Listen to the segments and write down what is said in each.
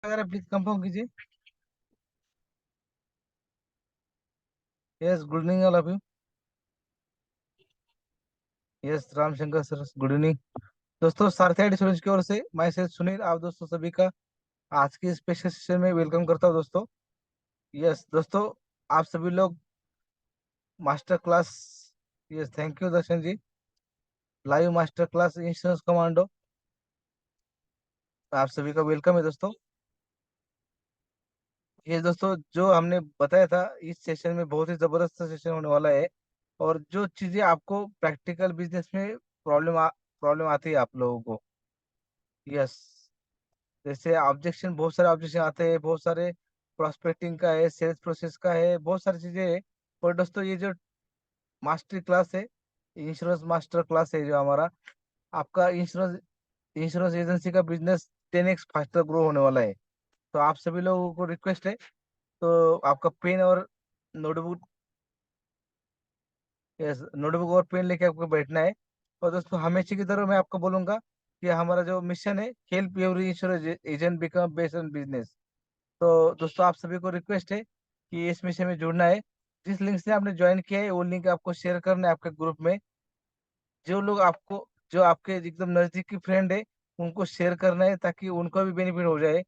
अगर आप please confirm कीजिए। Yes, good evening all of you. Yes, Ramshankar sir, good evening. दोस्तों, सारथी इंश्योरेंस की ओर से मैं से सुनील आप दोस्तों सभी का आज की स्पेशल सेशन में वेलकम करता हूं दोस्तों। यस दोस्तों, आप सभी लोग master class. Yes, thank you Darshan ji. Live master class insurance commando, आप सभी का वेलकम है दोस्तों। ये दोस्तों जो हमने बताया था, इस सेशन में बहुत ही जबरदस्त सेशन होने वाला है। और जो चीजें आपको प्रैक्टिकल बिजनेस में प्रॉब्लम आती है आप लोगों को। यस, जैसे ऑब्जेक्शन, बहुत सारे ऑब्जेक्शन आते हैं, बहुत सारे प्रोस्पेक्टिंग का है, सेल्स प्रोसेस का है, बहुत सारी चीजें है। और दोस्तों ये जो मास्टर क्लास है, इंश्योरेंस मास्टर क्लास है जो हमारा, आपका इंश्योरेंस इंश्योरेंस एजेंसी का बिजनेस 10x फास्टर ग्रो होने वाला है। तो आप सभी लोगों को रिक्वेस्ट है, तो आपका पेन और नोटबुक, यस, नोटबुक और पेन लेके आपको बैठना है। और दोस्तों हमेशा की तरह मैं आपको बोलूंगा कि हमारा जो मिशन है, help every insurance agent become best in business. तो दोस्तों आप सभी को रिक्वेस्ट है कि इस मिशन में जुड़ना है। जिस लिंक से आपने ज्वाइन किया है वो लिंक आपको शेयर करना है आपके ग्रुप में। जो आपके एकदम नजदीक की फ्रेंड है, उनको शेयर करना है ताकि उनको भी बेनिफिट हो जाए।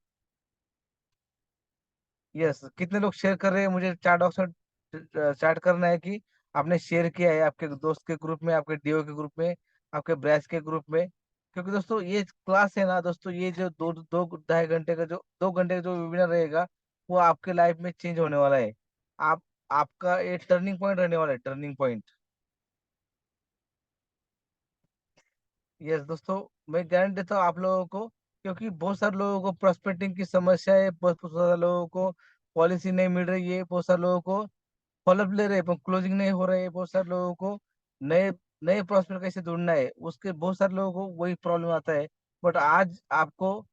यस, कितने लोग शेयर कर रहे हैं मुझे चैट ऑप्शन चैट करना है कि आपने शेयर किया है आपके दोस्त के ग्रुप में, आपके डीओ के ग्रुप में, आपके ब्रैच के ग्रुप में। क्योंकि दोस्तों ये क्लास है ना दोस्तों, ये जो दो दो 2.5 घंटे का जो 2 घंटे का जो वेबिनार रहेगा, वो आपके लाइफ में चेंज होने वाला है। आप आपका ये टर्निंग पॉइंट रहने वाला है, टर्निंग पॉइंट। यस दोस्तों, मैं गारंटी देता हूँ आप लोगों को। क्योंकि बहुत सारे लोगों को प्रोस्पेक्टिंग की समस्या है, बहुत सारे लोगों को पॉलिसी नहीं मिल रही है, बहुत सारे लोगों को फॉलोअप ले रहे हैं पर क्लोजिंग नहीं हो रही है, बहुत सारे लोगों को नए नए प्रॉस्पेक्ट कैसे ढूंढना है, उसके बहुत सारे लोगों को वही प्रॉब्लम आता है। बट आज आपको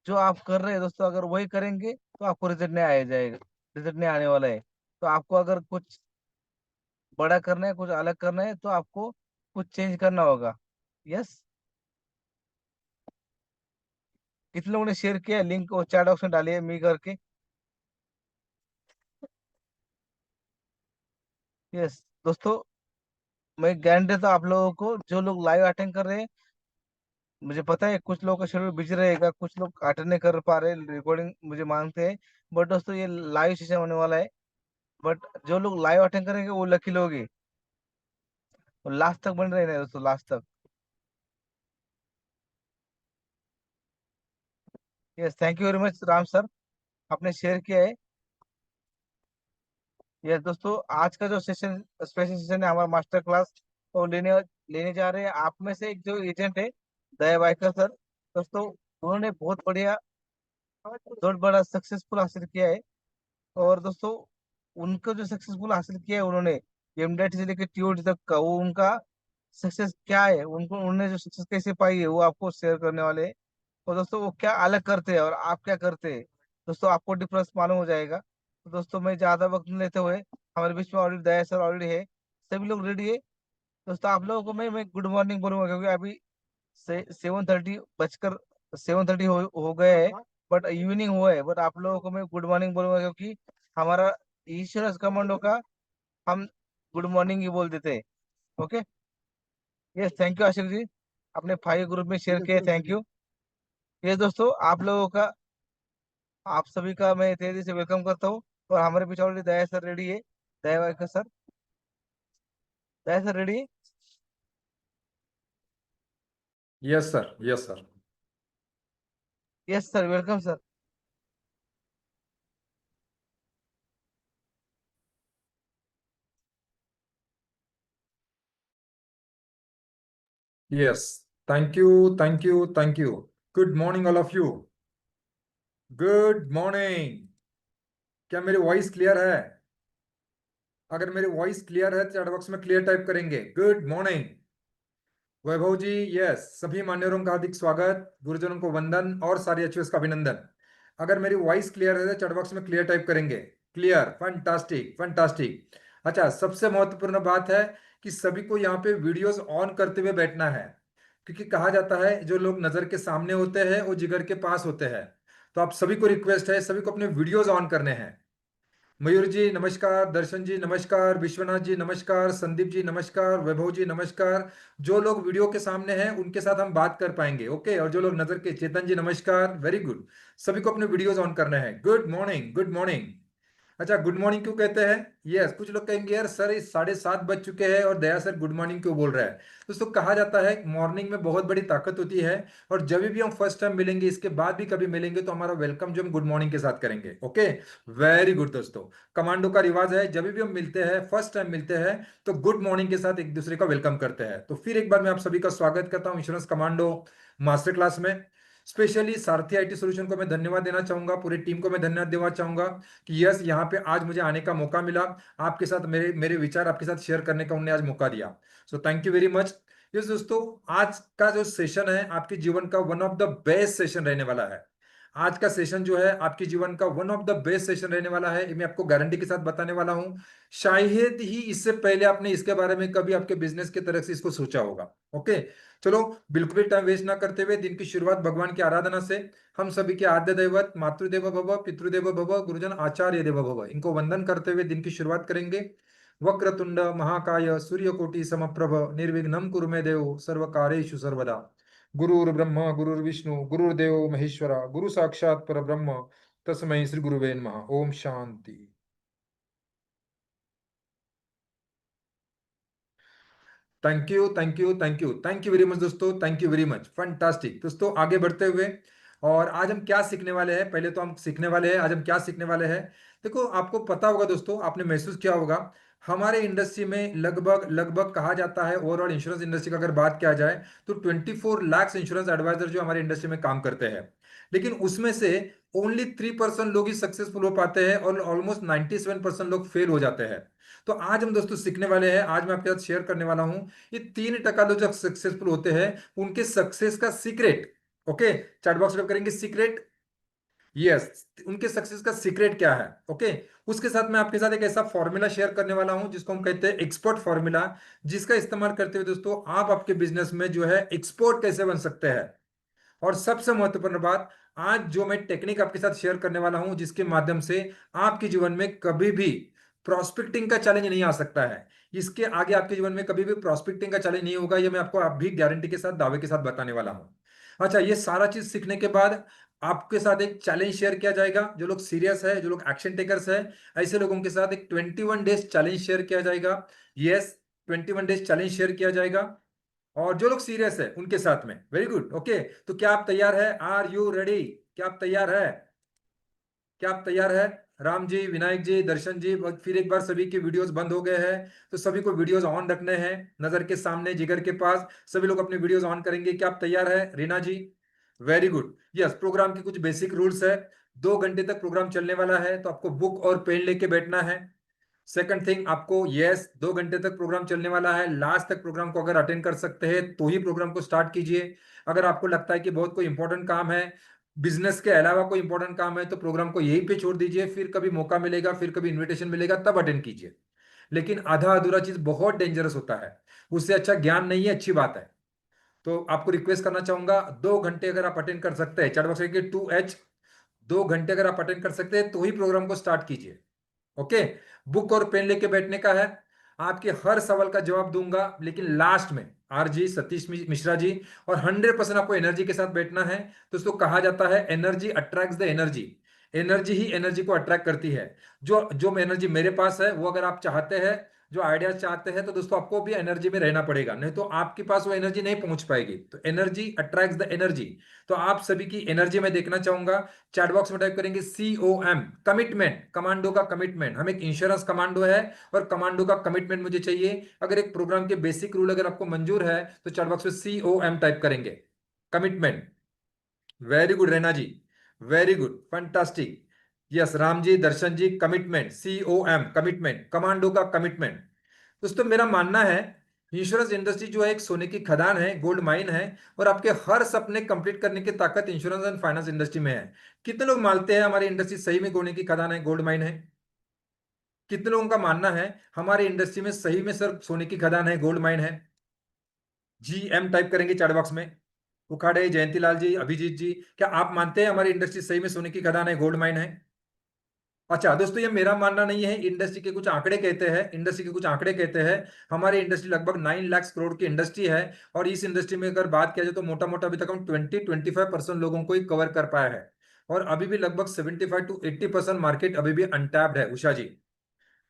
जो आप कर रहे हैं दोस्तों, अगर वही करेंगे तो आपको रिजल्ट नहीं आया जाएगा, रिजल्ट नहीं आने वाला है। तो आपको अगर कुछ बड़ा करना है, कुछ अलग करना है, तो आपको कुछ चेंज करना होगा। यस, कितने लोगों ने शेयर किया लिंक और चैट ऑप्शन डालिए मी करके। यस दोस्तों, मैं गारंटी देता हूँ आप लोगों को, जो लोग लाइव अटेंड कर रहे हैं, मुझे पता है कुछ लोगों का शेड्यूल बिजी रहेगा, कुछ लोग अटेंड नहीं कर पा रहे, रिकॉर्डिंग मुझे मांगते हैं। बट दोस्तों ये लाइव सेशन होने वाला है। बट जो लोग लाइव अटेंड करेंगे वो लकी लोग हैं। और लास्ट तक बन रहे हैं दोस्तों, लास्ट तक। Yes, thank you very much Ram sir, आपने शेयर किया है। यस दोस्तों, आज का जो सेशन, स्पेशल सेशन है हमारा मास्टर क्लास, वो लेने लेने जा रहे हैं आप में से एक जो एजेंट है, दया वायकर सर। दोस्तों उन्होंने बहुत बड़ा सक्सेसफुल हासिल किया है। और दोस्तों उनको जो सक्सेसफुल हासिल किया है उन्होंने, एमडेट से लेकर टीओडी तक का, वो उनका सक्सेस क्या है, उनको उन्होंने जो सक्सेस कैसे पाई है वो आपको शेयर करने वाले हैं। और दोस्तों वो क्या अलग करते हैं और आप क्या करते हैं, दोस्तों आपको डिफरेंस मालूम हो जाएगा। तो दोस्तों मैं ज्यादा वक्त नहीं लेते हुए, हमारे बीच में ऑलरेडी दया सर ऑलरेडी है, सभी लोग रेडी है। दोस्तों आप लोगों को मैं गुड मॉर्निंग बोलूंगा, क्योंकि अभी से 7:30 बजकर 7:30 हो गए हैं। बट इवनिंग हुआ है, बट आप लोगों को मैं गुड मॉर्निंग बोलूंगा, क्योंकि हमारा इंश्योरेंस कमांडो का हम गुड मॉर्निंग ही बोल देते हैं। ओके। यस, थैंक यू आशिक जी, अपने 5 ग्रुप में शेयर किए, थैंक यू। ये दोस्तों आप लोगों का, आप सभी का मैं तेजी से वेलकम करता हूँ। और हमारे पीछे ऑलरेडी दया सर रेडी है, दया वायकर सर, दया सर रेडी है। Yes sir, yes sir. Yes sir, welcome sir. Yes, thank you, thank you, thank you. Good morning all of you. Good morning. क्या मेरी वॉइस क्लियर है? अगर मेरी वॉइस क्लियर है chat box में clear type करेंगे। Good morning वैभव जी। Yes, सभी मान्यवरों का हार्दिक स्वागत, गुरुजनों को वंदन और सारी एचओएस का अभिनंदन। अगर मेरी वॉइस क्लियर है तो चैट बॉक्स में क्लियर टाइप करेंगे। Clear, fantastic, fantastic. अच्छा, सबसे महत्वपूर्ण बात है कि सभी को यहाँ पे वीडियोस ऑन करते हुए बैठना है, क्योंकि कहा जाता है जो लोग नजर के सामने होते हैं वो जिगर के पास होते हैं। तो आप सभी को रिक्वेस्ट है, सभी को अपने वीडियोस ऑन करने हैं। मयूर जी नमस्कार, दर्शन जी नमस्कार, विश्वनाथ जी नमस्कार, संदीप जी नमस्कार, वैभव जी नमस्कार। जो लोग वीडियो के सामने हैं उनके साथ हम बात कर पाएंगे, ओके। और जो लोग नजर के, चेतन जी नमस्कार, वेरी गुड। सभी को अपने वीडियोस ऑन करना है। Good morning, good morning. अच्छा, गुड मॉर्निंग क्यों कहते हैं? यस, कुछ लोग कहेंगे यार सर इस 7:30 बज चुके हैं और दया सर गुड मॉर्निंग क्यों बोल रहा है? दोस्तों कहा जाता है मॉर्निंग में बहुत बड़ी ताकत होती है। और जब भी हम फर्स्ट टाइम मिलेंगे, इसके बाद भी कभी मिलेंगे, तो हमारा वेलकम जो हम गुड मॉर्निंग के साथ करेंगे, ओके। वेरी गुड दोस्तों। कमांडो का रिवाज है, जब भी हम मिलते हैं, फर्स्ट टाइम मिलते हैं, तो गुड मॉर्निंग के साथ एक दूसरे का वेलकम करते हैं। तो फिर एक बार मैं आप सभी का स्वागत करता हूँ इंश्योरेंस कमांडो मास्टर क्लास में। स्पेशली सारथी आईटी सॉल्यूशन को मैं धन्यवाद देना चाहूंगा, पूरी टीम को मैं धन्यवाद देना चाहूंगा कि यस यहाँ पे आज मुझे आने का मौका मिला। आपके साथ मेरे मेरे विचार आपके साथ शेयर करने का उन्होंने आज मौका दिया। So thank you very much. Yes दोस्तों, आज का जो सेशन है आपके जीवन का one of the best session रहने वाला है। आज का सेशन जो है आपके जीवन का one of the best session रहने वाला है, ये मैं आपको गारंटी के साथ बताने वाला हूं। शायद ही इससे पहले आपने इसके बारे में कभी आपके बिजनेस की तरफ से इसको सोचा होगा, ओके। चलो, बिल्कुल भी टाइम वेस्ट ना करते हुए दिन की शुरुआत भगवान की आराधना से। हम सभी के आद्य दैवत मातृदेवो भव, पितृदेवो भव, गुरुजन आचार्य देवो भव, इनको वंदन करते हुए दिन की शुरुआत करेंगे। वक्रतुंड महाकाय सूर्यकोटि समप्रभ निर्विघ्नं कुरु मे देव सर्व कार्येषु सर्वदा। गुरुर्ब्रह्मा गुरुर्विष्णु गुरुर्देव महेश्वरा, गुरु साक्षात परब्रह्म, तस्मै श्री गुरुवे नमः। ओम शांति। Thank you, thank you, thank you, thank you very much दोस्तों, thank you very much, fantastic. दोस्तों आगे बढ़ते हुए, और आज हम क्या सीखने वाले हैं, पहले तो हम सीखने वाले हैं आज हम क्या सीखने वाले हैं। देखो, आपको पता होगा दोस्तों, आपने महसूस किया होगा, हमारे इंडस्ट्री में लगभग लगभग कहा जाता है, ओवरऑल इंश्योरेंस इंडस्ट्री का अगर बात किया जाए, तो 24 लाख इंश्योरेंस एडवाइजर जो हमारे इंडस्ट्री में काम करते हैं। लेकिन उसमें से ओनली 3% लोग ही सक्सेसफुल हो पाते हैं और ऑलमोस्ट 97% लोग फेल हो जाते हैं। तो आज हम दोस्तों सीखने वाले हैं, आज मैं आपके साथ शेयर करने वाला हूं, ये 3% लोग जब सक्सेसफुल होते हैं उनके सक्सेस का सीक्रेट, ओके। चैट बॉक्स में करेंगे सीक्रेट, यस, उनके सक्सेस का सीक्रेट क्या है, ओके। उसके साथ मैं आपके साथ एक ऐसा फॉर्मूला शेयर करने वाला हूं जिसको हम कहते हैं एक्सपोर्ट फॉर्मूला, जिसका इस्तेमाल करते हुए दोस्तों आप आपके बिजनेस में जो है एक्सपोर्ट कैसे बन सकते हैं। और सबसे महत्वपूर्ण बात, आज जो मैं टेक्निक आपके साथ शेयर करने वाला हूं जिसके माध्यम से आपके जीवन में कभी भी प्रॉस्पेक्टिंग का चैलेंज नहीं आ सकता है। इसके आगे आपके जीवन में कभी भी प्रॉस्पेक्टिंग का चैलेंज नहीं होगा, ये मैं आपको आप भी गारंटी के साथ, दावे के साथ बताने वाला हूं। अच्छा, ये सारा चीज सीखने के बाद आपके साथ एक चैलेंज शेयर किया जाएगा। जो लोग सीरियस है, जो लोग एक्शन टेकर्स है, ऐसे लोगों के साथ एक 21 डेज चैलेंज शेयर किया जाएगा। यस, 21 डेज चैलेंज शेयर किया जाएगा। और जो लोग सीरियस है उनके साथ में, वेरी गुड, ओके। तो क्या आप तैयार है? Are you ready? क्या आप तैयार है? क्या आप तैयार है? राम जी, विनायक जी, दर्शन जी, फिर एक बार सभी के वीडियोस बंद हो गए हैं, तो सभी को वीडियोस ऑन रखने हैं, नजर के सामने, जिगर के पास, सभी लोग अपने वीडियोस ऑन करेंगे। क्या आप तैयार है Reena ji? Very good. Yes, programme के कुछ बेसिक रूल्स है। 2 घंटे तक प्रोग्राम चलने वाला है, तो आपको बुक और पेन लेके बैठना है। सेकंड थिंग, आपको, यस, 2 घंटे तक प्रोग्राम चलने वाला है, लास्ट तक प्रोग्राम को अगर अटेंड कर सकते हैं तो ही प्रोग्राम को स्टार्ट कीजिए। अगर आपको लगता है कि बहुत कोई इंपॉर्टेंट काम है, बिजनेस के अलावा कोई इंपॉर्टेंट काम है, तो प्रोग्राम को यहीं पे छोड़ दीजिए, फिर कभी मौका मिलेगा, फिर कभी इन्विटेशन मिलेगा तब अटेंड कीजिए। लेकिन आधा अधूरा चीज बहुत डेंजरस होता है, उससे अच्छा ज्ञान नहीं है, अच्छी बात है। तो आपको रिक्वेस्ट करना चाहूंगा, 2 घंटे अगर आप अटेंड कर सकते हैं, चैट बॉक्स में 2H, 2 घंटे अगर आप अटेंड कर सकते हैं तो ही प्रोग्राम को स्टार्ट कीजिए, ओके। बुक और पेन लेके बैठने का है, आपके हर सवाल का जवाब दूंगा, लेकिन लास्ट में आरजी सतीश मिश्रा जी, और 100% आपको एनर्जी के साथ बैठना है। तो उसको कहा जाता है energy attracts the energy, energy he energy को अट्रैक्ट करती है। जो जो एनर्जी मेरे पास है वो अगर आप चाहते हैं, जो आइडियाज चाहते हैं, तो दोस्तों आपको भी एनर्जी में रहना पड़ेगा, नहीं तो आपके पास वो एनर्जी नहीं पहुंच पाएगी। तो एनर्जी अट्रैक्ट्स द एनर्जी। तो आप सभी की एनर्जी में देखना चाहूंगा। चैट बॉक्स में टाइप करेंगे COM, कमिटमेंट, कमांडो का कमिटमेंट। हम एक इंश्योरेंस कमांडो है और कमांडो का कमिटमेंट मुझे चाहिए। अगर एक प्रोग्राम के बेसिक रूल अगर आपको मंजूर है तो चैट बॉक्स में COM टाइप करेंगे, commitment. Very good Rena ji, very good, fantastic. Yes, Ram ji, Darshan ji, commitment, COM, commitment, commando का कमिटमेंट। दोस्तों मेरा मानना है इंश्योरेंस इंडस्ट्री जो है एक सोने की खदान है, गोल्ड माइन है, और आपके हर सपने कंप्लीट करने की ताकत इंश्योरेंस एंड फाइनेंस इंडस्ट्री में है। कितने लोग मानते हैं हमारी इंडस्ट्री सही में सोने की खदान है, गोल्ड माइन है? कितने लोगों का मानना है हमारी इंडस्ट्री में सही में सर सोने की खदान है, गोल्ड माइन है? GM टाइप करेंगे चैट बॉक्स में। उखाड़े, जयंतीलाल जी, अभिजीत जी, क्या आप मानते हैं हमारी इंडस्ट्री सही में सोने की खदान है, गोल्ड माइन है? अच्छा दोस्तों, ये मेरा मानना नहीं है, इंडस्ट्री के कुछ आंकड़े कहते हैं, इंडस्ट्री के कुछ आंकड़े कहते हैं। हमारी इंडस्ट्री लगभग 9 लाख करोड़ की इंडस्ट्री है। और इस इंडस्ट्री में अगर बात किया जाए तो मोटा मोटा अभी तक हम 20-25% लोगों को ही कवर कर पाया है। और अभी भी लगभग 75-80% मार्केट अभी भी अनटैप्ड है उषा जी।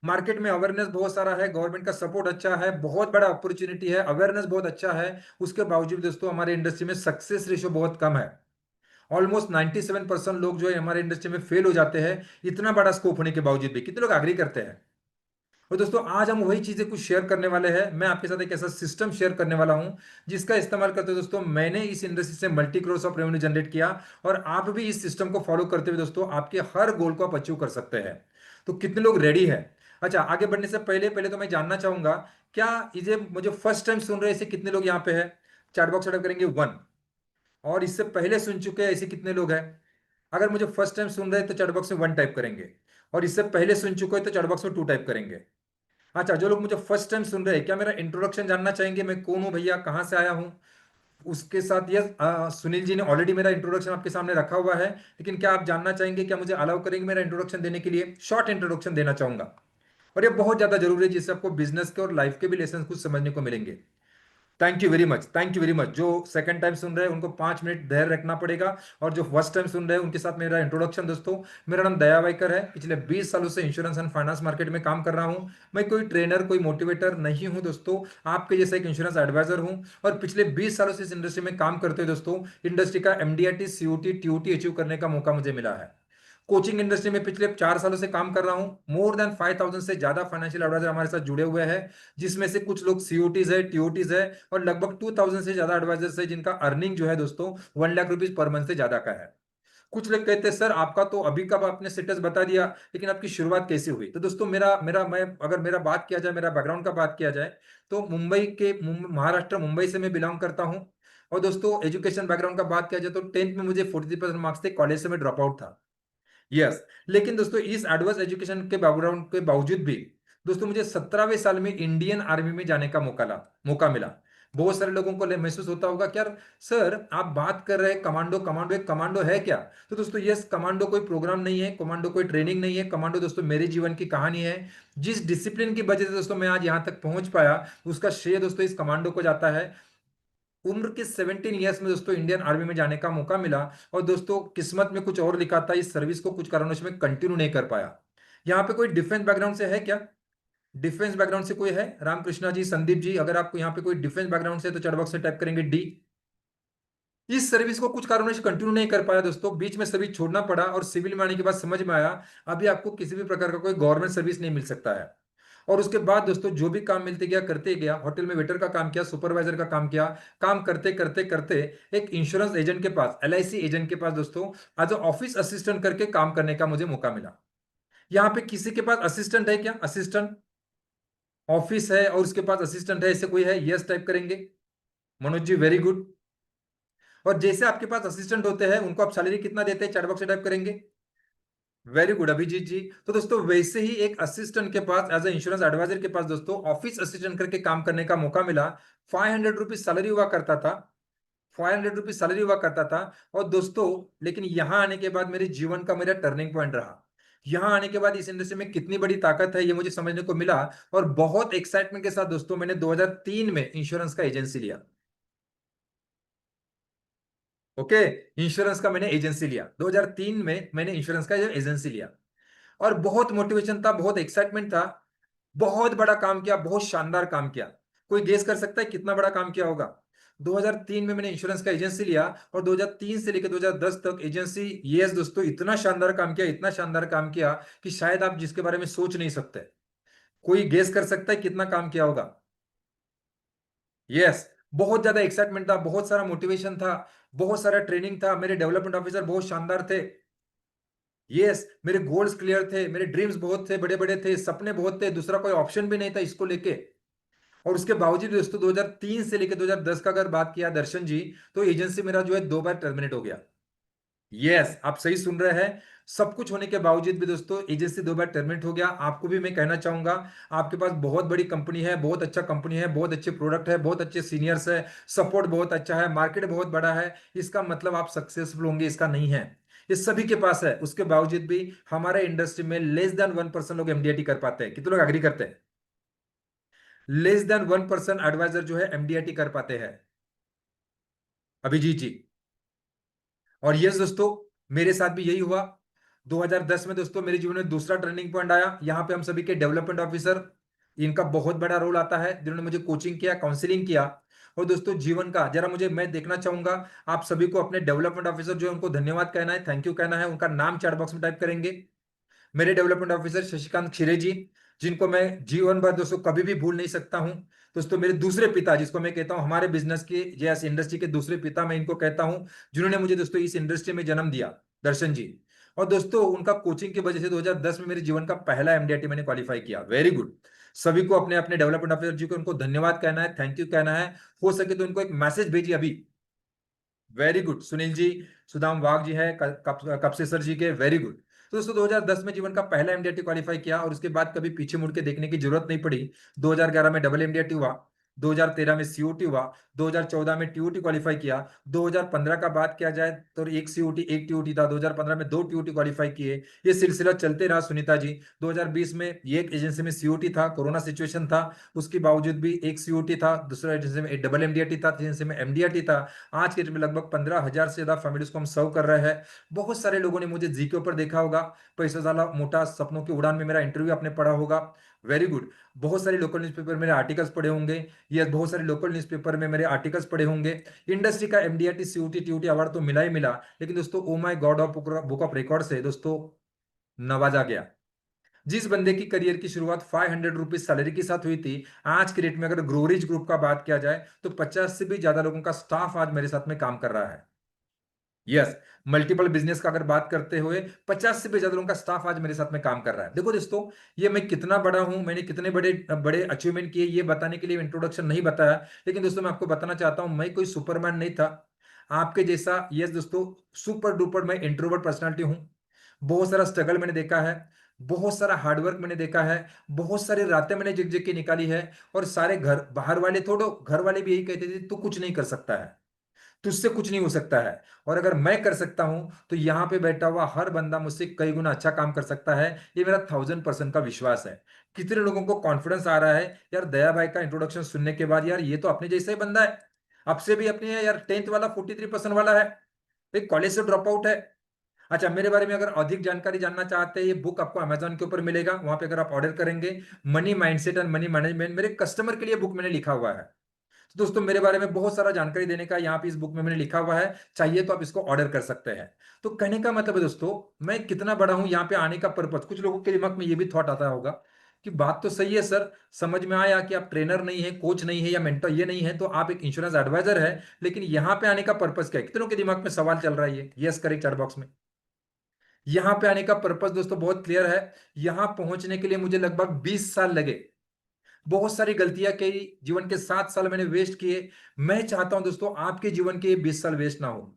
मार्केट में अवेयरनेस बहुत सारा है, गवर्नमेंट का सपोर्ट अच्छा है, बहुत बड़ा अपॉर्चुनिटी है, अवेयरनेस बहुत अच्छा है। उसके बावजूद दोस्तों हमारे इंडस्ट्री में सक्सेस रेशियो बहुत कम है। ऑलमोस्ट 97% लोग जो है हमारे इंडस्ट्री में फेल हो जाते हैं, इतना बड़ा स्कोप होने के बावजूद भी। कितने लोग एग्री करते हैं? और दोस्तों आज हम वही चीजें कुछ शेयर करने वाले हैं। मैं आपके साथ एक ऐसा सिस्टम शेयर करने वाला हूं जिसका इस्तेमाल करते हुए दोस्तों मैंने इस इंडस्ट्री से multi crores of revenue generate किया। और आप भी इस सिस्टम को फॉलो करते हुए दोस्तों आपके हर गोल को आप अचीव कर सकते हैं। तो कितने लोग रेडी है? अच्छा, आगे बढ़ने से पहले पहले तो मैं जानना चाहूंगा, क्या इसे मुझे फर्स्ट टाइम सुन रहे हैं ऐसे कितने लोग यहाँ पे है? चैट बॉक्स टाइप करेंगे 1। और इससे पहले सुन चुके हैं ऐसे कितने लोग हैं? अगर मुझे फर्स्ट टाइम सुन रहे हैं तो चैट बॉक्स में 1 टाइप करेंगे। और इससे पहले सुन चुके हैं तो चैट बॉक्स में 2 टाइप करेंगे। अच्छा, जो लोग मुझे फर्स्ट टाइम सुन रहे हैं, क्या मेरा इंट्रोडक्शन जानना चाहेंगे, मैं कौन हूं भैया, कहां से आया हूं? उसके साथ यस, सुनील जी ने ऑलरेडी मेरा इंट्रोडक्शन आपके सामने रखा हुआ है। लेकिन क्या आप जानना चाहेंगे, क्या मुझे अलाउ करेंगे मेरा इंट्रोडक्शन देने के लिए? शॉर्ट इंट्रोडक्शन देना चाहूंगा। और ये बहुत ज्यादा जरूरी है जिससे आपको बिजनेस के और लाइफ के भी लेसन कुछ समझने को मिलेंगे। Thank you very much, thank you very much. जो सेकंड टाइम सुन रहे हैं उनको 5 मिनट धैर्य रखना पड़ेगा। और जो फर्स्ट टाइम सुन रहे हैं उनके साथ मेरा इंट्रोडक्शन दोस्तों, मेरा नाम दया वाइकर है, पिछले 20 सालों से इंश्योरेंस एंड फाइनेंस मार्केट में काम कर रहा हूं। मैं कोई ट्रेनर, कोई मोटिवेटर नहीं हूं दोस्तों, आपके जैसे एक इंश्योरेंस एडवाइजर हूं। और पिछले 20 सालों से इस इंडस्ट्री में काम करते हुए दोस्तों इंडस्ट्री का एमडीआरटी, सीओटी, टीओटी अचीव करने का मौका मुझे मिला है। कोचिंग इंडस्ट्री में पिछले 4 सालों से काम कर रहा हूं। मोर देन 5,000 से ज्यादा फाइनेंशियल एडवाइजर हमारे साथ जुड़े हुए हैं, जिसमें से कुछ लोग सीओटीज है, टीओटीज है। और लगभग 2,000 से ज्यादा एडवाइजर्स है जिनका अर्निंग जो है दोस्तों 1 लाख रुपीज पर मंथ से ज्यादा का है। कुछ लोग कहते हैं सर आपका तो अभी कब आपने स्टेटस बता दिया, लेकिन आपकी शुरुआत कैसे हुई? तो दोस्तों मेरा मेरा मैं अगर मेरा बात किया जाए, मेरा बैकग्राउंड का बात किया जाए, तो महाराष्ट्र मुंबई से मैं बिलोंग करता हूं। और दोस्तों एजुकेशन बैकग्राउंड का बात किया जाए तो 10th में मुझे 43% मार्क्स थे, कॉलेज से मैं ड्रॉप आउट था। यस। लेकिन दोस्तों इस एडवर्स एजुकेशन के बैकग्राउंड के बावजूद भी दोस्तों मुझे 17वें साल में इंडियन आर्मी में जाने का मौका मिला। बहुत सारे लोगों को महसूस होता होगा क्या सर आप बात कर रहे हैं कमांडो, कमांडो, एक कमांडो है क्या? तो दोस्तों यस, कमांडो कोई प्रोग्राम नहीं है, कमांडो कोई ट्रेनिंग नहीं है, कमांडो दोस्तों मेरे जीवन की कहानी है। जिस डिसिप्लिन की वजह से दोस्तों मैं आज यहां तक पहुंच पाया, उसका श्रेय दोस्तों इस कमांडो को जाता है। उम्र के 17 ईयर्स में दोस्तों इंडियन आर्मी में जाने का मौका मिला। और दोस्तों किस्मत में कुछ और लिखा था, इस सर्विस को कुछ कारणों से मैं कंटिन्यू नहीं कर पाया। यहाँ पे कोई डिफेंस बैकग्राउंड से है क्या? डिफेंस बैकग्राउंड से कोई है? रामकृष्णा जी, संदीप जी, अगर आपको यहाँ पे कोई डिफेंस बैकग्राउंड से तो चैट बॉक्स में टाइप करेंगे डी। इस सर्विस को कुछ कारणों से कंटिन्यू नहीं कर पाया दोस्तों, बीच में सर्विस छोड़ना पड़ा। और सिविल में आने के बाद समझ में आया अभी आपको किसी भी प्रकार का कोई गवर्नमेंट सर्विस नहीं मिल सकता है। और उसके बाद दोस्तों जो भी काम मिलते गया करते गया, होटल में वेटर का काम किया, सुपरवाइजर का काम किया। काम करते करते करते एक इंश्योरेंस एजेंट के पास, एलआईसी एजेंट के पास दोस्तों एज ऑफिस असिस्टेंट करके काम करने का मुझे मौका मिला। यहाँ पे किसी के पास असिस्टेंट है क्या? असिस्टेंट, ऑफिस है और उसके पास असिस्टेंट है, ऐसे कोई है? यस टाइप करेंगे। Manoj ji very good. और जैसे आपके पास असिस्टेंट होते हैं उनको आप सैलरी कितना देते हैं? चैट बॉक्स में टाइप करेंगे। वेरी गुड अभिजीत जी। तो दोस्तों वैसे ही एक असिस्टेंट के पास, एज ए इंश्योरेंस एडवाइजर के पास दोस्तों ऑफिस असिस्टेंट करके काम करने का मौका मिला। 500 रुपीज सैलरी हुआ करता था, 500 रुपीज सैलरी हुआ करता था। और दोस्तों लेकिन यहां आने के बाद मेरे जीवन का मेरा टर्निंग पॉइंट रहा। यहां आने के बाद इस इंडस्ट्री में कितनी बड़ी ताकत है ये मुझे समझने को मिला। और बहुत एक्साइटमेंट के साथ दोस्तों मैंने 2003 में इंश्योरेंस का एजेंसी लिया। ओके, इंश्योरेंस का मैंने एजेंसी लिया 2003 में, मैंने इंश्योरेंस का एजेंसी लिया। और बहुत मोटिवेशन था, बहुत एक्साइटमेंट था। बहुत बड़ा काम किया, बहुत शानदार काम किया। कोई गेस कर सकता है कितना बड़ा काम किया होगा? 2003 में मैंने इंश्योरेंस का एजेंसी लिया। और 2003 से लेकर 2010 तक एजेंसी, यस दोस्तों, इतना शानदार काम किया, इतना शानदार काम किया कि शायद आप जिसके बारे में सोच नहीं सकते। कोई गेस कर सकता है कितना काम किया होगा? यस। बहुत ज्यादा एक्साइटमेंट था, बहुत सारा मोटिवेशन था, बहुत सारा ट्रेनिंग था, मेरे डेवलपमेंट ऑफिसर बहुत शानदार थे। यस, मेरे गोल्स क्लियर थे, मेरे ड्रीम्स बहुत थे, बड़े बड़े थे, सपने बहुत थे, दूसरा कोई ऑप्शन भी नहीं था इसको लेके। और उसके बावजूद दोस्तों 2003 से लेकर 2010 का अगर बात किया दर्शन जी, तो एजेंसी मेरा जो है 2 बार टर्मिनेट हो गया। यस, आप सही सुन रहे हैं। सब कुछ होने के बावजूद भी दोस्तों एजेंसी 2 बार टर्मिनेट हो गया। आपको भी मैं कहना चाहूंगा, आपके पास बहुत बड़ी कंपनी है, बहुत अच्छा कंपनी है, बहुत अच्छे प्रोडक्ट है, बहुत अच्छे सीनियर्स है, सपोर्ट बहुत अच्छा है, मार्केट बहुत बड़ा है, इसका मतलब आप सक्सेसफुल होंगे इसका नहीं है। ये सभी के पास है, उसके बावजूद भी हमारे इंडस्ट्री में लेस देन 1% लोग एमडीआईटी कर पाते हैं। कितने लोग एग्री करते हैं? लेस देन 1% एडवाइजर जो है एमडीआईटी कर पाते हैं। अभिजीत जी। और यस दोस्तों, मेरे साथ भी यही हुआ। 2010 में दोस्तों मेरे जीवन में दूसरा टर्निंग पॉइंट आया। यहाँ पे हम सभी के डेवलपमेंट ऑफिसर, इनका बहुत बड़ा रोल आता है, जिन्होंने मुझे कोचिंग किया, काउंसलिंग किया। और दोस्तों जीवन का जरा मुझे मैं देखना चाहूंगा, आप सभी को अपने डेवलपमेंट ऑफिसर जो है उनको धन्यवाद कहना है, थैंक यू कहना है। उनका नाम चैट बॉक्स में टाइप करेंगे। मेरे डेवलपमेंट ऑफिसर शशिकांत खिरे जी, जिनको मैं जीवन भर दोस्तों कभी भी भूल नहीं सकता हूं। दोस्तों मेरे दूसरे पिता, जिसको मैं कहता हूं हमारे बिजनेस के जैस इंडस्ट्री के दूसरे पिता, मैं इनको कहता हूं, जिन्होंने मुझे दोस्तों इस इंडस्ट्री में जन्म दिया, दर्शन जी। और दोस्तों उनका कोचिंग की वजह से 2010 में मेरे जीवन का पहला एमडीआईटी मैंने क्वालिफाई किया। Very good. सभी को अपने अपने डेवलपमेंट ऑफिसर जी को उनको धन्यवाद कहना है, थैंक यू कहना है। हो सके तो उनको एक मैसेज भेजिए अभी। वेरी गुड सुनील जी, सुदाम वाघ जी है, कपसे सर जी के, वेरी गुड। तो दोस्तों 2010 में जीवन का पहला एमडीआईटी क्वालिफाई किया और उसके बाद कभी पीछे मुड़ के देखने की जरूरत नहीं पड़ी। 2011 में डबल एमडीआईटी हुआ, 2013 में सीओटी हुआ, 2014 में टीओटी क्वालिफाई किया। 2015 का बात किया जाए तो एक सीओटी एक टीओटी था, 2015 में 2 टीओटी क्वालिफाई किए। ये सिलसिला चलते रहा सुनीता जी। 2020 में एक एजेंसी में सीओटी था, कोरोना सिचुएशन था, उसके बावजूद भी एक सीओटी था, दूसरा एजेंसी में एक डबल एमडीआईटी था, एजेंसी में एमडीआईटी था। आज के डेट में लगभग 15,000 से ज्यादा फैमिलीज को हम सर्व कर रहे हैं। बहुत सारे लोगों ने मुझे जी के ऊपर देखा होगा, पैसा साला मोटा सपनों की उड़ान में मेरा इंटरव्यू आपने पढ़ा होगा। Very good. बहुत सारे लोकल न्यूज़पेपर मेरे आर्टिकल्स पढ़े होंगे, या बहुत सारे लोकल न्यूज़पेपर में मेरे आर्टिकल्स पढ़े होंगे। इंडस्ट्री का एमडीआईटी सीयूटी टीयूटी अवार्ड तो मिला ही मिला, लेकिन दोस्तों oh my God of book of record से दोस्तों नवाजा गया। जिस बंदे की करियर की शुरुआत 500 रुपीज सैलरी के साथ हुई थी, आज के डेट में अगर ग्रोरिज ग्रुप का बात किया जाए तो 50 से भी ज्यादा लोगों का स्टाफ आज मेरे साथ में काम कर रहा है। यस, मल्टीपल बिजनेस का अगर बात करते हुए 50 से भी ज्यादा लोगों का स्टाफ आज मेरे साथ में काम कर रहा है। देखो दोस्तों, ये मैं कितना बड़ा हूं, मैंने कितने बड़े बड़े अचीवमेंट किए, ये बताने के लिए इंट्रोडक्शन नहीं बताया, लेकिन दोस्तों मैं आपको बताना चाहता हूं, मैं कोई सुपरमैन नहीं था आपके जैसा। यस दोस्तों, सुपर डुपर मैं इंट्रोवर्ट पर्सनालिटी हूं। बहुत सारा स्ट्रगल मैंने देखा है, बहुत सारा हार्डवर्क मैंने देखा है, बहुत सारी रातें मैंने जग जग के निकाली है। और सारे घर बाहर वाले, थोड़ो घर वाले भी यही कहते थे तू कुछ नहीं कर सकता है, तुझसे कुछ नहीं हो सकता है। और अगर मैं कर सकता हूं तो यहाँ पे बैठा हुआ हर बंदा मुझसे कई गुना अच्छा काम कर सकता है। ये मेरा 1000% का विश्वास है। कितने लोगों को कॉन्फिडेंस आ रहा है यार दया भाई का इंट्रोडक्शन सुनने के बाद, यार ये तो अपने जैसा ही बंदा है, आपसे भी अपनी है यार, 10th वाला 43% वाला है, एक कॉलेज से ड्रॉप आउट है। अच्छा, मेरे बारे में अगर अधिक जानकारी जानना चाहते हैं, ये बुक आपको अमेजोन के ऊपर मिलेगा, वहां पे अगर आप ऑर्डर करेंगे, money mindset and money management, मेरे कस्टमर के लिए बुक मैंने लिखा हुआ है। तो दोस्तों मेरे बारे में बहुत सारा जानकारी देने का यहाँ पे इस बुक में मैंने लिखा हुआ है, चाहिए तो आप इसको ऑर्डर कर सकते हैं। तो कहने का मतलब है दोस्तों, मैं कितना बड़ा हूं, यहाँ पे आने का पर्पज, कुछ लोगों के दिमाग में ये भी थॉट आता होगा कि बात तो सही है सर, समझ में आया कि आप ट्रेनर नहीं है, कोच नहीं है, या मेंटर ये नहीं है, तो आप एक इंश्योरेंस एडवाइजर है, लेकिन यहाँ पे आने का पर्पज क्या है? कितनों के दिमाग में सवाल चल रहा है ये? यस करेक्ट चैट बॉक्स में। यहाँ पे आने का पर्पज दोस्तों बहुत क्लियर है। यहाँ पहुंचने के लिए मुझे लगभग 20 साल लगे, बहुत सारी गलतियां की, जीवन के 7 साल मैंने वेस्ट किए। मैं चाहता हूं दोस्तों आपके जीवन के 20 साल वेस्ट ना हो।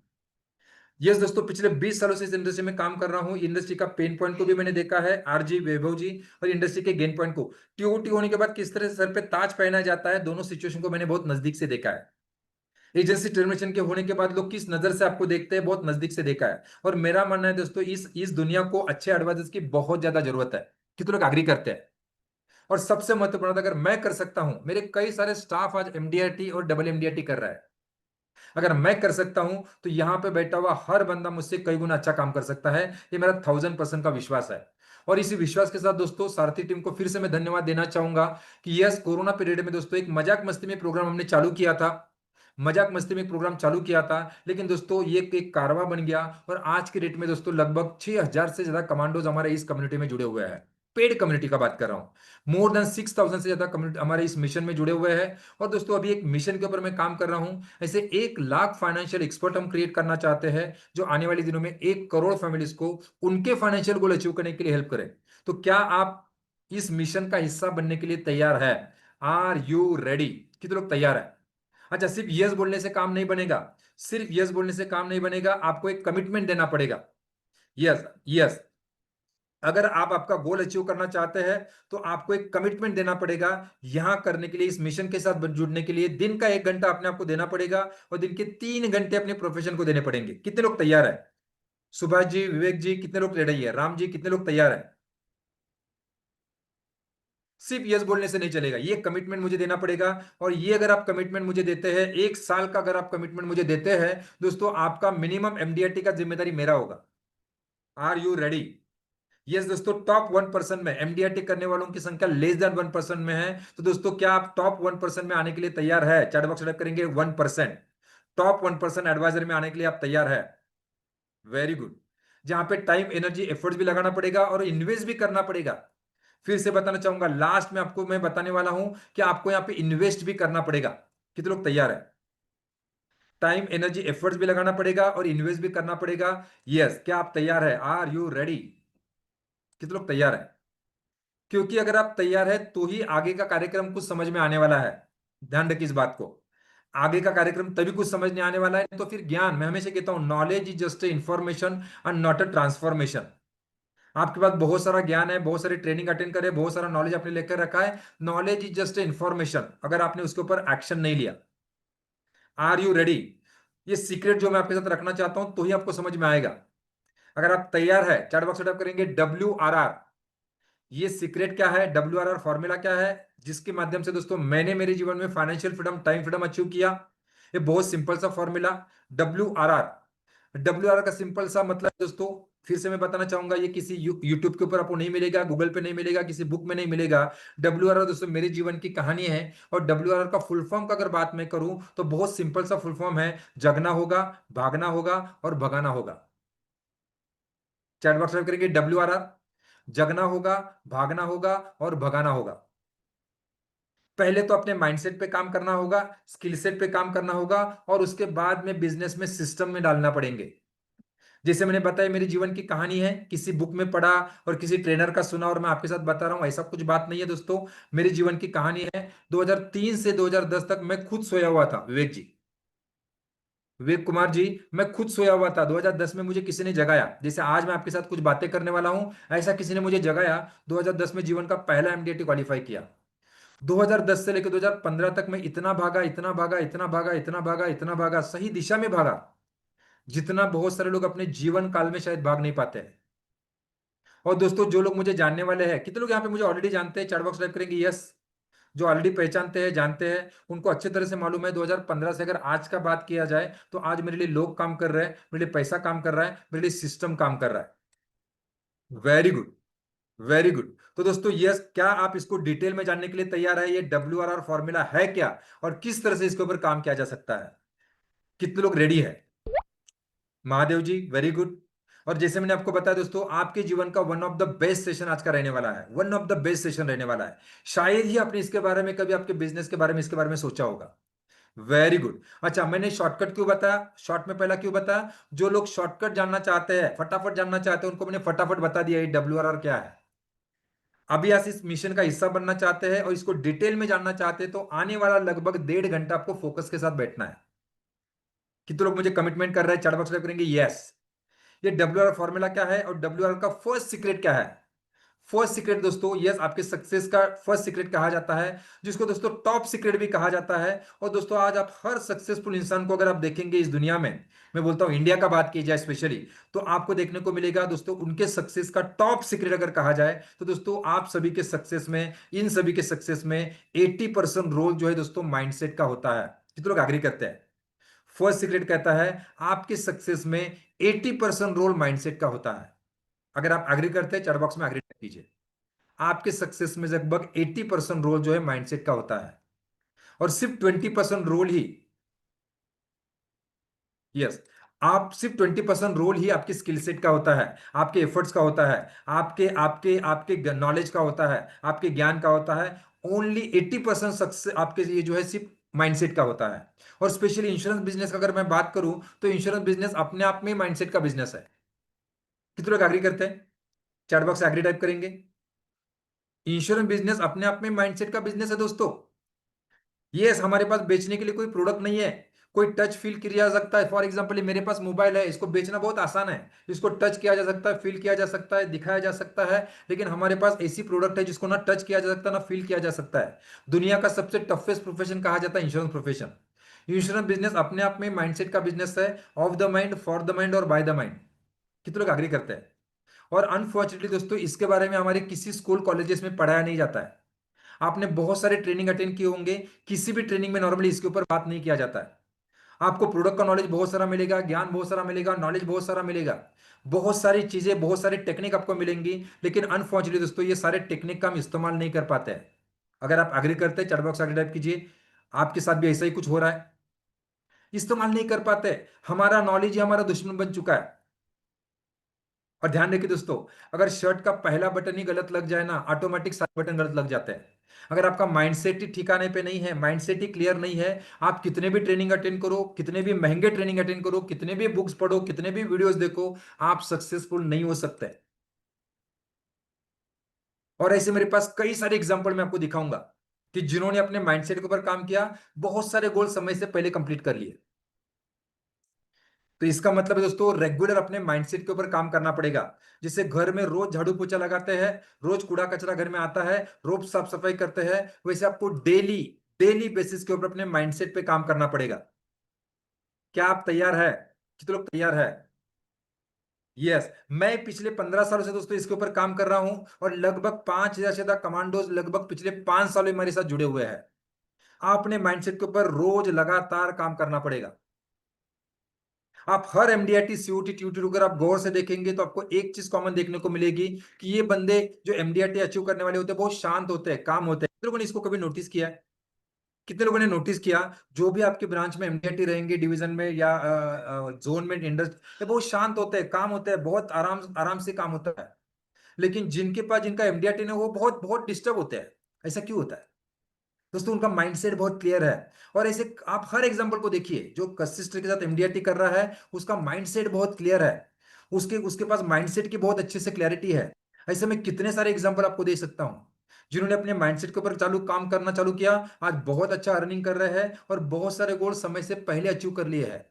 यस दोस्तों, पिछले 20 सालों से इस इंडस्ट्री में काम कर रहा हूं, इंडस्ट्री का पेन पॉइंट को भी मैंने देखा है, आरजी वैभव जी, और इंडस्ट्री के गेन पॉइंट को, टीओटी होने के बाद किस तरह से सर पे ताज पहना जाता है, दोनों सिचुएशन को मैंने बहुत नजदीक से देखा है। एजेंसी टर्मिनेशन के होने के बाद लोग किस नजर से आपको देखते हैं, बहुत नजदीक से देखा है। और मेरा मानना है दोस्तों, इस दुनिया को अच्छे एडवाइजर्स की बहुत ज्यादा जरूरत है। कितने लोग एग्री करते हैं? और सबसे महत्वपूर्ण बात, अगर मैं कर सकता हूं, मेरे कई सारे स्टाफ आज एमडीआईटी और डबल एमडीआईटी कर रहा है, अगर मैं कर सकता हूं तो यहां पे बैठा हुआ हर बंदा मुझसे कई गुना अच्छा काम कर सकता है। ये मेरा 1000% का विश्वास है। और इसी विश्वास के साथ दोस्तों सारथी टीम को फिर से मैं धन्यवाद देना चाहूंगा कि यस, कोरोना पीरियड में दोस्तों एक मजाक मस्ती में प्रोग्राम हमने चालू किया था, मजाक मस्ती में प्रोग्राम चालू किया था, लेकिन दोस्तों ये एक कारवा बन गया। और आज के डेट में दोस्तों लगभग 6,000 से ज्यादा कमांडोज हमारे इस कम्युनिटी में जुड़े हुए हैं। पेड कम्युनिटी का बात कर रहा हूं, मोर देन 6,000 से ज्यादा कम्युनिटी हमारे इस मिशन में जुड़े हुए हैं। और दोस्तों अभी एक मिशन के ऊपर मैं काम कर रहा हूं, ऐसे 1 लाख फाइनेंशियल एक्सपर्ट हम क्रिएट करना चाहते हैं, जो आने वाले दिनों में 1 करोड़ फैमिलीज को उनके फाइनेंशियल गोल अचीव करने के लिए हेल्प करें। तो क्या आप इस मिशन का हिस्सा बनने के लिए तैयार है? Are you ready? कितने लोग तैयार है? अच्छा, सिर्फ यस बोलने से काम नहीं बनेगा, सिर्फ यस बोलने से काम नहीं बनेगा, आपको एक कमिटमेंट देना पड़ेगा। Yes, yes. अगर आप आपका गोल अचीव करना चाहते हैं तो आपको एक कमिटमेंट देना पड़ेगा। यहां करने के लिए, इस मिशन के साथ जुड़ने के लिए दिन का 1 घंटा अपने आप को देना पड़ेगा, और दिन के 3 घंटे अपने प्रोफेशन को देने पड़ेंगे। कितने लोग तैयार है? सुभाष जी, विवेक जी, कितने लोग रेडी है? राम जी, कितने लोग तैयार है? सिर्फ यस बोलने से नहीं चलेगा, ये कमिटमेंट मुझे देना पड़ेगा। और ये अगर आप कमिटमेंट मुझे देते हैं, 1 साल का अगर आप कमिटमेंट मुझे देते हैं दोस्तों, आपका मिनिमम एमडीआरटी का जिम्मेदारी मेरा होगा। Are you ready? यस दोस्तों, टॉप 1% में एमडीआरटी करने वालों की संख्या लेस देन 1% में है। तो दोस्तों, क्या आप टॉप 1% में आने के लिए तैयार है? चैट बॉक्स टाइप करेंगे 1%। टॉप 1% एडवाइजर में आने के लिए आप तैयार है? Very good. जहां पे टाइम, एनर्जी, एफर्ट्स भी लगाना पड़ेगा और इन्वेस्ट भी करना पड़ेगा। फिर से बताना चाहूंगा, लास्ट में आपको मैं बताने वाला हूं कि आपको यहां पे इन्वेस्ट भी करना पड़ेगा। कितने लोग तैयार है? टाइम, एनर्जी, एफर्ट्स भी लगाना पड़ेगा और इन्वेस्ट भी करना पड़ेगा। यस, क्या आप तैयार है? Are you ready? कितने लोग तैयार है? क्योंकि अगर आप तैयार है तो ही आगे का कार्यक्रम कुछ समझ में आने वाला है। ध्यान रखिए इस बात को। आगे का कार्यक्रम तभी कुछ समझ नहीं आने वाला है, तो फिर ज्ञान, मैं हमेशा कहता हूं, knowledge is just a information and not a transformation. आपके पास बहुत सारा ज्ञान है, बहुत सारी ट्रेनिंग अटेंड करे, बहुत सारा नॉलेज आपने लेकर रखा है। Knowledge is just a information, अगर आपने उसके ऊपर एक्शन नहीं लिया। Are you ready? ये सीक्रेट जो मैं आपके साथ रखना चाहता हूं तो ही आपको समझ में आएगा। अगर आप तैयार है, चैट बॉक्स में टाइप करेंगे WRR। ये सीक्रेट क्या है, WRR फॉर्मूला क्या है, जिसके माध्यम से दोस्तों मैंने मेरे जीवन में financial freedom, time freedom achieve किया। ये बहुत सिंपल सा फॉर्मूला, WRR का सिंपल सा मतलब दोस्तों, फिर से मैं बताना चाहूंगा, ये किसी यूट्यूब के ऊपर आपको नहीं मिलेगा, गूगल पे नहीं मिलेगा, किसी बुक में नहीं मिलेगा। WRR दोस्तों मेरे जीवन की कहानी है। और WRR का फुल फॉर्म का अगर बात मैं करूं तो बहुत सिंपल सा फुल फॉर्म है, जगना होगा, भागना होगा और भगाना होगा। चैट बॉक्स में करेंगे WRR, जगना होगा, भागना होगा और भगाना होगा। पहले तो अपने माइंडसेट पे काम करना होगा, स्किल सेट पे काम करना होगा, और उसके बाद में बिजनेस में, सिस्टम में डालना पड़ेंगे। जैसे मैंने बताया, मेरी जीवन की कहानी है, किसी बुक में पढ़ा और किसी ट्रेनर का सुना और मैं आपके साथ बता रहा हूं, ऐसा कुछ बात नहीं है दोस्तों। मेरी जीवन की कहानी है। 2003 से 2010 तक मैं खुद सोया हुआ था, विवेक जी, विवेक कुमार जी, मैं खुद सोया हुआ था। 2010 में मुझे किसी ने जगाया, जैसे आज मैं आपके साथ कुछ बातें करने वाला हूं, ऐसा किसी ने मुझे जगाया। 2010 में जीवन का पहला एमडीएटी क्वालिफाई किया। 2010 से लेकर 2015 तक मैं इतना भागा, इतना भागा, इतना भागा, इतना भागा, इतना भागा, सही दिशा में भागा, जितना बहुत सारे लोग अपने जीवन काल में शायद भाग नहीं पाते हैं। और दोस्तों, जो लोग मुझे जानने वाले हैं, कितने लोग यहाँ पे मुझे ऑलरेडी जानते हैं, चैट बॉक्स टाइप करेंगे यस। जो ऑलरेडी पहचानते हैं, जानते हैं, उनको अच्छे तरह से मालूम है 2015 से अगर आज का बात किया जाए तो आज मेरे लिए लोग काम कर रहे हैं, मेरे लिए पैसा काम कर रहा है, मेरे लिए सिस्टम काम कर रहा है। Very good, very good. तो दोस्तों, यस, क्या आप इसको डिटेल में जानने के लिए तैयार है, ये WRR फॉर्मूला है क्या, और किस तरह से इसके ऊपर काम किया जा सकता है? कितने लोग रेडी है? महादेव जी, वेरी गुड। और जैसे मैंने आपको बताया दोस्तों, आपके जीवन का one of the best session आज का रहने वाला है, one of the best session रहने वाला है। शायद ही आपने इसके बारे में कभी आपके बिजनेस के बारे में, इसके बारे में सोचा होगा। Very good. अच्छा, मैंने शॉर्टकट क्यों बताया, शॉर्ट में पहला क्यों बताया? जो लोग शॉर्टकट जानना चाहते हैं, फटाफट जानना चाहते हैं, उनको मैंने फटाफट बता दिया ये WRR क्या है। अभी आप इस मिशन का हिस्सा बनना चाहते हैं और इसको डिटेल में जानना चाहते हैं तो आने वाला लगभग 1.5 घंटा आपको फोकस के साथ बैठना है। कितने लोग मुझे कमिटमेंट कर रहे हैं, चैट बॉक्स में करेंगे यस। ये WRR फॉर्मूला क्या है और WRR का फर्स्ट सीक्रेट क्या है? फर्स्ट सीक्रेट दोस्तों, यस, आपके सक्सेस का फर्स्ट सीक्रेट कहा जाता है, जिसको दोस्तों टॉप सीक्रेट भी कहा जाता है। और दोस्तों, आज आप हर सक्सेसफुल इंसान को अगर आप देखेंगे इस दुनिया में, मैं बोलता हूं इंडिया का बात की जाए स्पेशली, तो आपको देखने को मिलेगा दोस्तों, उनके सक्सेस का टॉप सीक्रेट अगर कहा जाए तो दोस्तों, आप सभी के सक्सेस में, इन सभी के सक्सेस में 80% रोल जो है दोस्तों माइंडसेट का होता है। कितने लोग एग्री करते हैं? फर्स्ट सीक्रेट कहता है आपके सक्सेस में 80% रोल माइंडसेट का होता है। अगर आप एग्री करते हैं, चैट बॉक्स में एग्री कीजिए। आपके सक्सेस में लगभग 80% रोल जो है माइंडसेट का होता है, और सिर्फ 20% रोल ही, यस, आप सिर्फ 20% रोल ही आपके स्किल सेट का होता है, आपके एफर्ट्स का होता है, आपके आपके आपके नॉलेज का होता है, आपके ज्ञान का होता है। ओनली 80% सक्सेस आपके ये जो है सिर्फ माइंडसेट का होता है। और स्पेशली इंश्योरेंस बिजनेस का अगर मैं बात करूं तो इंश्योरेंस बिजनेस अपने आप में माइंडसेट का बिजनेस है। कितने लोग एग्री करते हैं? चैट बॉक्स एग्री टाइप करेंगे। इंश्योरेंस बिजनेस अपने आप में माइंडसेट का बिजनेस है दोस्तों। यस, हमारे पास बेचने के लिए कोई प्रोडक्ट नहीं है, कोई टच फील किया जा सकता है। फॉर एग्जाम्पल मेरे पास मोबाइल है, इसको बेचना बहुत आसान है। इसको टच किया जा सकता है, फील किया जा सकता है, दिखाया जा सकता है। लेकिन हमारे पास ऐसी प्रोडक्ट है जिसको ना टच किया जा सकता है ना फील किया जा सकता है। दुनिया का सबसे टफेस्ट प्रोफेशन कहा जाता है इंश्योरेंस प्रोफेशन। इंश्योरेंस बिजनेस अपने आप में माइंडसेट का बिजनेस है। Of the mind, for the mind और बाय द माइंड। कितने लोग एग्री करते हैं? और अनफॉर्चुनेटली दोस्तों, इसके बारे में हमारे किसी स्कूल कॉलेजेस में पढ़ाया नहीं जाता है। आपने बहुत सारे ट्रेनिंग अटेंड किए होंगे, किसी भी ट्रेनिंग में नॉर्मली इसके ऊपर बात नहीं किया जाता है। आपको प्रोडक्ट का नॉलेज बहुत सारा मिलेगा, ज्ञान बहुत सारा मिलेगा, नॉलेज बहुत सारा मिलेगा, बहुत सारी चीजें, बहुत सारी टेक्निक आपको मिलेंगी। लेकिन अनफॉर्चुनेटली दोस्तों, ये सारे टेक्निक का हम इस्तेमाल नहीं कर पाते हैं। अगर आप एग्री करते हैं, चैट बॉक्स आगे टाइप कीजिए। आपके साथ भी ऐसा ही कुछ हो रहा है? इस्तेमाल नहीं कर पाते। हमारा नॉलेज ही हमारा दुश्मन बन चुका है। और ध्यान रखिए दोस्तों, अगर शर्ट का पहला बटन ही गलत लग जाए ना, ऑटोमेटिक सारे बटन गलत लग जाते हैं। अगर आपका माइंडसेट ही ठिकाने पे नहीं है, माइंडसेट ही क्लियर नहीं है, आप कितने भी ट्रेनिंग अटेंड करो, कितने भी महंगे ट्रेनिंग अटेंड करो, कितने भी बुक्स पढ़ो, कितने भी वीडियोस देखो, आप सक्सेसफुल नहीं हो सकते। और ऐसे मेरे पास कई सारे एग्जांपल मैं आपको दिखाऊंगा कि जिन्होंने अपने माइंडसेट के ऊपर काम किया, बहुत सारे गोल समय से पहले कंप्लीट कर लिए। तो इसका मतलब है दोस्तों, रेगुलर अपने माइंडसेट के ऊपर काम करना पड़ेगा। जैसे घर में रोज झाड़ू पोछा लगाते हैं, रोज कूड़ा कचरा घर में आता है, रोज साफ सफाई करते हैं, वैसे आपको डेली डेली बेसिस के ऊपर अपने माइंडसेट पे काम करना पड़ेगा। क्या आप तैयार है? कितने लोग तैयार है? यस। मैं पिछले 15 सालों से दोस्तों इसके ऊपर काम कर रहा हूं, और लगभग 5,000 से ज्यादा कमांडोज लगभग पिछले 5 सालों में हमारे साथ जुड़े हुए हैं। आपने माइंडसेट के ऊपर रोज लगातार काम करना पड़ेगा। आप हर एमडीआईटी सीयूटी ट्यूटी अगर आप गौर से देखेंगे तो आपको एक चीज कॉमन देखने को मिलेगी कि ये बंदे जो एमडीआईटी अचीव करने वाले होते हैं बहुत शांत होते हैं, काम होते हैं। कितने लोगों ने इसको कभी नोटिस किया है? कितने लोगों ने नोटिस किया? जो भी आपके ब्रांच में एमडीआईटी रहेंगे, डिवीजन में या जोन में, इंडस्ट्री, ये बहुत शांत होते हैं, काम होते हैं, बहुत आराम आराम से काम होता है। लेकिन जिनके पास जिनका एमडीआईटी ने, वो बहुत बहुत डिस्टर्ब होते हैं। ऐसा क्यों होता है दोस्तों? उनका माइंडसेट बहुत क्लियर है। और ऐसे आप हर एग्जांपल को देखिए, जो कंसिस्टेंट के साथ एमडीआरटी कर रहा है, उसका माइंडसेट बहुत क्लियर है। उसके उसके पास माइंडसेट की बहुत अच्छे से क्लैरिटी है। ऐसे मैं कितने सारे एग्जांपल आपको दे सकता हूं, जिन्होंने अपने माइंडसेट के ऊपर चालू काम करना चालू किया, आज बहुत अच्छा अर्निंग कर रहे हैं और बहुत सारे गोल समय से पहले अचीव कर लिए हैं।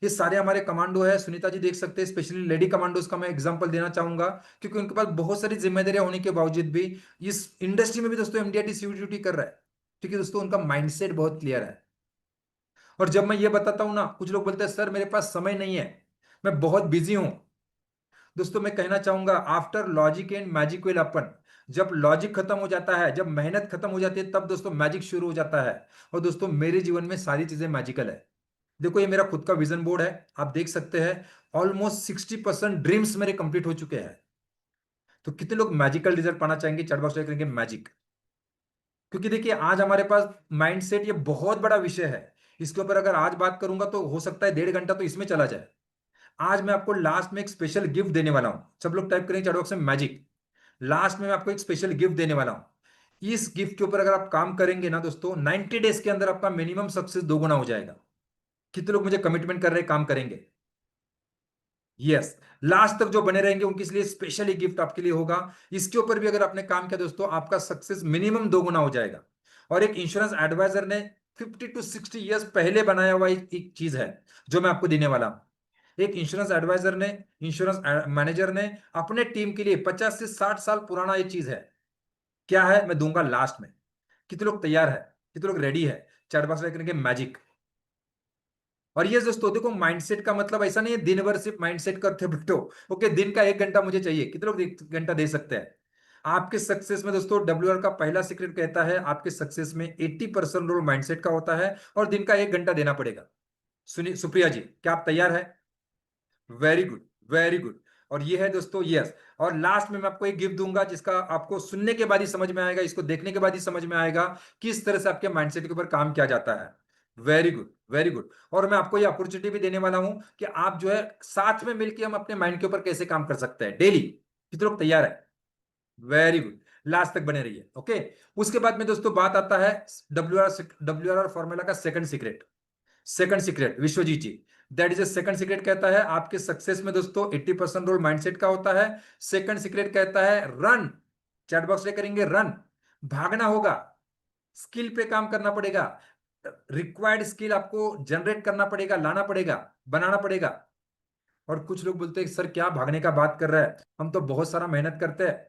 ये सारे हमारे कमांडो है, सुनीता जी देख सकते हैं। स्पेशली लेडी कमांडोज का मैं एग्जांपल देना चाहूंगा, क्योंकि उनके पास बहुत सारी जिम्मेदारियां होने के बावजूद भी इस इंडस्ट्री में भी दोस्तों एमडीआरटी सीयूटी कर रहा है। ठीक है दोस्तों, उनका माइंडसेट बहुत क्लियर है। और जब मैं ये बताता हूं ना, कुछ लोग बोलते हैं सर मेरे पास समय नहीं है, मैं बहुत बिजी हूं। दोस्तों मैं कहना चाहूंगा, after logic end magic will happen. जब लॉजिक खत्म हो जाता है, जब मेहनत खत्म हो जाती है, तब दोस्तों मैजिक शुरू हो जाता है। और दोस्तों मेरे जीवन में सारी चीजें मैजिकल है। देखो ये मेरा खुद का विजन बोर्ड है, आप देख सकते हैं। ऑलमोस्ट 60% ड्रीम्स मेरे कंप्लीट हो चुके हैं। तो कितने लोग मैजिकल रिजल्ट पाना चाहेंगे? चैट बॉक्स में करेंगे मैजिक। क्योंकि देखिए आज हमारे पास माइंडसेट ये बहुत बड़ा विषय है। इसके ऊपर अगर आज बात करूंगा तो हो सकता है 1.5 घंटा तो इसमें चला जाए। आज मैं आपको लास्ट में एक स्पेशल गिफ्ट देने वाला हूं। सब लोग टाइप करेंगे चैट बॉक्स में मैजिक। लास्ट में मैं आपको एक स्पेशल गिफ्ट देने वाला हूं। इस गिफ्ट के ऊपर अगर आप काम करेंगे ना दोस्तों, 90 डेज के अंदर आपका मिनिमम सक्सेस 2 गुना हो जाएगा। कितने लोग मुझे कमिटमेंट कर रहे हैं, काम करेंगे? यस। लास्ट तक जो बने रहेंगे उनके लिए स्पेशली गिफ्ट आपके लिए होगा। इसके ऊपर भी अगर आपने काम किया दोस्तों, आपका सक्सेस मिनिमम 2 गुना हो जाएगा। और एक इंश्योरेंस एडवाइजर ने 50 to 60 ईयर्स पहले बनाया हुआ एक चीज है जो मैं आपको देने वाला हूं। एक इंश्योरेंस एडवाइजर ने, इंश्योरेंस मैनेजर ने अपने टीम के लिए 50 से 60 साल पुराना ये चीज है। क्या है मैं दूंगा लास्ट में। कितने लोग तैयार है? कितने लोग रेडी है? चैट बॉक्स में करेंगे मैजिक। और ये दोस्तों देखो, माइंडसेट का मतलब ऐसा नहीं है दिन भर सिर्फ माइंडसेट करते बैठो। ओके, दिन का 1 घंटा मुझे चाहिए। कितने लोग 1 घंटा दे सकते हैं? आपके सक्सेस में दोस्तों डब्ल्यू का पहला सीक्रेट कहता है, आपके सक्सेस में 80% रोल माइंडसेट का होता है, और दिन का 1 घंटा देना पड़ेगा। सुनिए सुप्रिया जी, क्या आप तैयार है? Very good, very good. और ये है दोस्तों यस। और लास्ट में मैं आपको एक गिफ्ट दूंगा जिसका आपको सुनने के बाद ही समझ में आएगा, इसको देखने के बाद ही समझ में आएगा किस तरह से आपके माइंडसेट के ऊपर काम किया जाता है। Very good, very good. और मैं आपको ये अपॉर्चुनिटी भी देने वाला हूं कि आप जो है साथ में मिलकर हम अपने माइंड के ऊपर कैसे काम कर सकते हैं डेली। कितने लोग तैयार है? Very good. लास्ट तक बने रहिए। ओके। उसके बाद में दोस्तों बात आता है डब्ल्यू आर फॉर्मूला का second secret. Second secret Vishwajeet ji, that is a second secret कहता है आपके सक्सेस में दोस्तों 80% रोल माइंडसेट का होता है। सेकंड सीक्रेट कहता है रन। चैट बॉक्स में करेंगे रन। भागना होगा, स्किल पे काम करना पड़ेगा। रिक्वायर्ड स्किल आपको जनरेट करना पड़ेगा, लाना पड़ेगा, बनाना पड़ेगा। और कुछ लोग बोलते हैं सर क्या भागने का बात कर रहा है, हम तो बहुत सारा मेहनत करते हैं।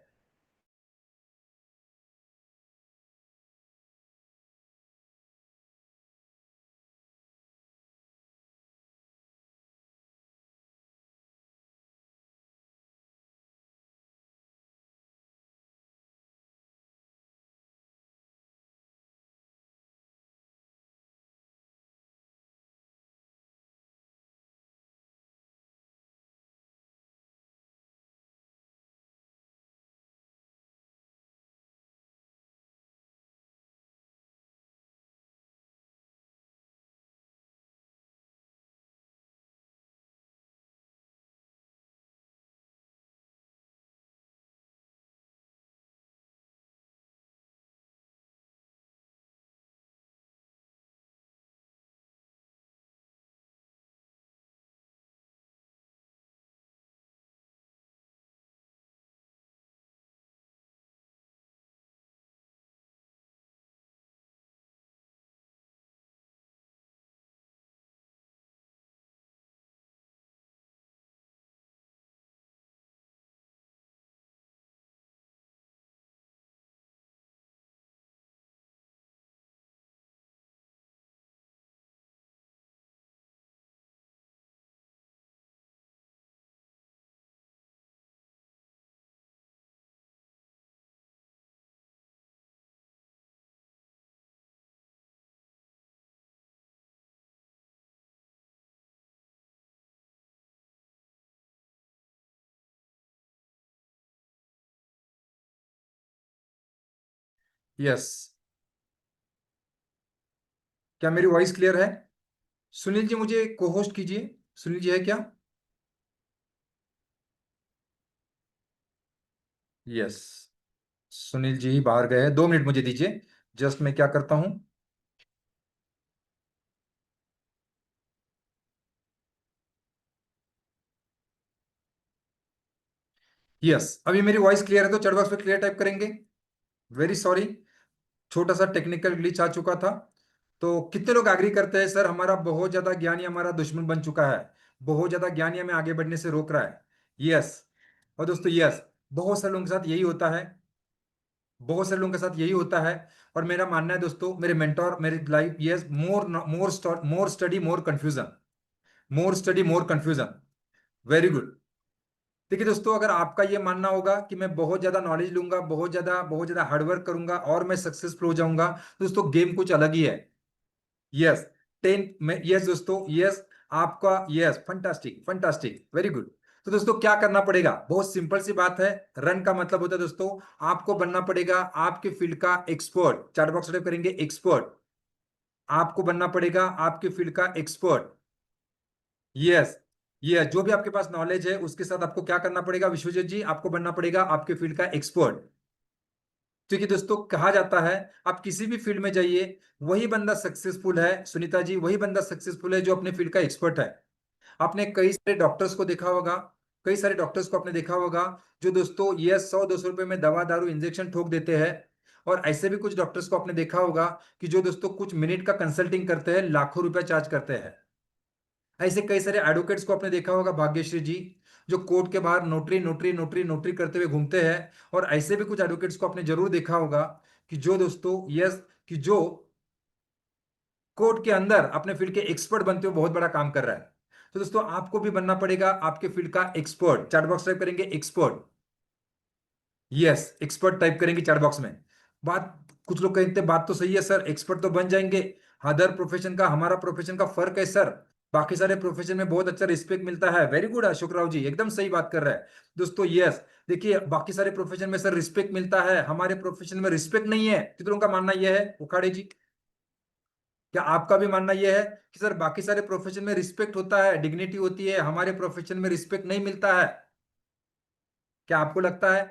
यस। क्या मेरी वॉइस क्लियर है? सुनील जी मुझे को होस्ट कीजिए। सुनील जी है क्या? यस। सुनील जी ही बाहर गए हैं, 2 मिनट मुझे दीजिए। जस्ट मैं क्या करता हूं। यस, अभी मेरी वॉइस क्लियर है तो चैट बॉक्स पे क्लियर टाइप करेंगे। वेरी सॉरी, छोटा सा टेक्निकल ग्लिच आ चुका था। तो कितने लोग एग्री करते हैं सर हमारा बहुत ज्यादा ज्ञानी हमारा दुश्मन बन चुका है, बहुत ज्यादा ज्ञानी हमें आगे बढ़ने से रोक रहा है? यस। और दोस्तों यस, बहुत सारे लोगों के साथ यही होता है, बहुत सारे लोगों के साथ यही होता है। और मेरा मानना है दोस्तों, मेरे मेंटोर मेरी life, yes, more more study more confusion, more study more confusion. Very good. देखिए दोस्तों, अगर आपका ये मानना होगा कि मैं बहुत ज्यादा नॉलेज लूंगा, बहुत ज्यादा हार्डवर्क करूंगा और मैं सक्सेसफुल हो जाऊंगा, तो दोस्तों गेम कुछ अलग ही है। यस। 10 में, यस दोस्तों, यस। आपका yes, fantastic fantastic, very good. तो दोस्तों क्या करना पड़ेगा, बहुत सिंपल सी बात है। रन का मतलब होता है दोस्तों, आपको बनना पड़ेगा आपके फील्ड का एक्सपर्ट। चैट बॉक्स टाइप करेंगे एक्सपर्ट। आपको बनना पड़ेगा आपके फील्ड का एक्सपर्ट। यस। ये जो भी आपके पास नॉलेज है उसके साथ आपको क्या करना पड़ेगा विश्वजीत जी, आपको बनना पड़ेगा आपके फील्ड का एक्सपर्ट। क्योंकि दोस्तों कहा जाता है, आप किसी भी फील्ड में जाइए, वही बंदा सक्सेसफुल है सुनीता जी, वही बंदा सक्सेसफुल है जो अपने फील्ड का एक्सपर्ट है। आपने कई सारे डॉक्टर्स को देखा होगा, कई सारे डॉक्टर्स को आपने देखा होगा, जो दोस्तों ये 100-200 रुपए में दवा दारू इंजेक्शन ठोक देते हैं। और ऐसे भी कुछ डॉक्टर्स को आपने देखा होगा कि जो दोस्तों कुछ मिनट का कंसल्टिंग करते हैं, लाखों रुपए चार्ज करते हैं। ऐसे कई सारे एडवोकेट्स को आपने देखा होगा भाग्यश्री जी, जो कोर्ट के बाहर नोटरी नोटरी नोटरी नोटरी करते हुए घूमते हैं। और ऐसे भी कुछ एडवोकेट्स को आपने जरूर देखा होगा कि जो दोस्तों यस, कि जो कोर्ट के अंदर अपने फील्ड के एक्सपर्ट बनते हुए बहुत बड़ा काम कर रहा है। तो दोस्तों आपको भी बनना पड़ेगा आपके फील्ड का एक्सपर्ट। चैट बॉक्स टाइप करेंगे एक्सपर्ट। यस, एक्सपर्ट टाइप करेंगे चैट बॉक्स में। बात, कुछ लोग कहते हैं बात तो सही है सर, एक्सपर्ट तो बन जाएंगे, अदर प्रोफेशन का हमारा प्रोफेशन का फर्क है सर, बाकी सारे प्रोफेशन में बहुत अच्छा रिस्पेक्ट मिलता है। वेरी गुड अशोक राव जी, एकदम सही बात कर रहा है दोस्तों। यस, देखिए बाकी सारे प्रोफेशन में सर रिस्पेक्ट मिलता है, हमारे प्रोफेशन में रिस्पेक्ट नहीं है। कितने लोगों का मानना यह है उखाड़े जी? क्या आपका भी मानना यह है कि सर बाकी सारे प्रोफेशन में रिस्पेक्ट होता है, डिग्निटी होती है, हमारे प्रोफेशन में रिस्पेक्ट नहीं मिलता है? क्या आपको लगता है?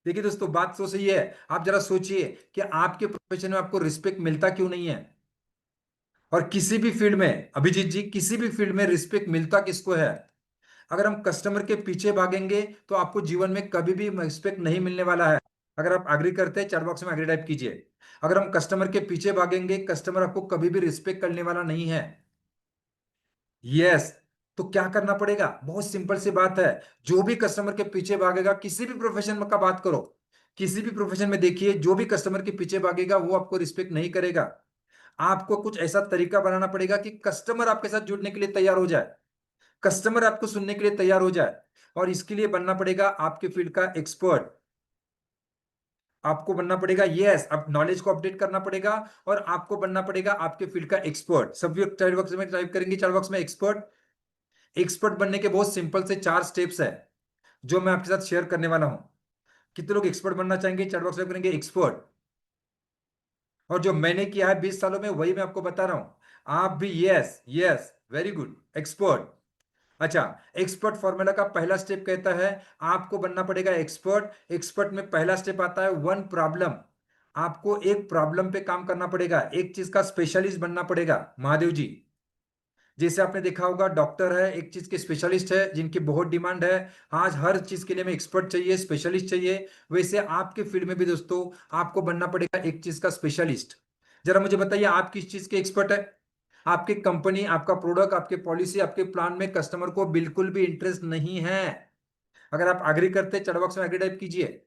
देखिए दोस्तों बात तो सही है, आप जरा सोचिए कि आपके प्रोफेशन में आपको रिस्पेक्ट मिलता क्यों नहीं है। और किसी भी फील्ड में अभिजीत जी, किसी भी फील्ड में रिस्पेक्ट मिलता किसको है? अगर हम कस्टमर के पीछे भागेंगे तो आपको जीवन में कभी भी रिस्पेक्ट नहीं मिलने वाला है। अगर आप एग्री करते हैं चैट बॉक्स में एग्री टाइप कीजिए। अगर हम कस्टमर के पीछे भागेंगे, कस्टमर आपको कभी भी रिस्पेक्ट करने वाला नहीं है। यस। तो क्या करना पड़ेगा, बहुत सिंपल सी बात है। जो भी कस्टमर के पीछे भागेगा, किसी भी प्रोफेशन में का बात करो, किसी भी प्रोफेशन में देखिए, जो भी कस्टमर के पीछे भागेगा वो आपको रिस्पेक्ट नहीं करेगा। आपको कुछ ऐसा तरीका बनाना पड़ेगा कि कस्टमर आपके साथ जुड़ने के लिए तैयार हो जाए, कस्टमर आपको सुनने के लिए तैयार हो जाए। और इसके लिए बनना पड़ेगा आपके फील्ड का एक्सपर्ट। आपको बनना पड़ेगा, यस, अब नॉलेज को अपडेट करना पड़ेगा। और आपको बनना पड़ेगा आपके फील्ड का एक्सपर्ट। सभी चैट बॉक्स में टाइप करेंगे, चैट बॉक्स में एक्सपर्ट। एक्सपर्ट बनने के बहुत सिंपल से 4 स्टेप्स है जो मैं आपके साथ शेयर करने वाला हूं। कितने लोग एक्सपर्ट बनना चाहेंगे, चैट बॉक्स में करेंगे एक्सपर्ट। और जो मैंने किया है 20 सालों में, वही मैं आपको बता रहा हूं। आप भी, yes yes, very good, expert. अच्छा, एक्सपर्ट फॉर्मूला का पहला स्टेप कहता है आपको बनना पड़ेगा एक्सपर्ट। एक्सपर्ट में पहला स्टेप आता है वन प्रॉब्लम। आपको एक प्रॉब्लम पे काम करना पड़ेगा, एक चीज का स्पेशलिस्ट बनना पड़ेगा। महादेव जी, जैसे आपने देखा होगा, डॉक्टर है, एक चीज के स्पेशलिस्ट है जिनकी बहुत डिमांड है। आज हर चीज के लिए में एक्सपर्ट चाहिए, स्पेशलिस्ट चाहिए। वैसे आपके फील्ड में भी दोस्तों आपको बनना पड़ेगा एक चीज का स्पेशलिस्ट। जरा मुझे बताइए, आप किस चीज के एक्सपर्ट है? आपकी कंपनी, आपका प्रोडक्ट, आपके पॉलिसी, आपके प्लान में कस्टमर को बिल्कुल भी इंटरेस्ट नहीं है। अगर आप एग्री करते, चैट बॉक्स में एग्री टाइप कीजिए।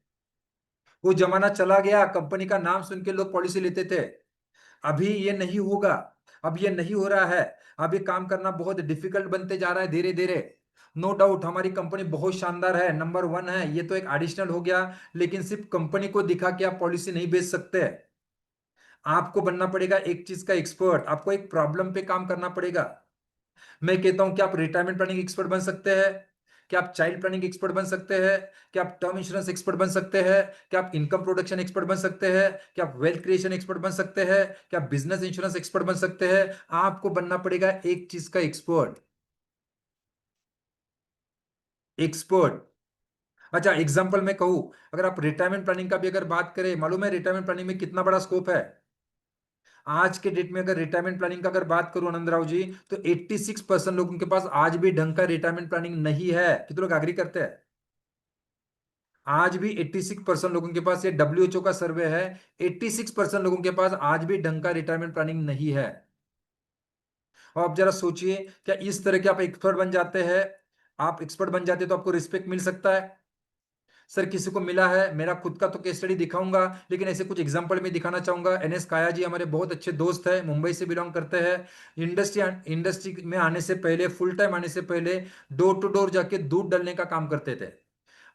वो जमाना चला गया, कंपनी का नाम सुन के लोग पॉलिसी लेते थे। अभी ये नहीं होगा, अब ये नहीं हो रहा है। अभी काम करना बहुत डिफिकल्ट बनते जा रहा है धीरे धीरे। नो डाउट हमारी कंपनी बहुत शानदार है, नंबर वन है, ये तो एक एडिशनल हो गया। लेकिन सिर्फ कंपनी को दिखा के आप पॉलिसी नहीं बेच सकते। आपको बनना पड़ेगा एक चीज का एक्सपर्ट, आपको एक प्रॉब्लम पे काम करना पड़ेगा। मैं कहता हूं कि आप रिटायरमेंट प्लानिंग एक्सपर्ट बन सकते हैं, क्या आप चाइल्ड प्लानिंग एक्सपर्ट बन सकते हैं, क्या आप टर्म इंश्योरेंस एक्सपर्ट बन सकते हैं, क्या आप इनकम प्रोटेक्शन एक्सपर्ट बन सकते हैं, क्या आप वेल्थ क्रिएशन एक्सपर्ट बन सकते हैं, क्या आप बिजनेस इंश्योरेंस एक्सपर्ट बन सकते हैं। आपको बनना पड़ेगा एक चीज का एक्सपर्ट, एक्सपर्ट। अच्छा, एग्जांपल मैं कहूं, अगर आप रिटायरमेंट प्लानिंग का भी अगर बात करें, मालूम है रिटायरमेंट प्लानिंग में कितना बड़ा स्कोप है। आज के डेट में अगर रिटायरमेंट प्लानिंग का अगर बात करूं आनंद राव जी, तो 86% लोगों के पास आज भी ढंग का रिटायरमेंट प्लानिंग नहीं है। कितने लोग एग्री करते हैं? आज भी 86% लोगों के पास, ये डब्ल्यूएचओ का सर्वे है, 86% लोगों के पास आज भी ढंग का रिटायरमेंट प्लानिंग नहीं है। और आप जरा सोचिए, क्या इस तरह के आप एक्सपर्ट बन जाते हैं, आप एक्सपर्ट बन जाते हैं तो आपको रिस्पेक्ट मिल सकता है? सर किसी को मिला है, मेरा खुद का तो केस स्टडी दिखाऊंगा, लेकिन ऐसे कुछ एग्जांपल में दिखाना चाहूंगा। एनएस काया जी हमारे बहुत अच्छे दोस्त हैं, मुंबई से बिलोंग करते हैं। इंडस्ट्री इंडस्ट्री में आने से पहले, फुल टाइम आने से पहले, डोर टू डोर जाके दूध डालने का काम करते थे।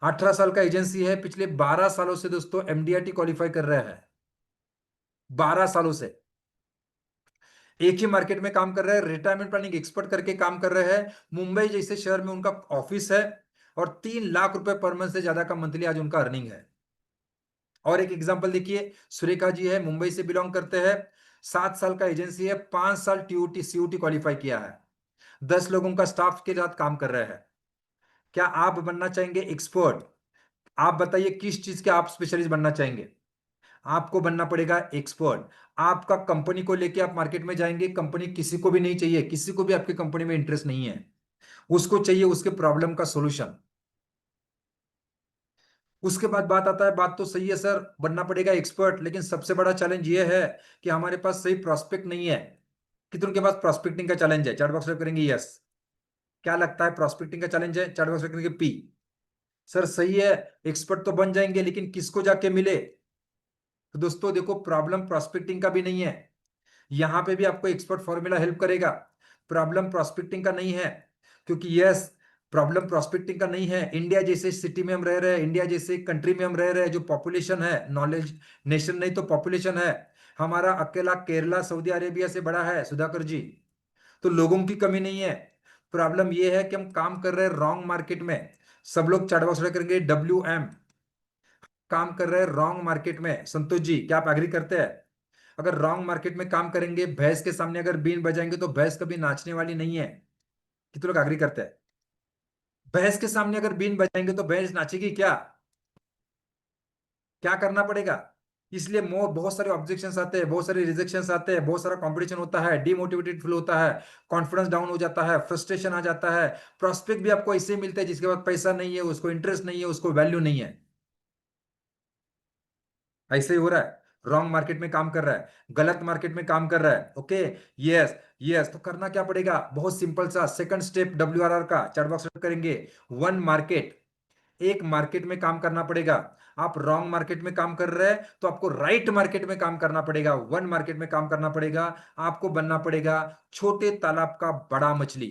18 साल का एजेंसी है, पिछले 12 सालों से दोस्तों एमडीआरटी क्वालिफाई कर रहे हैं। 12 सालों से एक ही मार्केट में काम कर रहे हैं, रिटायरमेंट प्लानिंग एक्सपर्ट करके काम कर रहे हैं। मुंबई जैसे शहर में उनका ऑफिस है। और 3 लाख रुपए पर मंथ से ज्यादा का मंथली आज उनका अर्निंग है। और एक एग्जांपल देखिए, सुरेखा जी है, मुंबई से बिलोंग करते हैं। 7 साल का एजेंसी है, 5 साल टीओटी सीयूटी क्वालिफाई किया है। 10 लोगों का स्टाफ के साथ काम कर रहे हैं। क्या आप बनना चाहेंगे एक्सपर्ट? आप बताइए किस चीज के आप स्पेशलिस्ट बनना चाहेंगे? आपको बनना पड़ेगा एक्सपर्ट। आपका कंपनी को लेके आप मार्केट में जाएंगे, कंपनी किसी को भी नहीं चाहिए, किसी को भी आपकी कंपनी में इंटरेस्ट नहीं है। उसको चाहिए उसके प्रॉब्लम का सॉल्यूशन। उसके बाद बात आता है, बात तो सही है सर, बनना पड़ेगा एक्सपर्ट, लेकिन सबसे बड़ा चैलेंज ये है कि हमारे पास सही प्रोस्पेक्ट नहीं है। कितनों के पास प्रोस्पेक्टिंग का चैलेंज है? चैट बॉक्स में करेंगे यस। क्या लगता है प्रोस्पेक्टिंग का चैलेंज है? चैट बॉक्स में करेंगे पी। सर सही है, एक्सपर्ट तो बन जाएंगे, लेकिन किसको जाके मिले? तो दोस्तों देखो, प्रॉब्लम प्रोस्पेक्टिंग का भी नहीं है। यहां पे भी आपको एक्सपर्ट फॉर्मूला हेल्प करेगा। प्रॉब्लम प्रोस्पेक्टिंग का नहीं है, क्योंकि यस, प्रॉब्लम प्रोस्पेक्टिंग का नहीं है। इंडिया जैसे सिटी में हम रह रहे हैं, इंडिया जैसे कंट्री में हम रह रहे हैं, जो पॉपुलेशन है, नॉलेज नेशन नहीं तो पॉपुलेशन है, हमारा अकेला केरला सऊदी अरेबिया से बड़ा है सुधाकर जी। तो लोगों की कमी नहीं है। प्रॉब्लम यह है कि हम काम कर रहे हैं रॉन्ग मार्केट में। सब लोग चैट बॉक्स में करेंगे WM। काम कर रहे हैं रॉन्ग मार्केट में। संतोष जी, क्या आप एग्री करते हैं? अगर रॉन्ग मार्केट में काम करेंगे, भैंस के सामने अगर बीन बजाएंगे तो भैंस कभी नाचने वाली नहीं है। कितने लोग एग्री करते हैं? भैंस के सामने अगर बीन बजाएंगे तो भैंस नाचेगी क्या? क्या करना पड़ेगा? इसलिए बहुत सारे ऑब्जेक्शंस आते हैं, बहुत सारे रिजेक्शंस आते हैं, बहुत सारा कंपटीशन होता है, डिमोटिवेटेड फील होता है, कॉन्फिडेंस डाउन हो जाता है, फ्रस्ट्रेशन आ जाता है। प्रोस्पेक्ट भी आपको ऐसे मिलते हैं जिसके पास पैसा नहीं है, उसको इंटरेस्ट नहीं है, उसको वैल्यू नहीं है। ऐसे ही हो रहा है, रॉन्ग मार्केट में काम कर रहा है, गलत मार्केट में काम कर रहा है। ओके, यस यस, तो करना क्या पड़ेगा, बहुत सिंपल सा सेकंड स्टेप WRR का चैट बॉक्स में करेंगे। वन मार्केट, एक मार्केट में काम करना पड़ेगा। आप रॉन्ग मार्केट में काम कर रहे हैं तो आपको राइट मार्केट में काम करना पड़ेगा, वन मार्केट में काम करना पड़ेगा। आपको बनना पड़ेगा छोटे तालाब का बड़ा मछली।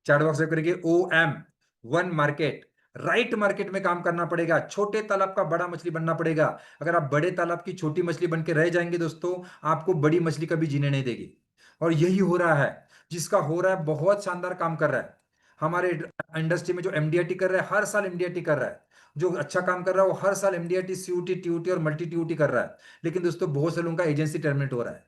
चैट बॉक्स में करेंगे OM, one market. Right market में काम करना पड़ेगा, छोटे तालाब का बड़ा मछली बनना पड़ेगा। अगर आप बड़े तालाब की छोटी मछली बन के रह जाएंगे दोस्तों, आपको बड़ी मछली कभी जीने नहीं देगी। और यही हो रहा है, जिसका हो रहा है बहुत शानदार काम कर रहा है। हमारे इंडस्ट्री में जो MDRT कर रहा है, हर साल MDRT कर रहा है। जो अच्छा काम कर रहा है वो हर साल MDRT, COT, TOT और मल्टी TOT कर रहा है। लेकिन दोस्तों बहुत से लोगों का एजेंसी टर्मिनेट हो रहा है।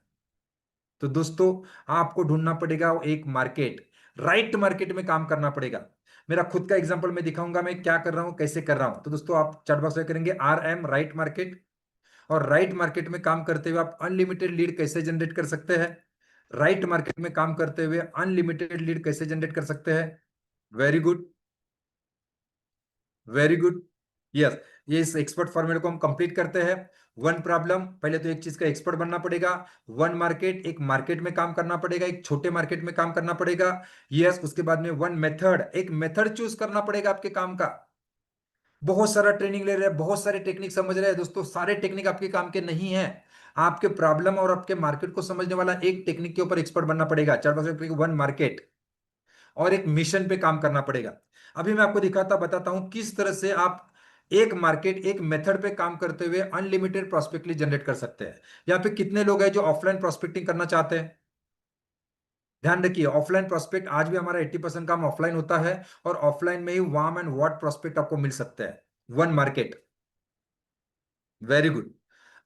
तो दोस्तों आपको ढूंढना पड़ेगा वो एक मार्केट, राइट मार्केट में काम करना पड़ेगा। मेरा खुद का एग्जांपल मैं दिखाऊंगा, मैं क्या कर रहा हूं, कैसे कर रहा हूं। तो दोस्तों आप चैट बॉक्स में करेंगे RM, राइट मार्केट। और राइट मार्केट में काम करते हुए आप अनलिमिटेड लीड कैसे जनरेट कर सकते हैं, राइट मार्केट में काम करते हुए अनलिमिटेड लीड कैसे जनरेट कर सकते हैं। Very good, very good, yes. ये इस एक्सपर्ट फॉर्मेट को हम कंप्लीट करते हैं। वन प्रॉब्लम, पहले तो एक चीज का एक्सपर्ट बनना पड़ेगा। वन मार्केट, एक मार्केट में काम करना पड़ेगा, एक छोटे मार्केट में काम करना पड़ेगा। यस, उसके बाद में वन मेथड, एक मेथड चूज करना पड़ेगा आपके काम का। बहुत सारा ट्रेनिंग ले रहे हैं, बहुत सारे टेक्निक समझ रहे हैं दोस्तों, सारे टेक्निक आपके काम के नहीं है। आपके प्रॉब्लम और आपके मार्केट को समझने वाला एक टेक्निक के ऊपर एक्सपर्ट बनना पड़ेगा। चार वन मार्केट और एक मिशन पे काम करना पड़ेगा। अभी मैं आपको दिखाता बताता हूं किस तरह से आप एक मार्केट, एक मेथड पे काम करते हुए अनलिमिटेड प्रोस्पेक्टली जनरेट कर सकते हैं। यहाँ पे कितने लोग हैं जो ऑफलाइन प्रोस्पेक्टिंग करना चाहते हैं। ध्यान रखिए, ऑफलाइन प्रोस्पेक्ट आज भी हमारा 80% काम ऑफलाइन होता है। और ऑफलाइन में ही वार्म एंड वॉट प्रोस्पेक्ट आपको मिल सकते हैं। One market, very good.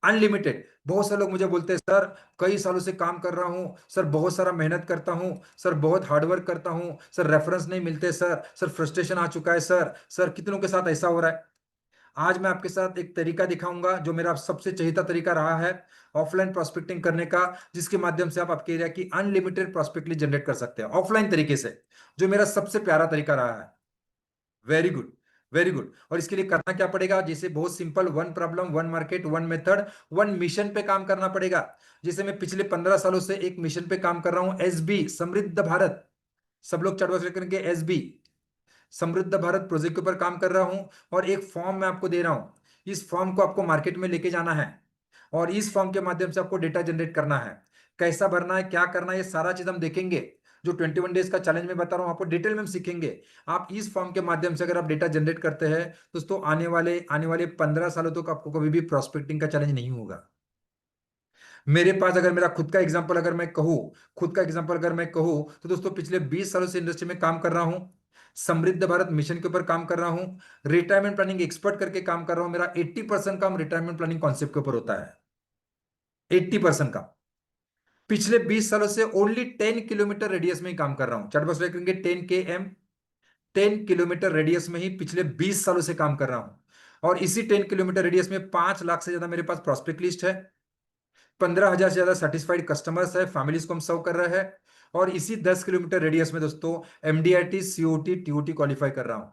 Unlimited, बहुत सारे लोग मुझे बोलते हैं सर कई सालों से काम कर रहा हूं सर, बहुत सारा मेहनत करता हूं सर, बहुत हार्डवर्क करता हूं सर, रेफरेंस नहीं मिलते सर, सर फ्रस्ट्रेशन आ चुका है सर, सर कितनों के साथ ऐसा हो रहा है। आज मैं आपके साथ एक तरीका दिखाऊंगा जो मेरा सबसे चहेता तरीका रहा है ऑफलाइन प्रोस्पेक्टिंग करने का, जिसके माध्यम से आप आपके एरिया की अनलिमिटेड प्रोस्पेक्टली जनरेट कर सकते हैं ऑफलाइन तरीके से, जो मेरा सबसे प्यारा तरीका रहा है। Very good, very good. और इसके लिए करना क्या पड़ेगा, जैसे बहुत simple, one problem, one market, one method, one mission पे काम करना पड़ेगा। जैसे मैं पिछले 15 सालों से एक मिशन पे काम कर रहा हूं, SB, समृद्ध भारत। सब लोग चटवा करेंगे, SB, समृद्ध भारत प्रोजेक्ट के ऊपर काम कर रहा हूं। और एक फॉर्म मैं आपको दे रहा हूं, इस फॉर्म को आपको मार्केट में लेके जाना है। और इस फॉर्म के माध्यम से आपको डेटा जनरेट करना है। कैसा भरना है, क्या करना है, ये सारा चीज हम देखेंगे। जो 21 डेज का चैलेंज में बता रहा हूं आपको डिटेल में हम सीखेंगे। आप इस फॉर्म के माध्यम से अगर आप डेटा जनरेट करते हैं दोस्तों, आने वाले 15 सालों तक आपको कभी भी प्रोस्पेक्टिंग का चैलेंज नहीं होगा। मेरे पास अगर मेरा खुद का एग्जांपल अगर मैं कहूँ, खुद का एग्जांपल अगर मैं कहूँ तो दोस्तों पिछले 20 सालों से इंडस्ट्री में काम कर रहा हूँ। समृद्ध भारत मिशन के ऊपर काम कर रहा हूँ। रिटायरमेंट प्लानिंग एक्सपर्ट करके काम कर रहा हूँ। मेरा 80% काम रिटायरमेंट प्लानिंग कॉन्सेप्ट के ऊपर होता है। 80% का। पिछले 20 सालों से ओनली 10 किलोमीटर रेडियस में ही काम कर रहा हूँ। चैट बॉक्स में करेंगे 10 km, 10 किलोमीटर रेडियस में ही पिछले 20 सालों से काम कर रहा हूँ। और इसी 10 किलोमीटर रेडियस में 5 लाख से ज्यादा मेरे पास प्रोस्पेक्ट लिस्ट है। 15 हजार से ज्यादा सर्टिफाइड कस्टमर्स है, फैमिलीज को हम सर्व कर रहे हैं। और इसी 10 किलोमीटर रेडियस में दोस्तों MDRT, COT, TOT क्वालिफाई कर रहा हूं।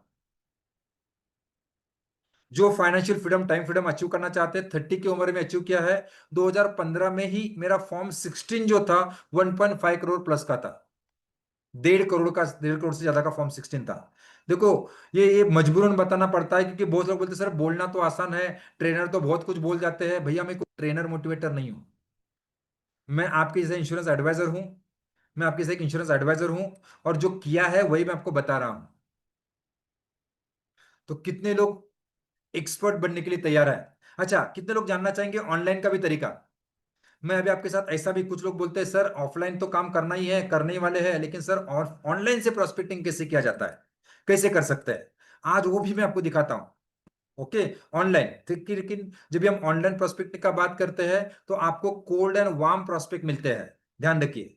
जो financial freedom, time freedom achieve करना चाहते हैं, 30 की उम्र में अचीव किया है। 2015 में ही मेरा फॉर्म 16 जो था 1.5 करोड़ प्लस का था। 1.5 करोड़ से ज्यादा का फॉर्म 16 था। देखो, ये मजबूरन बताना पड़ता है क्योंकि बहुत लोग बोलते हैं सर बोलना तो आसान है, ट्रेनर तो बहुत कुछ बोल जाते हैं। भैया मैं कोई ट्रेनर मोटिवेटर नहीं हूं। मैं आपके जैसे इंश्योरेंस एडवाइजर हूं। मैं आपके जैसे एक इंश्योरेंस एडवाइजर हूं। और जो किया है वही मैं आपको बता रहा हूं। तो कितने लोग एक्सपर्ट बनने के लिए तैयार है। अच्छा, कितने लोग जानना चाहेंगे ऑनलाइन का भी तरीका। मैं अभी आपके साथ ऐसा भी, कुछ लोग बोलते हैं सर ऑफलाइन तो काम करना ही है, करने ही वाले हैं, लेकिन सर और ऑनलाइन से प्रोस्पेक्टिंग कैसे किया जाता है, कैसे कर सकते हैं, आज वो भी मैं आपको दिखाता हूं। ओके, ऑनलाइन ठीक, लेकिन जब भी हम ऑनलाइन प्रोस्पेक्टिंग का बात करते हैं तो आपको कोल्ड एंड वार्म प्रोस्पेक्ट मिलते हैं। ध्यान रखिए,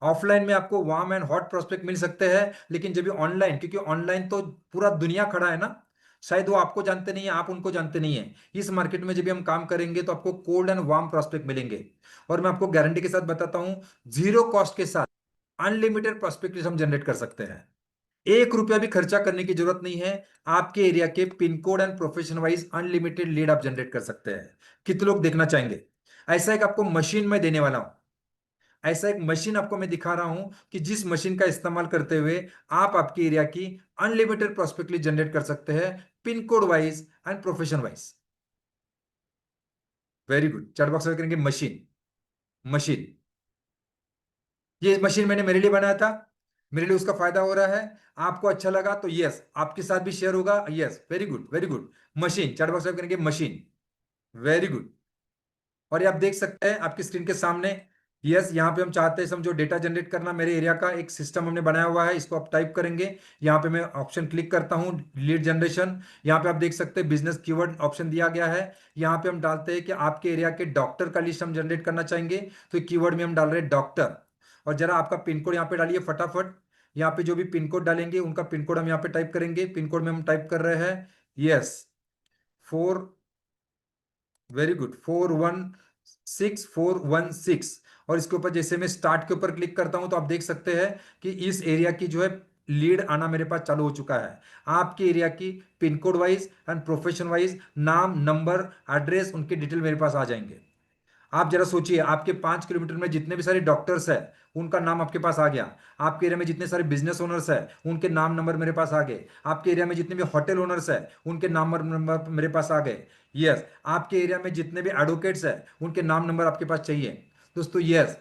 ऑफलाइन में आपको वार्म एंड हॉट प्रोस्पेक्ट मिल सकते हैं, लेकिन जब भी ऑनलाइन, क्योंकि ऑनलाइन तो पूरा दुनिया खड़ा है ना, शायद वो आपको जानते नहीं है, आप उनको जानते नहीं है। इस मार्केट में जब भी हम काम करेंगे तो आपको कोल्ड एंड वार्म प्रोस्पेक्ट मिलेंगे। और मैं आपको गारंटी के साथ बताता हूं, जीरो कॉस्ट के साथ अनलिमिटेड प्रोस्पेक्ट हम जनरेट कर सकते हैं। 1 रुपया भी खर्चा करने की जरूरत नहीं है। आपके एरिया के pin code and profession wise unlimited lead आप जनरेट कर सकते हैं। कितने लोग देखना चाहेंगे? ऐसा एक आपको मशीन में देने वाला हूं। ऐसा एक मशीन आपको मैं दिखा रहा हूं कि जिस मशीन का इस्तेमाल करते हुए आप आपके एरिया की अनलिमिटेड प्रोस्पेक्टली जनरेट कर सकते हैं, pin code wise and profession wise. Very good, chat box में करेंगे मशीन। मशीन, ये मशीन मैंने मेरे लिए बनाया था, मेरे लिए उसका फायदा हो रहा है। आपको अच्छा लगा तो यस, आपके साथ भी शेयर होगा। Yes, very good very good. Machine, chat box में करेंगे मशीन। Very good. और ये आप देख सकते हैं आपकी स्क्रीन के सामने। यस, यहाँ पे हम चाहते हैं समझो डेटा जनरेट करना, मेरे एरिया का एक सिस्टम हमने बनाया हुआ है, इसको आप टाइप करेंगे। यहाँ पे मैं ऑप्शन क्लिक करता हूँ, लीड जनरेशन। यहाँ पे आप देख सकते हैं बिजनेस कीवर्ड ऑप्शन दिया गया है। यहाँ पे हम डालते हैं कि आपके एरिया के डॉक्टर का लिस्ट हम जनरेट करना चाहेंगे, तो कीवर्ड में हम डाल रहे हैं डॉक्टर। और जरा आपका पिन कोड यहाँ पे डालिए फटाफट। यहाँ पे जो भी पिन कोड डालेंगे उनका पिन कोड हम यहाँ पे टाइप करेंगे। पिन कोड में हम टाइप कर रहे हैं यस 4, वेरी गुड, 416416। और इसके ऊपर जैसे मैं स्टार्ट के ऊपर क्लिक करता हूं तो आप देख सकते हैं कि इस एरिया की जो है लीड आना मेरे पास चालू हो चुका है। आपके एरिया की pin code wise and profession wise नाम, नंबर, एड्रेस, उनके डिटेल मेरे पास आ जाएंगे। आप जरा सोचिए, आपके 5 किलोमीटर में जितने भी सारे डॉक्टर्स हैं उनका नाम आपके पास आ गया। आपके एरिया में जितने सारे बिजनेस ओनर्स हैं उनके नाम नंबर मेरे पास आ गए। आपके एरिया में जितने भी होटल ओनर्स हैं उनके नाम नंबर मेरे पास आ गए। यस, आपके एरिया में जितने भी एडवोकेट्स हैं उनके नाम नंबर आपके पास चाहिए। दोस्तों यस,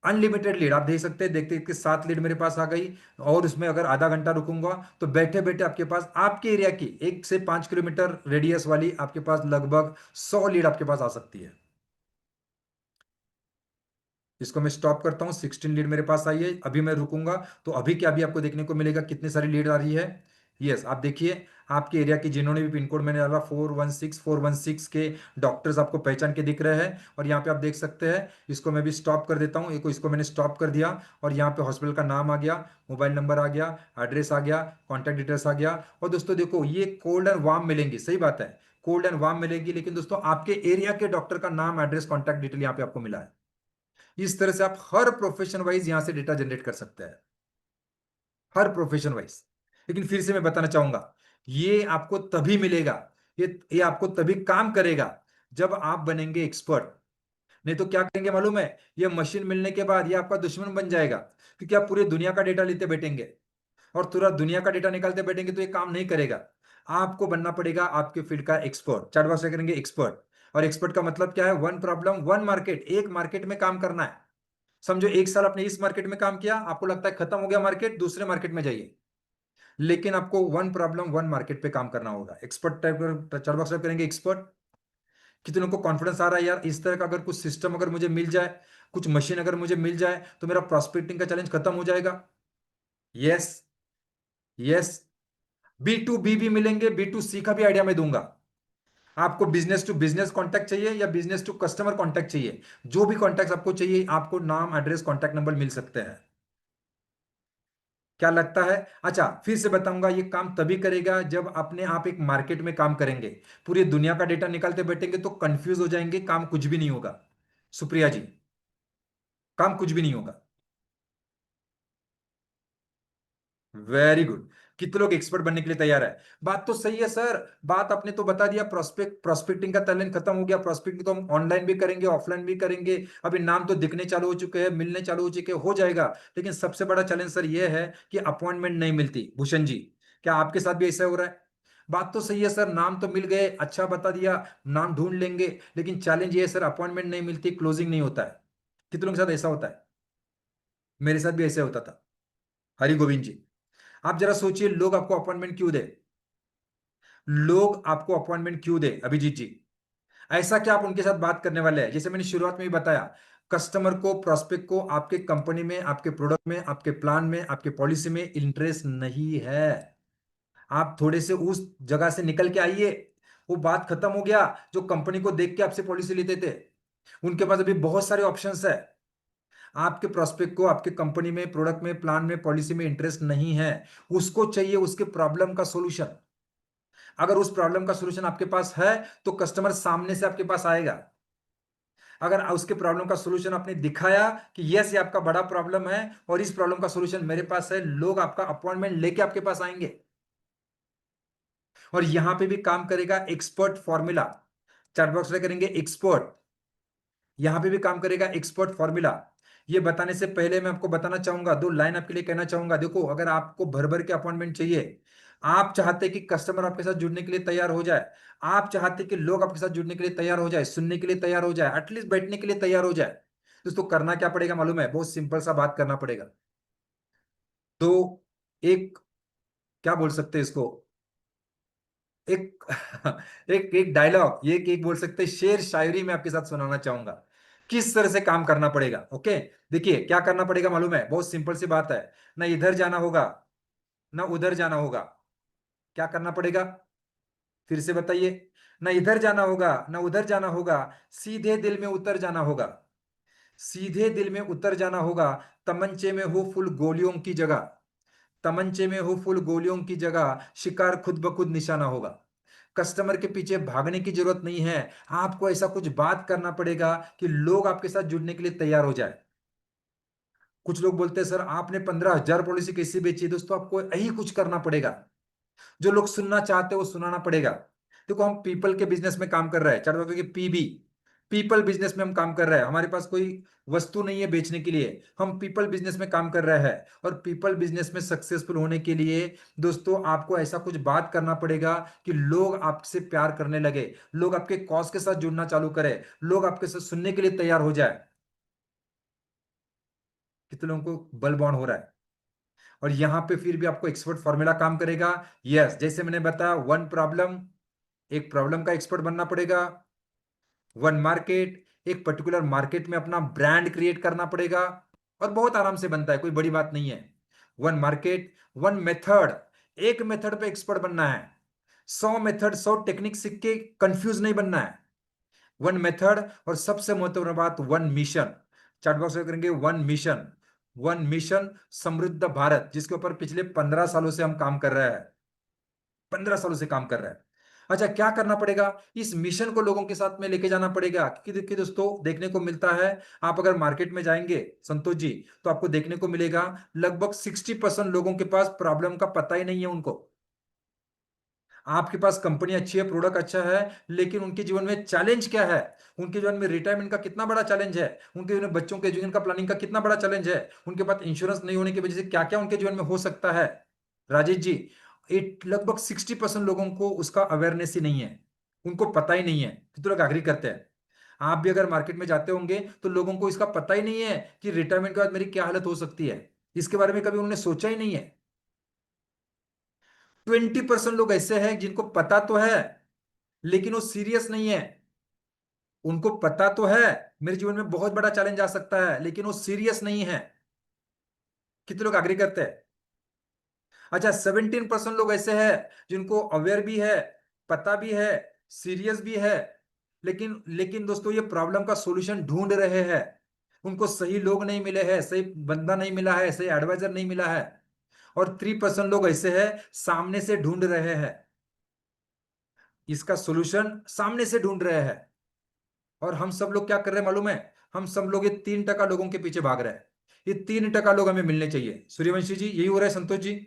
अनलिमिटेड लीड आप देख सकते हैं, देखते देखते 7 लीड मेरे पास आ गई। और उसमें अगर आधा घंटा रुकूंगा तो बैठे बैठे आपके पास आपके एरिया की 1 से 5 किलोमीटर रेडियस वाली आपके पास लगभग 100 लीड आपके पास आ सकती है। इसको मैं स्टॉप करता हूँ, 16 लीड मेरे पास आई है। अभी मैं रुकूंगा तो अभी क्या, अभी आपको देखने को मिलेगा कितनी सारी लीड आ रही है। यस, आप देखिए आपके एरिया के जिन्होंने भी पिन कोड मैंने डाला 416416 के डॉक्टर्स आपको पहचान के दिख रहे हैं। और यहाँ पे आप देख सकते हैं, इसको मैं भी स्टॉप कर देता हूँ, इसको मैंने स्टॉप कर दिया। और यहाँ पे हॉस्पिटल का नाम आ गया, मोबाइल नंबर आ गया, एड्रेस आ गया, कॉन्टैक्ट डिटेल्स आ गया। और दोस्तों देखो, ये कोल्ड एंड वार्म मिलेंगी, सही बात है, कोल्ड एंड वार्म मिलेगी, लेकिन दोस्तों आपके एरिया के डॉक्टर का नाम, एड्रेस, कॉन्टैक्ट डिटेल यहाँ पे आपको मिला है। इस तरह से आप हर प्रोफेशन वाइज यहां से डेटा जनरेट कर सकते हैं, हर प्रोफेशन वाइज। लेकिन फिर से मैं बताना चाहूंगा, ये आपको तभी मिलेगा, ये आपको तभी काम करेगा जब आप बनेंगे एक्सपर्ट। नहीं तो क्या करेंगे मालूम है, ये मशीन मिलने के बाद ये आपका दुश्मन बन जाएगा, क्योंकि आप पूरी दुनिया का डेटा लेते बैठेंगे और पूरा दुनिया का डेटा निकालते बैठेंगे तो ये काम नहीं करेगा। आपको बनना पड़ेगा आपके फील्ड का एक्सपर्ट। चार बार से करेंगे एक्सपर्ट। और एक्सपर्ट का मतलब क्या है? वन प्रॉब्लम वन मार्केट, एक मार्केट में काम करना है। समझो 1 साल आपने इस मार्केट में काम किया, आपको लगता है खत्म हो गया मार्केट, दूसरे मार्केट में जाइए। लेकिन आपको वन प्रॉब्लम वन मार्केट पे काम करना होगा। एक्सपर्ट टाइप चार बॉक्स टाइप करेंगे एक्सपर्ट। कितनों को कॉन्फिडेंस आ रहा है यार, इस तरह का अगर कुछ सिस्टम अगर मुझे मिल जाए, कुछ मशीन अगर मुझे मिल जाए तो मेरा प्रॉस्पेक्टिंग का चैलेंज खत्म हो जाएगा। Yes, yes. B2B भी मिलेंगे, B2C का भी आइडिया मैं दूंगा। आपको बिजनेस टू बिजनेस कॉन्टैक्ट चाहिए या बिजनेस टू कस्टमर कॉन्टैक्ट चाहिए, जो भी कॉन्टैक्ट आपको चाहिए, आपको नाम, एड्रेस, कॉन्टैक्ट नंबर मिल सकते हैं। क्या लगता है? अच्छा, फिर से बताऊंगा, ये काम तभी करेगा जब अपने आप एक मार्केट में काम करेंगे। पूरी दुनिया का डेटा निकालते बैठेंगे तो कंफ्यूज हो जाएंगे, काम कुछ भी नहीं होगा। सुप्रिया जी, काम कुछ भी नहीं होगा। Very good. कितने लोग एक्सपर्ट बनने के लिए तैयार है? बात तो सही है सर, बात आपने तो बता दिया, प्रोस्पेक्टिंग का टैलेंट खत्म हो गया। प्रोस्पेक्टिंग तो हम ऑनलाइन भी करेंगे, ऑफलाइन भी करेंगे। अभी नाम तो दिखने चालू हो चुके हैं, मिलने चालू हो चुके हैं, हो जाएगा। लेकिन सबसे बड़ा चैलेंज सर ये है कि अपॉइंटमेंट नहीं मिलती। भूषण जी, क्या आपके साथ भी ऐसा हो रहा है? बात तो सही है सर, नाम तो मिल गए, अच्छा बता दिया, नाम ढूंढ लेंगे, लेकिन चैलेंज ये है सर, अपॉइंटमेंट नहीं मिलती, क्लोजिंग नहीं होता है। कितनों के साथ ऐसा होता है? मेरे साथ भी ऐसा होता था। हरि गोविंद जी, आप जरा सोचिए, लोग आपको अपॉइंटमेंट क्यों दे? लोग आपको अपॉइंटमेंट क्यों दे अभिजीत जी? ऐसा क्या आप उनके साथ बात करने वाले हैं? जैसे मैंने शुरुआत में ही बताया, कस्टमर को, प्रोस्पेक्ट को आपके कंपनी में, आपके प्रोडक्ट में, आपके प्लान में, आपके पॉलिसी में इंटरेस्ट नहीं है। आप थोड़े से उस जगह से निकल के आइए। वो बात खत्म हो गया जो कंपनी को देख के आपसे पॉलिसी लेते थे। उनके पास अभी बहुत सारे ऑप्शंस है। आपके प्रोस्पेक्ट को आपके कंपनी में, प्रोडक्ट में, प्लान में, पॉलिसी में इंटरेस्ट नहीं है। उसको चाहिए उसके प्रॉब्लम का सॉल्यूशन। अगर उस प्रॉब्लम का सॉल्यूशन आपके पास है तो कस्टमर सामने से आपके पास आएगा। अगर उसके प्रॉब्लम का सोल्यूशन आपने दिखाया कि यस ये आपका बड़ा प्रॉब्लम है और इस प्रॉब्लम का सोल्यूशन मेरे पास है, लोग आपका अपॉइंटमेंट लेके आपके पास आएंगे। और यहां पे भी काम करेगा एक्सपर्ट फॉर्मूला। चैट बॉक्स में करेंगे एक्सपर्ट, यहां पे भी काम करेगा एक्सपर्ट फॉर्मूला। ये बताने से पहले मैं आपको बताना चाहूंगा, दो लाइन आपके लिए कहना चाहूंगा। देखो, अगर आपको भर भर के अपॉइंटमेंट चाहिए, आप चाहते कि कस्टमर आपके साथ जुड़ने के लिए तैयार हो जाए, आप चाहते कि लोग आपके साथ जुड़ने के लिए तैयार हो जाए, सुनने के लिए तैयार हो जाए, एटलीस्ट बैठने के लिए तैयार हो जाए, दोस्तों करना क्या पड़ेगा मालूम है? बहुत सिंपल सा बात करना पड़ेगा। तो एक, क्या बोल सकते हैं इसको, एक एक एक डायलॉग, ये एक बोल सकते हैं शेर शायरी में आपके साथ सुनाना चाहूंगा, किस तरह से काम करना पड़ेगा। ओके, देखिए क्या करना पड़ेगा मालूम है? बहुत सिंपल सी बात है। ना इधर जाना होगा, ना उधर जाना होगा। क्या करना पड़ेगा? फिर से बताइए। ना इधर जाना होगा, ना उधर जाना होगा, सीधे दिल में उतर जाना होगा। सीधे दिल में उतर जाना होगा। तमंचे में हो फुल गोलियों की जगह, तमंचे में हो फुल गोलियों की जगह, शिकार खुद ब खुद निशाना होगा। कस्टमर के पीछे भागने की जरूरत नहीं है, आपको ऐसा कुछ बात करना पड़ेगा कि लोग आपके साथ जुड़ने के लिए तैयार हो जाए। कुछ लोग बोलते हैं सर आपने 15,000 पॉलिसी कैसे बेची? दोस्तों आपको यही कुछ करना पड़ेगा, जो लोग सुनना चाहते हैं वो सुनाना पड़ेगा। देखो, हम पीपल के बिजनेस में काम कर रहे हैं, चार बार पीबी, पीपल बिजनेस में हम काम कर रहे हैं। हमारे पास कोई वस्तु नहीं है बेचने के लिए, हम पीपल बिजनेस में काम कर रहे हैं। और पीपल बिजनेस में सक्सेसफुल होने के लिए दोस्तों आपको ऐसा कुछ बात करना पड़ेगा कि लोग आपसे प्यार करने लगे, लोग आपके कॉज के साथ जुड़ना चालू करें, लोग आपके साथ सुनने के लिए तैयार हो जाए। कितने लोगों को बल बॉन्ड हो रहा है? और यहां पे फिर भी आपको एक्सपर्ट फॉर्मूला काम करेगा। यस, जैसे मैंने बताया, वन प्रॉब्लम, एक प्रॉब्लम का एक्सपर्ट बनना पड़ेगा। वन मार्केट, एक पर्टिकुलर मार्केट में अपना ब्रांड क्रिएट करना पड़ेगा। और बहुत आराम से बनता है, कोई बड़ी बात नहीं है। वन मार्केट, वन मेथड, एक मेथड पे एक्सपर्ट बनना है। 100 मेथड 100 टेक्निक सीख के कंफ्यूज नहीं बनना है। वन मेथड, और सबसे महत्वपूर्ण बात वन मिशन। चैट बॉक्स में करेंगे वन मिशन। वन मिशन समृद्ध भारत, जिसके ऊपर पिछले 15 सालों से हम काम कर रहे हैं, 15 सालों से काम कर रहा है। अच्छा, क्या करना पड़ेगा? इस मिशन को लोगों के साथ में लेके जाना पड़ेगा, क्योंकि देखिए दोस्तों, देखने को मिलता है, आप अगर मार्केट में जाएंगे संतोष जी, तो आपको देखने को मिलेगा लगभग 60% लोगों के पास प्रॉब्लम का पता ही नहीं है उनको। आपके पास कंपनी अच्छी है, प्रोडक्ट अच्छा है, लेकिन उनके जीवन में चैलेंज क्या है? उनके जीवन में रिटायरमेंट का कितना बड़ा चैलेंज है, उनके जीवन में बच्चों के एजुकेशन का प्लानिंग का कितना बड़ा चैलेंज है, उनके पास इंश्योरेंस नहीं होने की वजह से क्या क्या उनके जीवन में हो सकता है। राजेश जी, लगभग 60% लोगों को उसका अवेयरनेस ही नहीं है, उनको पता ही नहीं है। कितने लोग एग्री करते हैं? आप भी अगर मार्केट में जाते होंगे तो लोगों को इसका पता ही नहीं है कि रिटायरमेंट के बाद मेरी क्या हालत हो सकती है, इसके बारे में कभी उन्होंने सोचा ही नहीं है। 20% लोग ऐसे हैं जिनको पता तो है, लेकिन वो सीरियस नहीं है। उनको पता तो है मेरे जीवन में बहुत बड़ा चैलेंज आ सकता है, लेकिन वो सीरियस नहीं है। कितने लोग एग्री करते हैं? अच्छा, 17% लोग ऐसे हैं जिनको अवेयर भी है, पता भी है, सीरियस भी है, लेकिन लेकिन दोस्तों ये प्रॉब्लम का सॉल्यूशन ढूंढ रहे हैं। उनको सही लोग नहीं मिले हैं, सही बंदा नहीं मिला है, सही एडवाइजर नहीं मिला है। और 3% लोग ऐसे हैं सामने से ढूंढ रहे हैं, इसका सॉल्यूशन सामने से ढूंढ रहे हैं। और हम सब लोग क्या कर रहे हैं मालूम है? हम सब लोग ये 3% लोगों के पीछे भाग रहे हैं। ये 3% लोग हमें मिलने चाहिए। सूर्यवंशी जी, यही हो रहा है संतोष जी?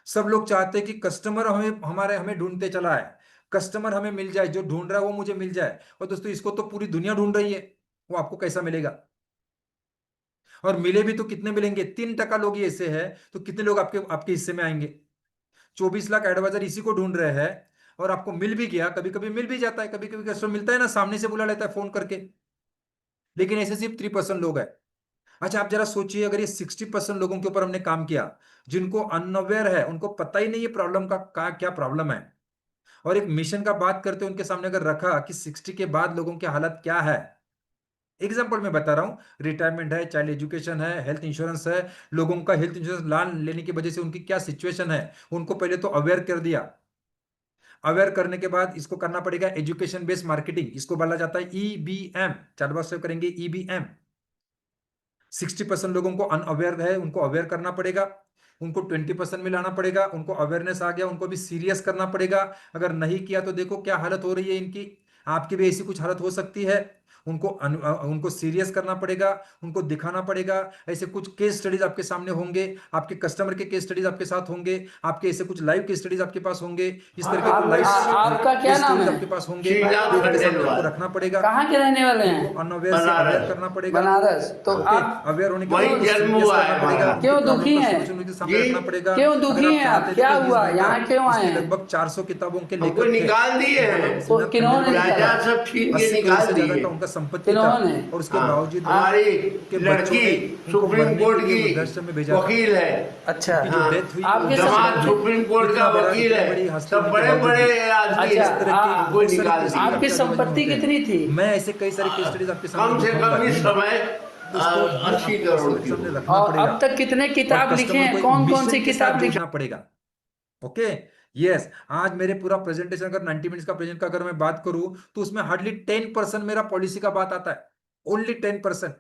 सब लोग चाहते हैं कि कस्टमर हमें ढूंढते चला है, कस्टमर हमें मिल जाए, जो ढूंढ रहा है वो मुझे मिल जाए। और दोस्तों इसको तो पूरी दुनिया ढूंढ रही है, वो आपको कैसा मिलेगा? और मिले भी तो कितने मिलेंगे? 3% लोग ही ऐसे हैं, तो कितने लोग आपके आपके हिस्से में आएंगे? 24 लाख एडवाइजर इसी को ढूंढ रहे हैं। और आपको मिल भी गया, कभी कभी मिल भी जाता है, कभी कभी कस्टमर मिलता है ना, सामने से बुला लेता है फोन करके, लेकिन ऐसे सिर्फ 3% लोग हैं। अच्छा, आप जरा सोचिए, अगर ये 60% लोगों के ऊपर हमने काम किया, जिनको अनअवेयर है, उनको पता ही नहीं है प्रॉब्लम का क्या प्रॉब्लम है, और एक मिशन का बात करते उनके सामने अगर रखा कि 60 के बाद लोगों की हालत क्या है। एग्जाम्पल मैं बता रहा हूं, रिटायरमेंट है, चाइल्ड एजुकेशन है, हेल्थ इंश्योरेंस है, लोगों का हेल्थ इंश्योरेंस लोन लेने की वजह से उनकी क्या सिचुएशन है, उनको पहले तो अवेयर कर दिया। अवेयर करने के बाद इसको करना पड़ेगा एजुकेशन बेस्ड मार्केटिंग, इसको बोला जाता है ईबीएम। चार बार से करेंगे ईबीएम। 60% लोगों को अनअवेयर है, उनको अवेयर करना पड़ेगा, उनको 20% में लाना पड़ेगा, उनको अवेयरनेस आ गया, उनको भी सीरियस करना पड़ेगा। अगर नहीं किया तो देखो क्या हालत हो रही है इनकी, आपकी भी ऐसी कुछ हालत हो सकती है। उनको सीरियस करना पड़ेगा, उनको दिखाना पड़ेगा। ऐसे कुछ केस स्टडीज आपके सामने होंगे, आपके कस्टमर के केस स्टडीज आपके साथ होंगे, आपके ऐसे कुछ लाइव केस स्टडीज आपके पास होंगे, इस तरह के कुछ लाइव आपका क्या केस नाम स्टोरीज है? आपके पास होंगे श्रीनाथ जो उनके सामने आपको खंडेलवाल, रखना पड़ेगा। कहाँ के रहने वाले उनको हैं? अनअवेयर से अवेयर बनारस। करना पड़ेगा। बनारस। तो ओके, आप अवेयर होने के बाद वहीं उनको जन्म सीरियस हुआ करना है पड़ेगा, हमारा। उनकी क्यों प्रॉब्लम दुखी का हैं? सॉल्यूशन उनके सामने जी, रखना पड़ेगा। क्यों अगर दुखी आप हैं चाहते आप? थे क्या तो इस हुआ? बंदा यहाँ क्यों आए जिसके हैं? लगभग 400 किताबों के हमको लेखक थे, निकाल दिए हैं, वो श्रीनाथ किन्होंने खंडेलवाल जी, निकाला? राजा सब छीन के 80 करोड़ निकाल से ज्यादा दिए। का उनका संपत्ति था, किन्होंने? और उसके हाँ, बावजूद भी हमारी उनके बच्चों लड़की ने उनको सुप्रीम मरने कोर्ट के लिए की वृद्धाश्रम में भेजा था। वकील है। अच्छा। उनकी जो हाँ, डेथ हुई आपके वो दामाद संपत्ति सुप्रीम कोर्ट का इतना बड़ा, वकील इतनी है, बड़ी हस्ती सब होने के बड़े बावजूद भी बड़े आदमी अच्छा, इस है, तरह के आ- हमको बहुत सारे निकाल केसेस दिए। आपकी आपके आजू बाजू में संपत्ति होते कितनी हैं। थी? मैं ऐसे कई सारे केस स्टडीज आपके सामने कम से दिखाऊंगा, कम इस दूंगा। समय दोस्तों ये 80 आपको करोड़ कस्टमर के की सामने हो। रखना और पड़ेगा, अब तक कितने और किताब लिखे कस्टमर हैं? को एक कौन कौन मिशन सी के साथ किताब लिखे? बेचना पड़ेगा। ओके, यस, आज मेरे पूरा प्रेजेंटेशन अगर 90 मिनट्स का प्रेजेंट का अगर मैं बात करूं तो उसमें हार्डली 10% मेरा पॉलिसी का बात आता है, ओनली 10%।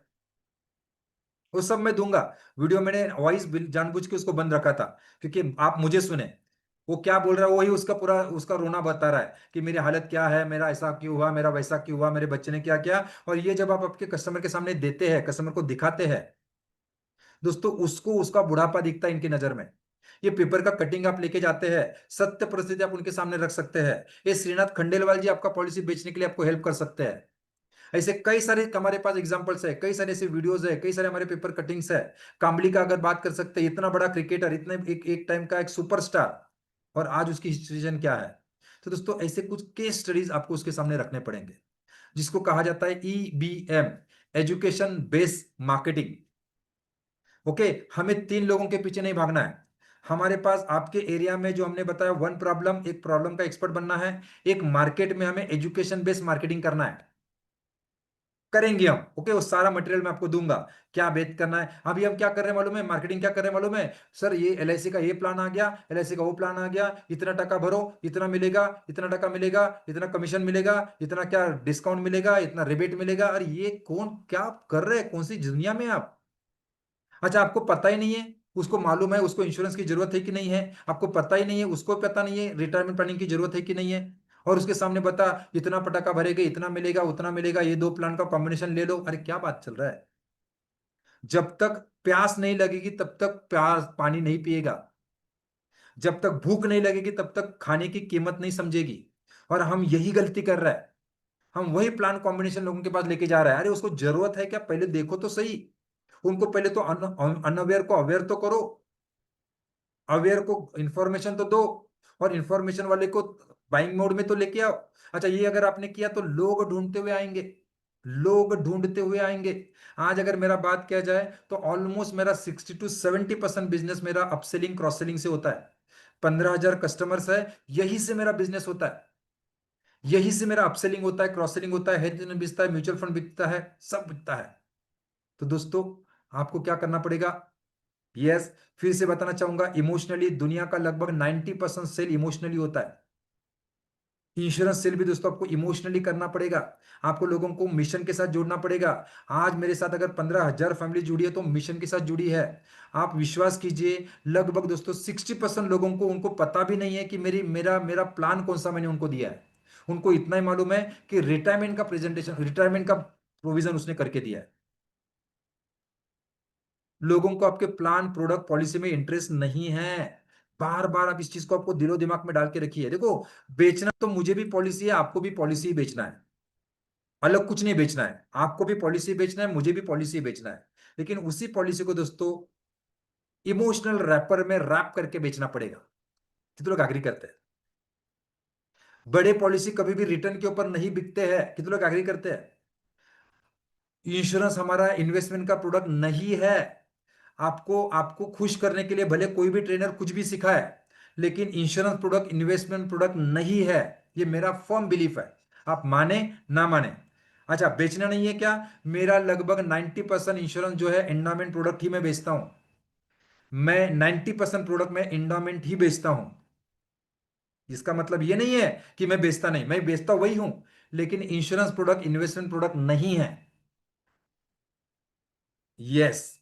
वो सब मैं दूंगा। वीडियो मैंने वॉइस जानबूझ के उसको बंद रखा था, क्योंकि आप मुझे सुने, वो क्या बोल रहा है वही उसका पूरा उसका रोना बता रहा है कि मेरी हालत क्या है, मेरा ऐसा क्यों हुआ, मेरा वैसा क्यों हुआ, मेरे बच्चे ने क्या किया। और ये जब आप आपके कस्टमर के सामने देते हैं, कस्टमर को दिखाते हैं, दोस्तों उसको उसका बुढ़ापा दिखता है इनकी नजर में। ये पेपर का कटिंग आप लेके जाते हैं, सत्य परिस्थिति आप उनके सामने रख सकते हैं। ये श्रीनाथ खंडेलवाल जी आपका पॉलिसी बेचने के लिए आपको हेल्प कर सकते हैं। ऐसे कई सारे हमारे पास एग्जांपल्स है, कई सारे ऐसे वीडियोस है, कई सारे हमारे पेपर कटिंग्स है। कांबली का अगर बात कर सकते हैं, इतना बड़ा क्रिकेटर, इतने एक टाइम का एक सुपरस्टार, और आज उसकी सिचुएशन क्या है। तो दोस्तों ऐसे कुछ केस स्टडीज आपको उसके सामने रखने पड़ेंगे, जिसको कहा जाता है EBM, education based marketing. Okay, हमें 3 लोगों के पीछे नहीं भागना है। हमारे पास आपके एरिया में जो हमने बताया, वन प्रॉब्लम, एक प्रॉब्लम का एक्सपर्ट बनना है। एक मार्केट में हमें एजुकेशन बेस्ड मार्केटिंग करना है, करेंगे हम। ओके, वो सारा मटेरियल मैं आपको दूंगा, क्या बेच करना है। अभी हम क्या कर रहे हैं मालूम है, मार्केटिंग क्या कर रहे हैं मालूम है सर, ये LIC का ये प्लान आ गया, LIC का वो प्लान आ गया, इतना टका भरो, इतना मिलेगा, इतना टका मिलेगा, इतना कमीशन मिलेगा, इतना क्या डिस्काउंट मिलेगा, इतना रिबेट मिलेगा। अरे ये कौन क्या कर रहे हैं, कौन सी दुनिया में आप। अच्छा, आपको पता ही नहीं है, उसको मालूम है उसको इंश्योरेंस की जरूरत है कि नहीं है, आपको पता ही नहीं है, उसको पता नहीं है रिटायरमेंट प्लानिंग की जरूरत है कि नहीं है, और उसके सामने बता इतना पटाखा भरेगा, इतना मिलेगा, उतना मिलेगा, ये 2 प्लान का कॉम्बिनेशन ले लो। अरे क्या बात चल रहा है। जब तक प्यास नहीं लगेगी तब तक प्यास पानी नहीं पिएगा, जब तक भूख नहीं लगेगी तब तक खाने की कीमत नहीं समझेगी। और हम यही गलती कर रहे हैं, हम वही प्लान कॉम्बिनेशन लोगों के पास लेके जा रहे हैं। अरे उसको जरूरत है क्या, पहले देखो तो सही। उनको पहले तो अनअवेयर को अवेयर तो करो, अवेयर को इंफॉर्मेशन तो दो, और इंफॉर्मेशन वाले को बाइंग मोड में तो लेके आओ। अच्छा, ये अगर आपने किया तो लोग ढूंढते हुए आएंगे, लोग ढूंढते हुए आएंगे। आज अगर मेरा बात किया जाए तो ऑलमोस्ट मेरा 60 to 70% बिजनेस मेरा अपसेलिंग क्रॉस सेलिंग से होता है। 15,000 कस्टमर्स है, यही से मेरा बिजनेस होता है, यही से मेरा अपसेलिंग होता है, क्रॉस सेलिंग होता है, हेल्थ बिकता है, म्यूचुअल फंड बिकता है, सब बिकता है। तो दोस्तों आपको क्या करना पड़ेगा, यस, फिर से बताना चाहूंगा, इमोशनली दुनिया का लगभग 90% सेल इमोशनली होता है। इंश्योरेंस सेल भी दोस्तों आपको इमोशनली करना पड़ेगा, आपको लोगों को मिशन के साथ जोड़ना पड़ेगा। आज मेरे साथ अगर 15,000 फैमिली जुड़ी है तो मिशन के साथ जुड़ी है। आप विश्वास कीजिए, लगभग दोस्तों 60% लोगों को उनको पता भी नहीं है कि मेरी मेरा मेरा प्लान कौन सा मैंने उनको दिया है। उनको इतना ही मालूम है कि रिटायरमेंट का प्रेजेंटेशन, रिटायरमेंट का प्रोविजन उसने करके दिया है। लोगों को आपके प्लान, प्रोडक्ट, पॉलिसी में इंटरेस्ट नहीं है। बार बार आप इस चीज को आपको दिलो दिमाग में डाल के रखिए। देखो, बेचना तो मुझे भी पॉलिसी है, आपको भी पॉलिसी ही बेचना है, अलग कुछ नहीं बेचना है। आपको भी पॉलिसी बेचना है, मुझे भी पॉलिसी बेचना है, लेकिन उसी पॉलिसी को दोस्तों इमोशनल रैपर में रैप करके बेचना पड़ेगा। कितने लोग एग्री करते हैं। बड़े पॉलिसी कभी भी रिटर्न के ऊपर नहीं बिकते हैं, कितने लोग एग्री करते हैं। इंश्योरेंस हमारा इन्वेस्टमेंट का प्रोडक्ट नहीं है। आपको आपको खुश करने के लिए भले कोई भी ट्रेनर कुछ भी सिखाए, लेकिन इंश्योरेंस प्रोडक्ट इन्वेस्टमेंट प्रोडक्ट नहीं है। ये मेरा फर्म बिलीफ है, आप माने ना माने। अच्छा, बेचना नहीं है क्या, मेरा लगभग 90% इंश्योरेंस जो है एंडामेंट प्रोडक्ट ही मैं बेचता हूं। मैं 90% प्रोडक्ट में एंडामेंट ही बेचता हूं। इसका मतलब ये नहीं है कि मैं बेचता नहीं, मैं बेचता वही हूं, लेकिन इंश्योरेंस प्रोडक्ट इन्वेस्टमेंट प्रोडक्ट नहीं है। यस,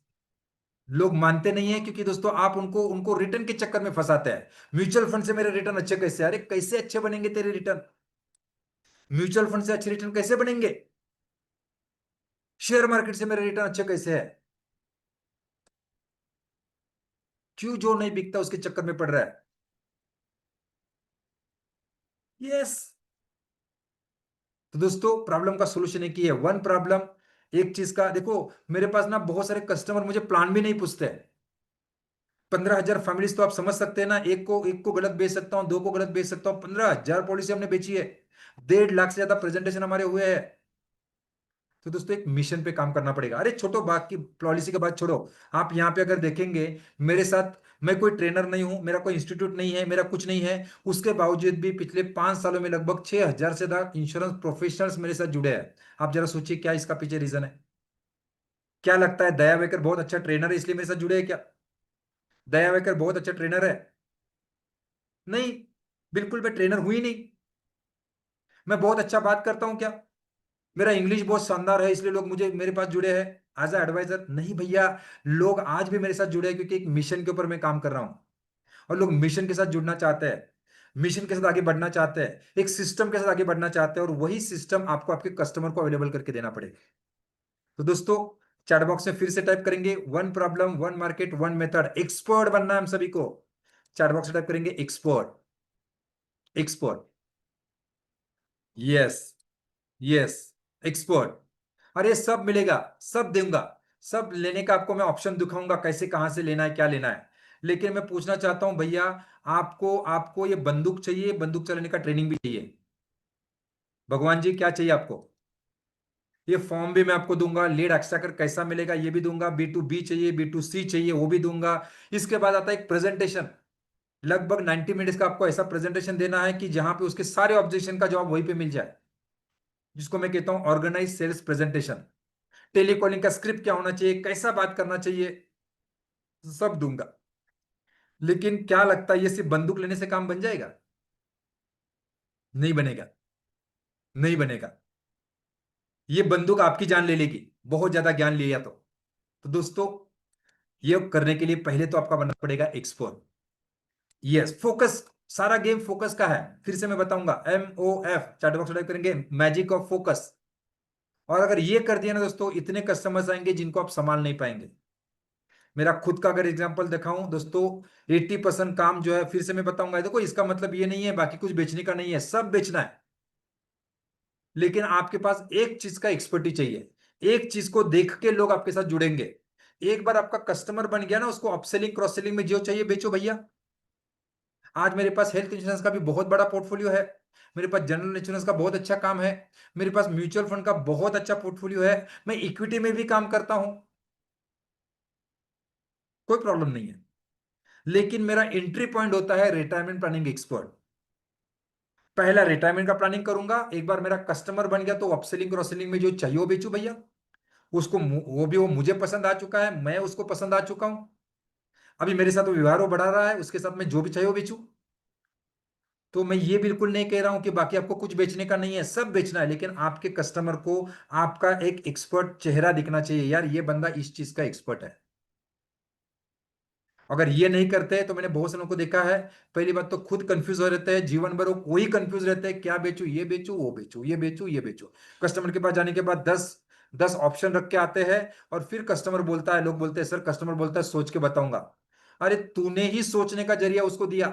लोग मानते नहीं है क्योंकि दोस्तों आप उनको उनको रिटर्न के चक्कर में फंसाते हैं। म्यूचुअल फंड से मेरे रिटर्न अच्छे कैसे, अरे कैसे अच्छे बनेंगे तेरे रिटर्न, म्यूचुअल फंड से अच्छे रिटर्न कैसे बनेंगे। शेयर मार्केट से मेरा रिटर्न अच्छा कैसे है? क्यों? जो नहीं बिकता उसके चक्कर में पड़ रहा है। यस। तो दोस्तों प्रॉब्लम का सोल्यूशन एक ही है, वन प्रॉब्लम। एक चीज का देखो, मेरे पास ना बहुत सारे कस्टमर मुझे प्लान भी नहीं पूछते। 15,000 फैमिलीज तो आप समझ सकते हैं ना, एक को गलत बेच सकता हूँ, दो को गलत बेच सकता हूँ, 15,000 पॉलिसी हमने बेची है। 1.5 लाख से ज्यादा प्रेजेंटेशन हमारे हुए हैं। तो दोस्तों एक मिशन पे काम करना पड़ेगा। अरे छोटो, बात की पॉलिसी की बात छोड़ो। आप यहाँ पे अगर देखेंगे मेरे साथ, मैं कोई ट्रेनर नहीं हूं, मेरा कोई इंस्टीट्यूट नहीं है, मेरा कुछ नहीं है। उसके बावजूद भी पिछले 5 सालों में लगभग 6,000 से ज्यादा इंश्योरेंस प्रोफेशनल्स मेरे साथ जुड़े हैं। आप जरा सोचिए क्या इसका पीछे रीजन है? क्या लगता है दया वेकर बहुत अच्छा ट्रेनर है इसलिए मेरे साथ जुड़े हैं क्या? दया वेकर बहुत अच्छा ट्रेनर है? नहीं, बिल्कुल मैं ट्रेनर हुई नहीं। मैं बहुत अच्छा बात करता हूं क्या? मेरा इंग्लिश बहुत शानदार है इसलिए लोग मुझे मेरे पास जुड़े हैं एज ए एडवाइजर? नहीं भैया। लोग आज भी मेरे साथ जुड़े हैं क्योंकि एक मिशन के ऊपर मैं काम कर रहा हूं। और लोग मिशन के साथ जुड़ना चाहते हैं, मिशन के साथ आगे बढ़ना चाहते हैं, एक सिस्टम के साथ आगे बढ़ना चाहते हैं, और वही सिस्टम आपको आपके कस्टमर को अवेलेबल करके देना पड़ेगा। तो दोस्तों चैट बॉक्स में फिर से टाइप करेंगे, one problem one market one method, expert बनना है हम सभी को। चैट बॉक्स में टाइप करेंगे expert, expert. Yes, yes, expert. अरे सब मिलेगा, सब दूंगा, सब लेने का आपको मैं ऑप्शन दिखाऊंगा, कैसे कहां से लेना है, क्या लेना है। लेकिन मैं पूछना चाहता हूं भैया, आपको आपको ये बंदूक चाहिए, बंदूक चलाने का ट्रेनिंग भी चाहिए? भगवान जी क्या चाहिए आपको? ये फॉर्म भी मैं आपको दूंगा, लीड एक्स्ट्रा कैसा मिलेगा ये भी दूंगा, B2B चाहिए, B2C चाहिए वो भी दूंगा। इसके बाद आता है एक प्रेजेंटेशन, लगभग 90 मिनट्स का आपको ऐसा प्रेजेंटेशन देना है कि जहां पे उसके सारे ऑब्जेक्शन का जवाब वहीं पे मिल जाए, जिसको मैं कहता हूं ऑर्गेनाइज सेल्स प्रेजेंटेशन। टेलीकॉलिंग का स्क्रिप्ट क्या होना चाहिए, कैसा बात करना चाहिए, सब दूंगा। लेकिन क्या लगता है ये सिर्फ बंदूक लेने से काम बन जाएगा? नहीं बनेगा, नहीं बनेगा। ये बंदूक आपकी जान ले लेगी, बहुत ज्यादा ज्ञान लिया तो दोस्तों ये करने के लिए पहले तो आपका बनना पड़ेगा एक्सपर्ट। Yes, focus. सारा गेम फोकस का है। फिर से मैं बताऊंगा, MOF, चैट बॉक्स में टाइप करेंगे, मैजिक ऑफ फोकस। और अगर ये कर दिया ना दोस्तों, इतने कस्टमर्स आएंगे जिनको आप संभाल नहीं पाएंगे। मेरा खुद का अगर एग्जांपल दिखाऊं दोस्तों, 80% काम जो है, फिर से मैं बताऊंगा, देखो इसका मतलब ये नहीं है बाकी कुछ बेचने का नहीं है, सब बेचना है। लेकिन आपके पास एक चीज का एक्सपर्टी चाहिए, एक चीज को देख के लोग आपके साथ जुड़ेंगे। एक बार आपका कस्टमर बन गया ना, उसको अपसेलिंग क्रॉस सेलिंग में जो चाहिए बेचो भैया। आज मेरे पास हेल्थ इंश्योरेंस का भी बहुत बड़ा पोर्टफोलियो है, मेरे पास जनरल इंश्योरेंस का बहुत अच्छा काम है, मेरे पास म्यूचुअल फंड का बहुत अच्छा पोर्टफोलियो है, मैं इक्विटी में भी काम करता हूं, कोई प्रॉब्लम नहीं है। लेकिन मेरा एंट्री पॉइंट होता है रिटायरमेंट प्लानिंग एक्सपर्ट। पहला रिटायरमेंट का प्लानिंग करूंगा, एक बार मेरा कस्टमर बन गया तो अपसेलिंग क्रॉस सेलिंग में जो चाहिए वो बेचू भैया। उसको वो मुझे पसंद आ चुका है, मैं उसको पसंद आ चुका हूं। अभी मेरे साथ वो व्यवहार वो बढ़ा रहा है, उसके साथ मैं जो भी चाहिए वो बेचू। तो मैं ये बिल्कुल नहीं कह रहा हूं कि बाकी आपको कुछ बेचने का नहीं है, सब बेचना है, लेकिन आपके कस्टमर को आपका एक एक्सपर्ट चेहरा दिखना चाहिए, यार ये बंदा इस चीज का एक्सपर्ट है। अगर ये नहीं करते तो मैंने बहुत से लोगों को देखा है, पहली बात तो खुद कंफ्यूज हो रहते हैं, जीवन भर वो कोई कंफ्यूज रहते हैं, क्या बेचूं, ये बेचूं वो बेचूं, ये बेचूं ये बेचूं। कस्टमर के पास जाने के बाद 10 10 ऑप्शन रख के आते हैं, और फिर कस्टमर बोलता है, लोग बोलते हैं सर, कस्टमर बोलता है सोच के बताऊंगा। अरे तूने ही सोचने का जरिया उसको दिया,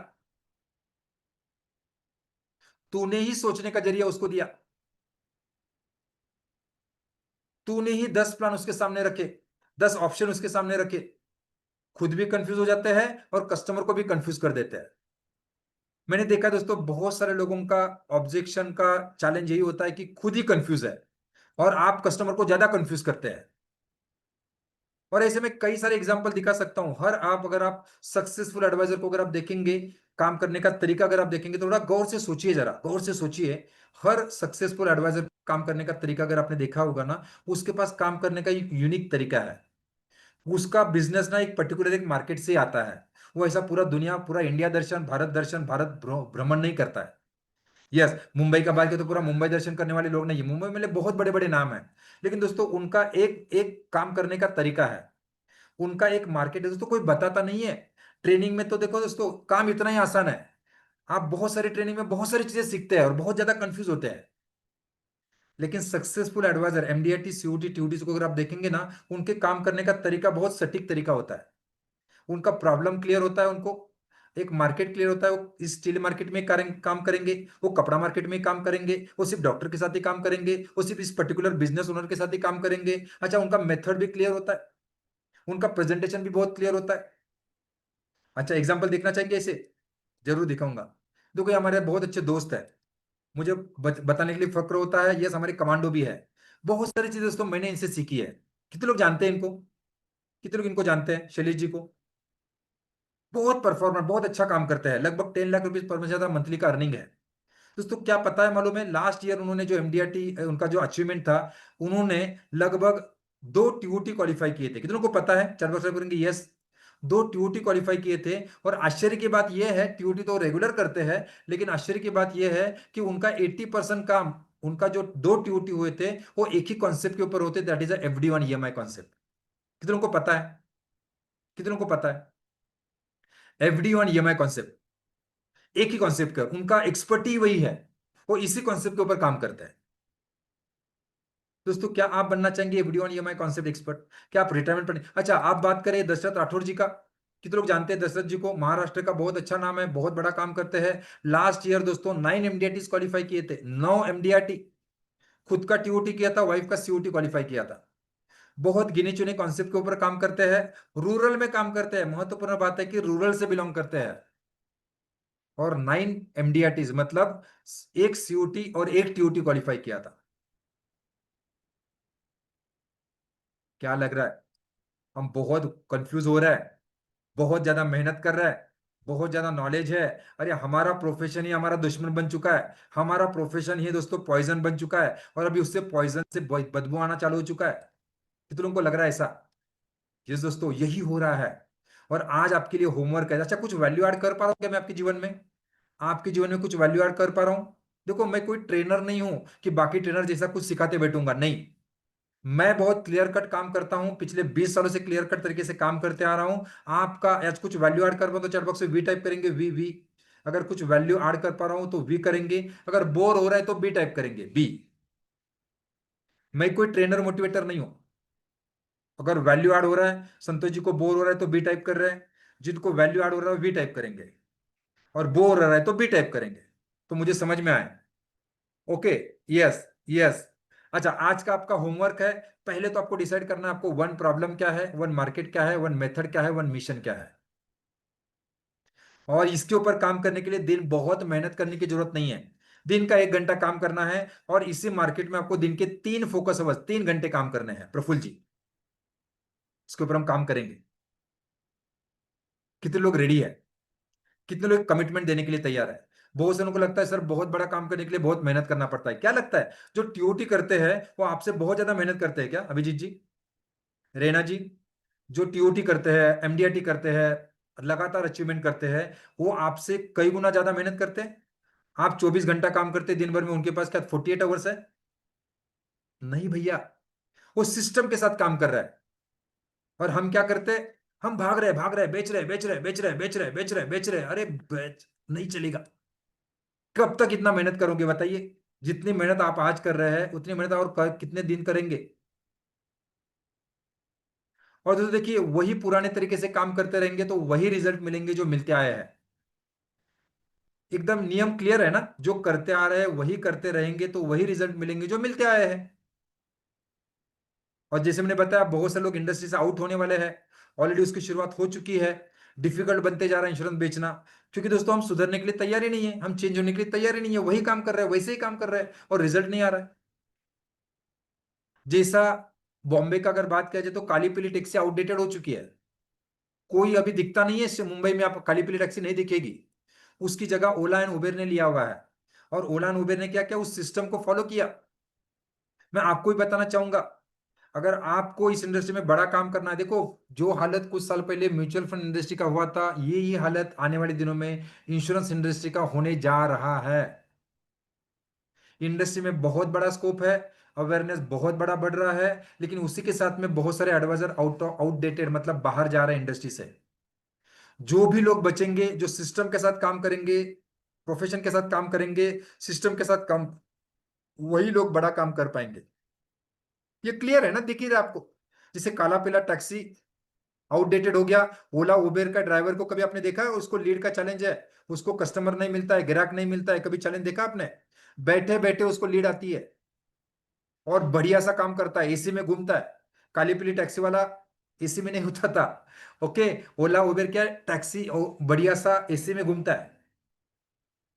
तूने ही सोचने का जरिया उसको दिया, तूने ही 10 प्लान उसके सामने रखे, 10 ऑप्शन उसके सामने रखे। खुद भी कंफ्यूज हो जाते हैं और कस्टमर को भी कंफ्यूज कर देते हैं। मैंने देखा दोस्तों बहुत सारे लोगों का ऑब्जेक्शन का चैलेंज यही होता है कि खुद ही कंफ्यूज है, और आप कस्टमर को ज्यादा कंफ्यूज करते हैं। और ऐसे में कई सारे एग्जांपल दिखा सकता हूं। हर आप अगर आप सक्सेसफुल एडवाइजर को अगर आप देखेंगे, काम करने का तरीका अगर आप देखेंगे, तो थोड़ा गौर से सोचिए, जरा गौर से सोचिए। हर सक्सेसफुल एडवाइजर काम करने का तरीका अगर आपने देखा होगा ना, उसके पास काम करने का एक यूनिक तरीका है। उसका बिजनेस ना एक पर्टिकुलर एक मार्केट से आता है। वो ऐसा पूरा दुनिया, पूरा इंडिया दर्शन, भारत दर्शन, भारत भ्रमण नहीं करता है। यस, मुंबई का बात करें तो पूरा मुंबई दर्शन करने वाले लोग नहीं है, मुंबई में बहुत बड़े बड़े नाम हैं। लेकिन दोस्तों उनका एक एक काम करने का तरीका है, उनका एक मार्केट है दोस्तों, कोई बताता नहीं है। ट्रेनिंग में तो देखो दोस्तों काम इतना ही आसान है, आप बहुत सारी ट्रेनिंग में बहुत सारी चीजें सीखते हैं और बहुत ज्यादा कंफ्यूज होते हैं। लेकिन सक्सेसफुल एडवाइजर एमडीआईटी सीयूटी टीयूटी को अगर आप देखेंगे ना, उनके काम करने का तरीका बहुत सटीक तरीका होता है। उनका प्रॉब्लम क्लियर होता है, उनको एक मार्केट क्लियर होता है। वो इस स्टील मार्केट में काम करेंगे, वो कपड़ा मार्केट में काम करेंगे, वो सिर्फ डॉक्टर के साथ ही काम करेंगे, वो सिर्फ इस पर्टिकुलर बिजनेस ओनर के साथ ही काम करेंगे। अच्छा, उनका मेथड भी क्लियर होता है, उनका प्रेजेंटेशन भी बहुत क्लियर होता है। अच्छा, एग्जाम्पल देखना चाहेंगे इसे? जरूर दिखाऊंगा। देखो, ये हमारे बहुत अच्छे दोस्त है, मुझे बताने के लिए फक्र होता है, ये हमारे कमांडो भी है। बहुत सारी चीजें दोस्तों मैंने इनसे सीखी है। कितने लोग जानते हैं इनको? कितने लोग इनको जानते हैं, शैलेश जी को? बहुत परफॉर्मर, बहुत अच्छा काम करते हैं, लगभग 10 लाख रुपीज पर ज्यादा मंथली का अर्निंग है। दोस्तों क्या पता है, मालूम है, लास्ट ईयर उन्होंने जो एमडीआरटी उनका जो अचीवमेंट था, उन्होंने लगभग 2 टीओटी क्वालिफाई किए थे। कितनों को पता है? चार बक्स करेंगे यस। 2 टीओटी क्वालिफाई किए थे। और आश्चर्य की बात यह है, टीओटी तो रेगुलर करते हैं, लेकिन आश्चर्य की बात यह है कि उनका 80% काम, उनका जो 2 टीओटी हुए थे, वो एक ही कॉन्सेप्ट के ऊपर होते, that is FD 1 EMI concept. कितनों को पता है? कितनों को पता है? एफडी 1 ईएमआई कॉन्सेप्ट, एक ही कॉन्सेप्ट का उनका एक्सपर्टी वही है, वो इसी कॉन्सेप्ट के ऊपर काम करता है। दोस्तों क्या आप बनना चाहेंगे video on EMI concept expert? क्या आप रिटायरमेंट पर? अच्छा, आप बात करें दशरथ राठौर जी का। कितने लोग जानते हैं दशरथ जी को? महाराष्ट्र का बहुत अच्छा नाम है, बहुत बड़ा काम करते हैं। लास्ट ईयर दोस्तों 9 एमडीआरटी क्वालिफाई किए थे, 9 एमडीआरटी। खुद का टीओटी किया था, वाइफ का सीओटी क्वालिफाई किया था। बहुत गिने चुने कॉन्सेप्ट के ऊपर काम करते हैं। रूरल में काम करते हैं, महत्वपूर्ण बात है कि रूरल से बिलोंग करते हैं। और 9 एमडीआरटी मतलब एक सीओटी और एक टीओटी क्वालिफाई किया था। क्या लग रहा है? हम बहुत कंफ्यूज हो रहा है, बहुत ज्यादा मेहनत कर रहा है, बहुत ज्यादा नॉलेज है। अरे हमारा प्रोफेशन ही हमारा दुश्मन बन चुका है, हमारा प्रोफेशन ही दोस्तों पॉइजन बन चुका है, और अभी उससे पॉइजन से बदबू आना चालू हो चुका है। कितने लोगों को लग रहा है ऐसा? यस दोस्तों, यही हो रहा है। और आज आपके लिए होमवर्क है। अच्छा, कुछ वैल्यू ऐड कर पा रहा हूँ क्या मैं आपके जीवन में? आपके जीवन में कुछ वैल्यू ऐड कर पा रहा हूँ? देखो, मैं कोई ट्रेनर नहीं हूं कि बाकी ट्रेनर जैसा कुछ सिखाते बैठूंगा, नहीं। मैं बहुत क्लियर कट काम करता हूं, पिछले 20 सालों से क्लियर कट तरीके से काम करते आ रहा हूं। आपका आज कुछ वैल्यू ऐड कर पाऊं तो चैट बॉक्स में वी टाइप करेंगे, वी वी। अगर कुछ वैल्यू ऐड कर पा रहा हूं तो वी करेंगे, अगर बोर हो रहा है तो बी टाइप करेंगे, बी। मैं कोई ट्रेनर मोटिवेटर नहीं हूं। अगर वैल्यू ऐड हो रहा है, संतोष जी को बोर हो रहा है तो बी टाइप कर रहे हैं, जिनको वैल्यू ऐड हो रहा है वी टाइप करेंगे, और बोर हो रहा है तो बी टाइप करेंगे। तो मुझे समझ में आए? Okay, yes, yes. अच्छा, आज का आपका होमवर्क है, पहले तो आपको डिसाइड करना है आपको वन प्रॉब्लम क्या है, वन मार्केट क्या है, वन मेथड क्या है, वन मिशन क्या है। और इसके ऊपर काम करने के लिए दिन बहुत मेहनत करने की जरूरत नहीं है। दिन का 1 घंटा काम करना है, और इसी मार्केट में आपको दिन के 3 फोकस अवर्स, 3 घंटे काम करने हैं प्रफुल्ल जी। इसके ऊपर हम काम करेंगे। कितने लोग रेडी है? कितने लोग कमिटमेंट देने के लिए तैयार है? बहुत से लोगों को लगता है सर बहुत बड़ा काम करने के लिए बहुत मेहनत करना पड़ता है। क्या लगता है, जो टीओटी करते हैं वो आपसे बहुत ज्यादा मेहनत करते हैं क्या, अभिजीत जी, रेना जी? जो टीओटी करते हैं, एमडीआरटी करते हैं, लगातार अचीवमेंट करते हैं, वो आपसे कई गुना ज्यादा मेहनत करते हैं। आप 24 घंटा काम करते हैं दिन भर में, उनके पास क्या 48 आवर्स है? नहीं भैया, वो सिस्टम के साथ काम कर रहा है। और हम क्या करते हैं? हम भाग रहे भाग रहे, बेच रहे बेच रहे बेच रहे बेच रहे बेच रहे बेच रहे, अरे बेच नहीं चलेगा। कब तक इतना मेहनत करोगे बताइए? जितनी मेहनत आप आज कर रहे हैं उतनी मेहनत और कितने दिन करेंगे? और दोस्तों देखिए, वही पुराने तरीके से काम करते रहेंगे तो वही रिजल्ट मिलेंगे जो मिलते आए हैं। एकदम नियम क्लियर है ना, जो करते आ रहे हैं वही करते रहेंगे तो वही रिजल्ट मिलेंगे जो मिलते आए हैं। और जैसे मैंने बताया, बहुत से लोग इंडस्ट्री से आउट होने वाले हैं, ऑलरेडी उसकी शुरुआत हो चुकी है। डिफिकल्ट बनते जा रहा है इंश्योरेंस बेचना, क्योंकि दोस्तों हम सुधरने के लिए तैयार ही नहीं है, हम चेंज होने के लिए तैयार ही नहीं है, वही काम कर रहे हैं, वैसे ही काम कर रहे हैं, और रिजल्ट नहीं आ रहा है। जैसा बॉम्बे का अगर बात किया जाए तो काली पीली टैक्सी आउटडेटेड हो चुकी है। कोई अभी दिखता नहीं है मुंबई में, आप काली पीली टैक्सी नहीं दिखेगी। उसकी जगह ओला एंड उबेर ने लिया हुआ है। और ओला एंड उबेर ने क्या किया, उस सिस्टम को फॉलो किया। मैं आपको ही बताना चाहूंगा, अगर आपको इस इंडस्ट्री में बड़ा काम करना है, देखो, जो हालत कुछ साल पहले म्यूचुअल फंड इंडस्ट्री का हुआ था, ये हालत आने वाले दिनों में इंश्योरेंस इंडस्ट्री का होने जा रहा है। इंडस्ट्री में बहुत बड़ा स्कोप है, अवेयरनेस बहुत बड़ा बढ़ रहा है, लेकिन उसी के साथ में बहुत सारे एडवाइजर आउटडेटेड, मतलब बाहर जा रहे हैं इंडस्ट्री से। जो भी लोग बचेंगे, जो सिस्टम के साथ काम करेंगे, प्रोफेशन के साथ काम करेंगे, सिस्टम के साथ काम वही लोग बड़ा काम कर पाएंगे। ये क्लियर है ना, दिख ही रहा है आपको। जैसे काला पीला टैक्सी आउटडेटेड हो गया। ओला उबेर का ड्राइवर को कभी आपने देखा है? उसको लीड का चैलेंज है, उसको कस्टमर नहीं मिलता है, ग्राहक नहीं मिलता है, कभी चैलेंज देखा आपने? बैठे बैठे उसको लीड आती है और बढ़िया सा काम करता है, एसी में घूमता है। काली पीली टैक्सी वाला एसी में नहीं होता था। ओके। ओला उबेर क्या है? टैक्सी बढ़िया सा एसी में घूमता है।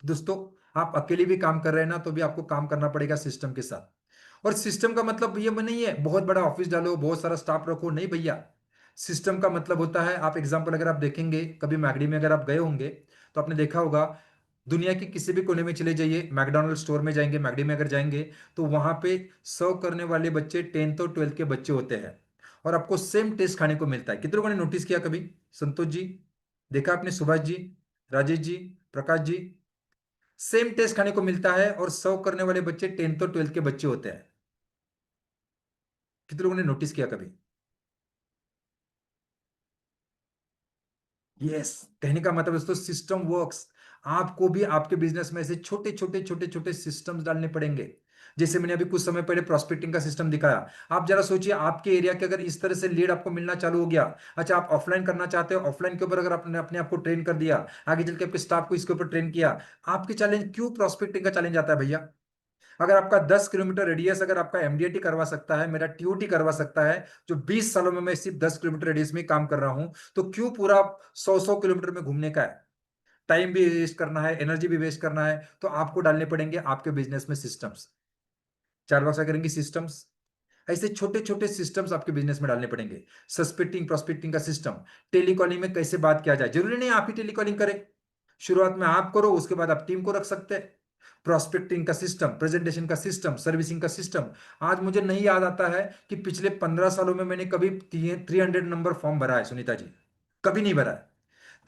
दोस्तों, आप अकेले भी काम कर रहे हैं ना, तो भी आपको काम करना पड़ेगा सिस्टम के साथ। और सिस्टम का मतलब ये नहीं है बहुत बड़ा ऑफिस डालो, बहुत सारा स्टाफ रखो, नहीं भैया। सिस्टम का मतलब होता है, आप एग्जांपल अगर आप देखेंगे, कभी मैगडी में अगर आप गए होंगे तो आपने देखा होगा, दुनिया के किसी भी कोने में चले जाइए, मैकडोनल्ड स्टोर में जाएंगे, मैगडी में अगर जाएंगे, तो वहां पे सर्व करने वाले बच्चे 10th और 12th के बच्चे होते हैं। और आपको सेम टेस्ट खाने को मिलता है। कितने लोगों ने नोटिस किया कभी? संतोष जी, देखा आपने? सुभाष जी, राजेश जी, प्रकाश जी, सेम टेस्ट खाने को मिलता है और सर्व करने वाले बच्चे 10th और 12th के बच्चे होते हैं। कितने लोगों ने नोटिस किया कभी? यस। कहने का मतलब दोस्तों, सिस्टम वर्क्स। आपको भी आपके बिजनेस में ऐसे छोटे छोटे छोटे छोटे सिस्टम्स डालने पड़ेंगे। जैसे मैंने अभी कुछ समय पहले प्रोस्पेक्टिंग का सिस्टम दिखाया। आप जरा सोचिए, आपके एरिया के अगर इस तरह से लीड आपको मिलना चालू हो गया, अच्छा आप ऑफलाइन करना चाहते हो, ऑफलाइन के ऊपर अगर आपने अपने आप को ट्रेन कर दिया, आगे चल के आपके स्टाफ को इसके ऊपर ट्रेन किया, आपके चैलेंज क्यों प्रोस्पेक्टिंग का चैलेंज आता है भैया? अगर आपका 10 किलोमीटर रेडियस अगर आपका एमडीएटी करवा सकता है, मेरा टीओटी करवा सकता है, जो 20 सालों में मैं सिर्फ 10 किलोमीटर रेडियस में काम कर रहा हूं, तो क्यों पूरा 100 100 किलोमीटर में घूमने का है? टाइम भी वेस्ट करना है, एनर्जी भी वेस्ट करना है। तो आपको डालने पड़ेंगे आपके बिजनेस में सिस्टम्स। चार बार क्या करेंगे? सिस्टम्स। ऐसे छोटे छोटे सिस्टम्स आपके बिजनेस में डालने पड़ेंगे। सस्पेक्टिंग प्रोस्पेक्टिंग का सिस्टम। टेलीकॉलिंग में कैसे बात किया जाए, जरूरी नहीं आप ही टेलीकॉलिंग करें। शुरुआत में आप करो, उसके बाद आप टीम को रख सकते हैं। प्रोस्पेक्टिंग का सिस्टम, प्रेजेंटेशन का सिस्टम, सर्विसिंग का सिस्टम। आज मुझे नहीं याद आता है कि पिछले 15 सालों में मैंने कभी 300 नंबर फॉर्म भरा है, सुनीता जी। कभी नहीं भरा है।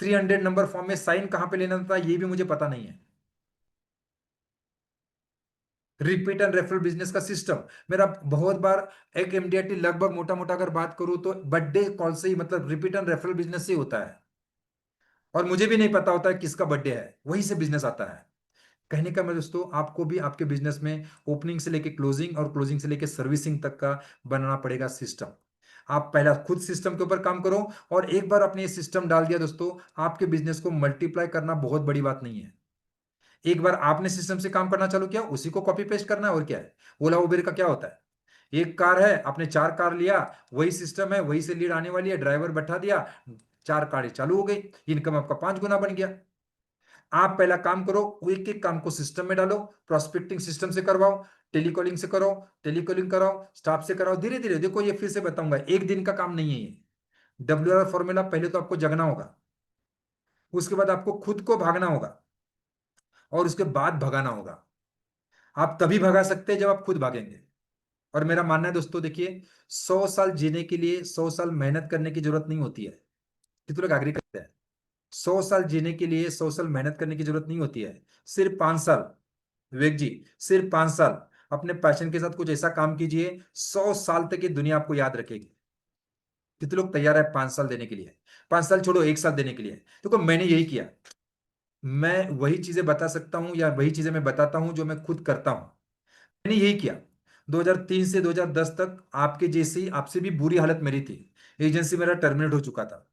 300 नंबर फॉर्म में साइन कहां पे लेना था ये भी मुझे पता नहीं है। रिपीट एंड रेफरल बिजनेस का सिस्टम। मेरा बहुत बार एक एमडीआरटी लगभग मोटा मोटा अगर बात करूं तो बर्थडे कॉल से ही, मतलब रिपीट एंड रेफरल बिजनेस से ही होता है। और मुझे भी नहीं पता होता है किसका बर्थडे है, वहीं से बिजनेस आता है। कहने का मैं दोस्तों, आपको भी आपके बिजनेस में ओपनिंग से लेके क्लोजिंग और क्लोजिंग से लेके सर्विसिंग तक का बनाना पड़ेगा सिस्टम। आप पहला खुद सिस्टम के ऊपर काम करो, और एक बार आपने ये सिस्टम डाल दिया दोस्तों, आपके बिजनेस को मल्टीप्लाई करना बहुत बड़ी बात नहीं है। एक बार आपने सिस्टम से काम करना चालू किया, उसी को कॉपी पेस्ट करना है, और क्या है। ओला उबेर का क्या होता है? एक कार है, आपने 4 कार लिया, वही सिस्टम है, वही से लीड आने वाली है, ड्राइवर बैठा दिया, 4 कार चालू हो गई, इनकम आपका 5 गुना बन गया। आप पहला काम करो, एक एक काम को सिस्टम में डालो। प्रोस्पेक्टिंग सिस्टम से करवाओ, टेलीकॉलिंग से करो, टेलीकॉलिंग कराओ, स्टाफ से कराओ, धीरे धीरे। देखो ये फिर से बताऊंगा, एक दिन का काम नहीं है ये। WR फॉर्मूला, पहले तो आपको जगना होगा, उसके बाद आपको खुद को भागना होगा, और उसके बाद भगाना होगा। आप तभी भगा सकते हैं जब आप खुद भागेंगे। और मेरा मानना है दोस्तों, देखिए, 100 साल जीने के लिए 100 साल मेहनत करने की जरूरत नहीं होती है। कितने लोग एग्री करते हैं? 100 साल जीने के लिए 100 साल मेहनत करने की जरूरत नहीं होती है। सिर्फ 5 साल, विवेक जी, सिर्फ 5 साल अपने पैशन के साथ कुछ ऐसा काम कीजिए, 100 साल तक ये दुनिया आपको याद रखेगी। कितने लोग तैयार है 5 साल देने के लिए? 5 साल छोड़ो, 1 साल देने के लिए। देखो मैंने यही किया। मैं वही चीजें बता सकता हूं, या वही चीजें मैं बताता हूं जो मैं खुद करता हूं। मैंने यही किया। 2003 से 2010 तक आपके जैसी, आपसे भी बुरी हालत मेरी थी। एजेंसी मेरा टर्मिनेट हो चुका था।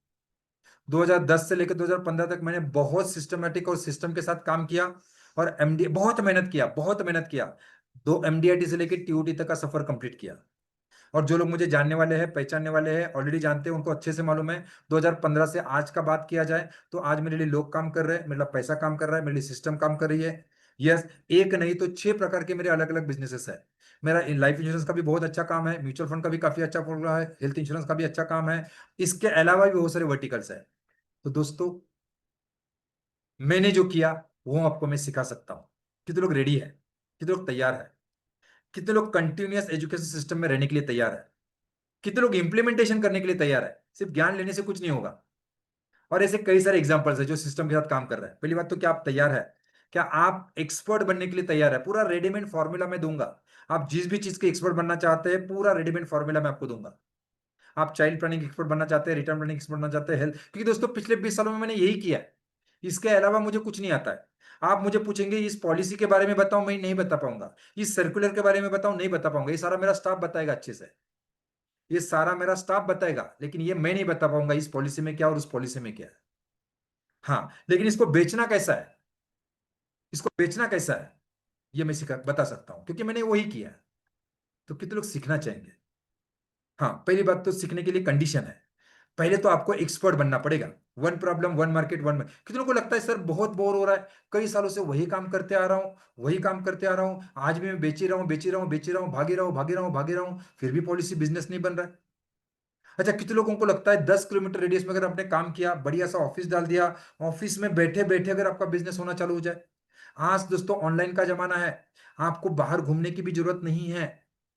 2010 से लेकर 2015 तक मैंने बहुत सिस्टमेटिक और सिस्टम के साथ काम किया। और एमडी बहुत मेहनत किया, बहुत मेहनत किया। 2 MDIT से लेकर टीओटी तक का सफर कंप्लीट किया। और जो लोग मुझे जानने वाले हैं, पहचानने वाले हैं, ऑलरेडी जानते हैं, उनको अच्छे से मालूम है। 2015 से आज का बात किया जाए, तो आज मेरे लिए लोग काम कर रहे हैं, मेरा पैसा काम कर रहा है, मेरे लिए सिस्टम काम कर रही है। यस। एक नहीं तो 6 प्रकार के मेरे अलग अलग बिजनेसेस है। मेरा लाइफ इंश्योरेंस का भी बहुत अच्छा काम है, म्यूचुअल फंड का भी काफी अच्छा चल रहा है, हेल्थ इंश्योरेंस का भी अच्छा काम है। इसके अलावा भी बहुत सारे वर्टिकल्स है। तो दोस्तों, मैंने जो किया वो आपको मैं सिखा सकता हूँ। कितने लोग रेडी है? कितने लोग तैयार है? कितने लोग कंटिन्यूअस एजुकेशन सिस्टम में रहने के लिए तैयार है? कितने लोग इंप्लीमेंटेशन करने के लिए तैयार है? सिर्फ ज्ञान लेने से कुछ नहीं होगा। और ऐसे कई सारे एग्जांपल्स है जो सिस्टम के साथ काम कर रहा है। पहली बात तो, क्या आप तैयार है? क्या आप एक्सपर्ट बनने के लिए तैयार है? पूरा रेडीमेड फॉर्मूला मैं दूंगा। आप जिस भी चीज के एक्सपर्ट बनना चाहते हैं, पूरा रेडीमेड फॉर्मूला मैं आपको दूंगा। आप चाइल्ड प्लानिंग एक्सपर्ट बनना चाहते हैं, रिटर्न प्लानिंग एक्सपर्ट बनना चाहते हैं, हेल्थ, क्योंकि दोस्तों पिछले 20 सालों में मैंने यही किया है। इसके अलावा मुझे कुछ नहीं आता है। आप मुझे पूछेंगे इस पॉलिसी के बारे में बताओ, मैं नहीं बता पाऊंगा। इस सर्कुलर के बारे में बताओ, नहीं बता पाऊंगा। ये सारा मेरा स्टाफ बताएगा अच्छे से, ये सारा मेरा स्टाफ बताएगा, लेकिन ये मैं नहीं बता पाऊंगा इस पॉलिसी में क्या और उस पॉलिसी में क्या है। हाँ, लेकिन इसको बेचना कैसा है, इसको बेचना कैसा है, ये मैं सिखा बता सकता हूँ, क्योंकि मैंने वही किया है। तो कितने लोग सीखना चाहेंगे? हाँ, पहली बात तो सीखने के लिए कंडीशन है, पहले तो आपको एक्सपर्ट बनना पड़ेगा। One problem one market one. कितनों को लगता है सर बहुत बोर हो रहा है, कई सालों से वही काम करते आ रहा हूँ, वही काम करते आ रहा हूँ, आज भी मैं बेच ही रहा हूँ, बेच ही रहा हूँ, बेच ही रहा हूँ, भागे रहा हूँ, भागे रहा हूँ, भागे रहा हूँ, फिर भी पॉलिसी बिजनेस नहीं बन रहा है। अच्छा, कितने लोगों को लगता है 10 किलोमीटर रेडियस में अगर आपने काम किया, बढ़िया सा ऑफिस डाल दिया, ऑफिस में बैठे बैठे अगर आपका बिजनेस होना चालू हो जाए। आज दोस्तों ऑनलाइन का जमाना है, आपको बाहर घूमने की भी जरूरत नहीं है।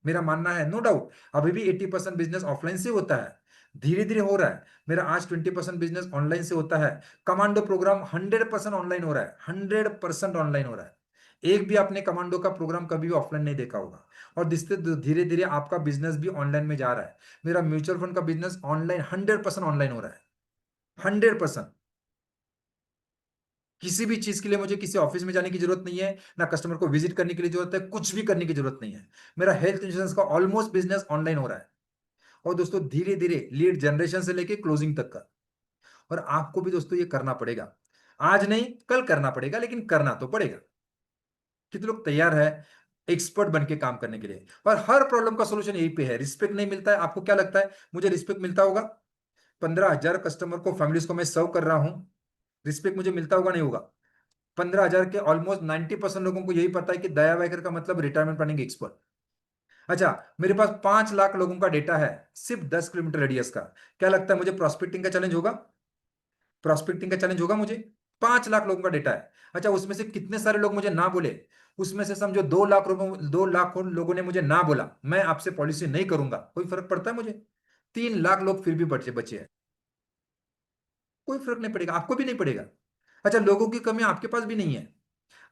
मेरा मानना है, नो डाउट, अभी भी 80% बिजनेस ऑफलाइन से होता है, धीरे धीरे हो रहा है। मेरा आज 20% बिजनेस ऑनलाइन से होता है। कमांडो प्रोग्राम 100% ऑनलाइन हो रहा है, 100% ऑनलाइन हो रहा है। एक भी आपने कमांडो का प्रोग्राम कभी भी ऑफलाइन नहीं देखा होगा। और जिससे धीरे धीरे आपका बिजनेस भी ऑनलाइन में जा रहा है। मेरा म्यूचुअल फंड का बिजनेस ऑनलाइन 100% ऑनलाइन हो रहा है, 100%। किसी भी चीज के लिए मुझे किसी ऑफिस में जाने की जरूरत नहीं है, ना कस्टमर को विजिट करने के लिए जरूरत है, कुछ भी करने की जरूरत नहीं है। मेरा हेल्थ इंश्योरेंस का ऑलमोस्ट बिजनेस ऑनलाइन हो रहा है। और दोस्तों धीरे धीरे लीड जनरेशन से लेके क्लोजिंग तक का। और आपको भी दोस्तों ये करना पड़ेगा, आज नहीं कल करना पड़ेगा, लेकिन करना तो पड़ेगा। कितने लोग तैयार है एक्सपर्ट बन के काम करने के लिए? और हर प्रॉब्लम का सोल्यूशन यही पे है, रिस्पेक्ट नहीं मिलता है। आपको क्या लगता है मुझे रिस्पेक्ट मिलता होगा? 15,000 कस्टमर को, फैमिलीज को मैं सर्व कर रहा हूं, रिस्पेक्ट मुझे मिलता होगा नहीं होगा? 15,000 के ऑलमोस्ट 90% लोगों को यही पता है कि दया वैकर का मतलब रिटायरमेंट प्लानिंग एक्सपर्ट। अच्छा, मेरे पास 5 लाख लोगों का डेटा है, सिर्फ 10 किलोमीटर रेडियस का। क्या लगता है मुझे प्रॉस्पेक्टिंग का चैलेंज होगा? प्रॉस्पेक्टिंग का चैलेंज होगा मुझे? 5 लाख लोगों का डेटा है। अच्छा, उसमें से कितने सारे लोग मुझे ना बोले? उसमें से समझो 2 लाख लोगों ने मुझे ना बोला मैं आपसे पॉलिसी नहीं करूंगा, कोई फर्क पड़ता है मुझे? 3 लाख लोग फिर भी बचे बचे हैं, कोई फर्क नहीं पड़ेगा, आपको भी नहीं पड़ेगा। अच्छा, लोगों की कमी आपके पास भी नहीं है।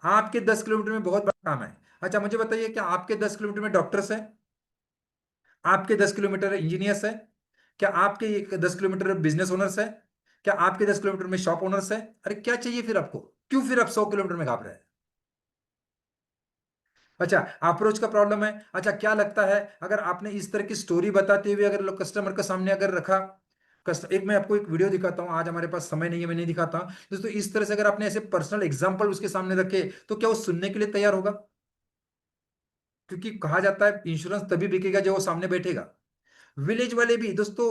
आपके 10 किलोमीटर में बहुत बड़ा काम है। अच्छा, मुझे बताइए, क्या आपके 10 किलोमीटर में डॉक्टर्स है? आपके 10 किलोमीटर इंजीनियर्स है? क्या आपके 10 किलोमीटर बिजनेस ओनर्स है? क्या आपके 10 किलोमीटर में शॉप ओनर्स है? अरे क्या चाहिए फिर आपको? क्यों फिर आप 100 किलोमीटर में घाप रहे हैं? अच्छा, अप्रोच का प्रॉब्लम है। अच्छा, क्या लगता है अगर आपने इस तरह की स्टोरी बताते हुए अगर कस्टमर के सामने अगर रखा, एक मैं आपको एक वीडियो दिखाता हूं, आज हमारे पास समय नहीं है, मैं नहीं दिखाता दोस्तों। इस तरह से अगर आपने ऐसे पर्सनल एग्जांपल उसके सामने रखे, तो क्या वो सुनने के लिए तैयार होगा? क्योंकि कहा जाता है इंश्योरेंस तभी बिकेगा जब वो सामने बैठेगा। विलेज वाले भी दोस्तों,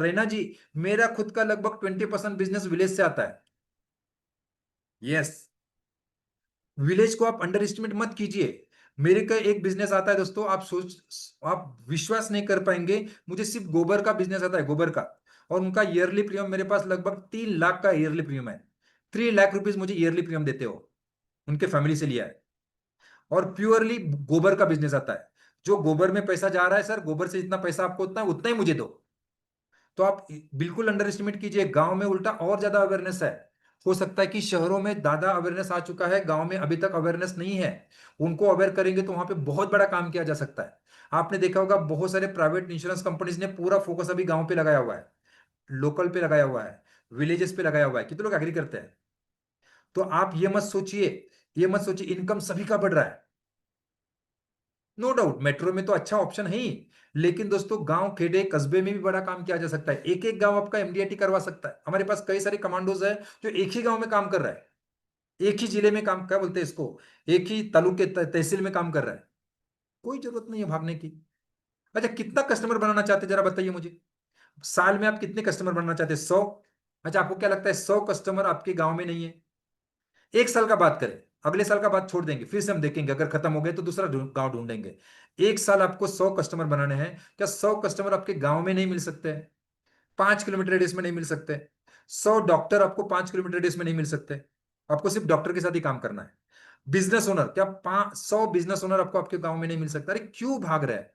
रैना जी, मेरा खुद का लगभग 20% बिजनेस विलेज से आता है। यस, विलेज को आप अंडर एस्टिमेट मत कीजिए। मेरे का एक बिजनेस आता है दोस्तों, आप विश्वास नहीं कर पाएंगे। मुझे सिर्फ गोबर का बिजनेस आता है, गोबर का। और उनका ईयरली प्रीमियम मेरे पास लगभग 3 लाख का ईयरली प्रीमियम है। 3 लाख रुपीज मुझे ईयरली प्रीमियम देते हो, उनके फैमिली से लिया है। और प्योरली गोबर का बिजनेस आता है। जो गोबर में पैसा जा रहा है सर, गोबर से जितना पैसा आपको उतना ही मुझे दो। तो आप बिल्कुल अंडर एस्टिमेट कीजिए, गांव में उल्टा और ज्यादा अवेयरनेस है। हो सकता है कि शहरों में ज्यादा अवेयरनेस आ चुका है, गांव में अभी तक अवेयरनेस नहीं है। उनको अवेयर करेंगे तो वहां पे बहुत बड़ा काम किया जा सकता है। आपने देखा होगा बहुत सारे प्राइवेट इंश्योरेंस कंपनीज ने पूरा फोकस अभी गांव पे लगाया हुआ है, लोकल पे लगाया हुआ है, विलेजेस पे लगाया हुआ है। कितने लोग एग्री करते हैं? तो आप ये मत सोचिए, ये मत सोचिए इनकम सभी का बढ़ रहा है। नो डाउट मेट्रो में तो अच्छा ऑप्शन है ही, लेकिन दोस्तों गांव खेड़े कस्बे में भी बड़ा काम किया जा सकता है। एक एक गांव आपका एमडीआईटी करवा सकता है। हमारे पास कई सारे कमांडोज है जो एक ही गांव में काम कर रहा है, एक ही जिले में काम, क्या बोलते हैं इसको, एक ही तालुके तहसील में काम कर रहा है। कोई जरूरत नहीं है भागने की। अच्छा, कितना कस्टमर बनाना चाहते हैं जरा बताइए मुझे? साल में आप कितने कस्टमर बनाना चाहते हैं? 100? अच्छा, आपको क्या लगता है 100 कस्टमर आपके गांव में नहीं है? एक साल का बात करें, अगले साल का बात छोड़ देंगे, फिर से हम देखेंगे, अगर खत्म हो गए तो दूसरा गांव ढूंढेंगे। एक साल आपको 100 कस्टमर बनाने हैं, क्या 100 कस्टमर आपके गांव में नहीं मिल सकते हैं? 5 किलोमीटर रेडियस में नहीं मिल सकते? 100 डॉक्टर आपको 5 किलोमीटर रेडियस में नहीं मिल सकते? आपको सिर्फ डॉक्टर के साथ ही काम करना है। बिजनेस ओनर, क्या 100 बिजनेस ओनर आपको आपके गांव में नहीं मिल सकता? अरे क्यों भाग रहे हैं?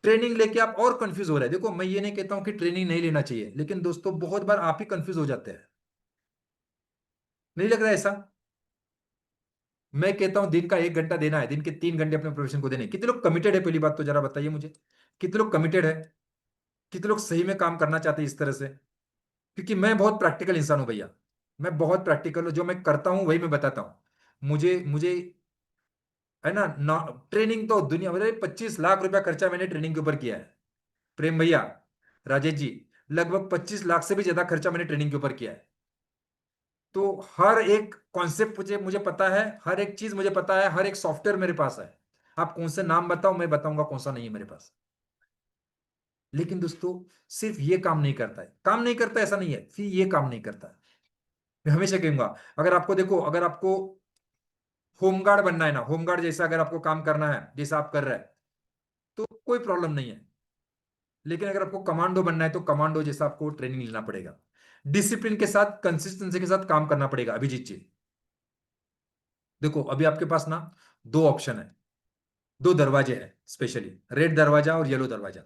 ट्रेनिंग लेके आप और कंफ्यूज हो रहे हैं। देखो, मैं ये नहीं कहता हूं कि ट्रेनिंग नहीं लेना चाहिए, लेकिन दोस्तों बहुत बार आप ही कंफ्यूज हो जाते हैं। नहीं लग रहा है ऐसा? मैं कहता हूं दिन का 1 घंटा देना है, दिन के 3 घंटे अपने प्रोफेशन को देने। कितने लोग कमिटेड है, पहली बात तो जरा बताइए मुझे, कितने लोग कमिटेड है? कितने लोग सही में काम करना चाहते हैं इस तरह से? क्योंकि मैं बहुत प्रैक्टिकल इंसान हूं भैया। मैं बहुत प्रैक्टिकल हूँ, जो मैं करता हूँ वही मैं बताता हूँ। मुझे मुझे है ना, ट्रेनिंग तो दुनिया मतलब 25 लाख रुपया खर्चा मैंने ट्रेनिंग के ऊपर किया है। प्रेम भैया, राजेश जी, लगभग 25 लाख से भी ज्यादा खर्चा मैंने ट्रेनिंग के ऊपर किया है। तो हर एक कॉन्सेप्ट मुझे मुझे पता है, हर एक चीज मुझे पता है, हर एक सॉफ्टवेयर मेरे पास है। आप कौन से नाम बताओ, मैं बताऊंगा कौन सा नहीं है मेरे पास। लेकिन दोस्तों, सिर्फ ये काम नहीं करता है, काम नहीं करता ऐसा नहीं है, फिर ये काम नहीं करता है। मैं हमेशा कहूंगा, अगर आपको देखो, अगर आपको होमगार्ड बनना है ना, होमगार्ड जैसा अगर आपको काम करना है जैसा आप कर रहे हैं, तो कोई प्रॉब्लम नहीं है। लेकिन अगर आपको कमांडो बनना है तो कमांडो जैसा आपको ट्रेनिंग लेना पड़ेगा। डिसिप्लिन के साथ, कंसिस्टेंसी के साथ काम करना पड़ेगा। अभिजीत जी, देखो अभी आपके पास ना दो ऑप्शन है, दो दरवाजे हैं, स्पेशली रेड दरवाजा और येलो दरवाजा।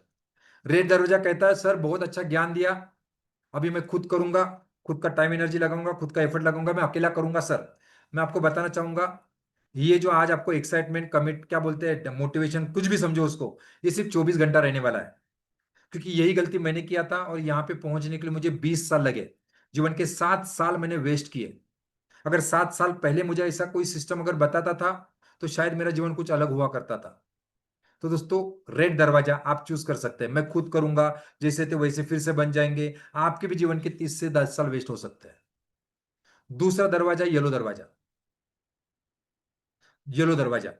रेड दरवाजा कहता है सर बहुत अच्छा ज्ञान दिया, अभी मैं खुद करूंगा, खुद का टाइम एनर्जी लगाऊंगा, खुद का एफर्ट लगाऊंगा, मैं अकेला करूंगा सर। मैं आपको बताना चाहूंगा, ये जो आज आपको एक्साइटमेंट, कमिट, क्या बोलते हैं, मोटिवेशन, कुछ भी समझो उसको, ये सिर्फ 24 घंटा रहने वाला है। क्योंकि यही गलती मैंने किया था और यहाँ पे पहुंचने के लिए मुझे 20 साल लगे। जीवन के 7 साल मैंने वेस्ट किए। अगर 7 साल पहले मुझे ऐसा कोई सिस्टम अगर बताता था, तो शायद मेरा जीवन कुछ अलग हुआ करता था। तो दोस्तों, रेड दरवाजा आप चूज कर सकते हैं, मैं खुद करूंगा, जैसे थे वैसे फिर से बन जाएंगे। आपके भी जीवन के 30 से 10 साल वेस्ट हो सकते हैं। दूसरा दरवाजा, येलो दरवाजा। येलो दरवाजा,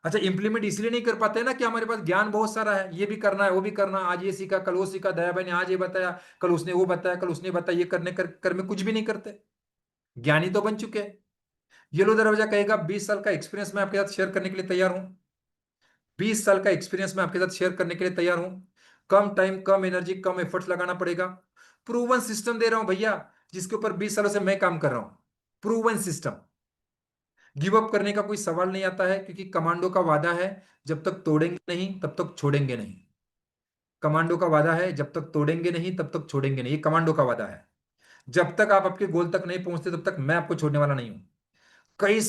अच्छा, इंप्लीमेंट इसलिए नहीं कर पाते ना कि हमारे पास ज्ञान बहुत सारा है, ये भी करना है, वो भी करना, आज ये सीखा, कल वो सीखा, दया भाई ने आज ये बताया, कल उसने वो बताया, कल उसने बताया, ये करने कर में कुछ भी नहीं करते। ज्ञानी तो बन चुके हैं। येलो दरवाजा कहेगा 20 साल का एक्सपीरियंस मैं आपके साथ शेयर करने के लिए तैयार हूं। 20 साल का एक्सपीरियंस मैं आपके साथ शेयर करने के लिए तैयार हूं। कम टाइम, कम एनर्जी, कम एफर्ट्स लगाना पड़ेगा। प्रूवन सिस्टम दे रहा हूं भैया, जिसके ऊपर 20 सालों से मैं काम कर रहा हूं। Proven system. गिव अप करने का कोई सवाल नहीं आता है, क्योंकि कमांडो का वादा है, जब तक तोड़ेंगे नहीं तब तक छोड़ेंगे नहीं। कमांडो का वादा है, जब तक तोड़ेंगे नहीं तब तक छोड़ेंगे नहीं, ये कमांडो का वादा है। जब तक आप आपके गोल तक नहीं पहुंचते तब तक मैं आपको छोड़ने वाला नहीं हूं। कई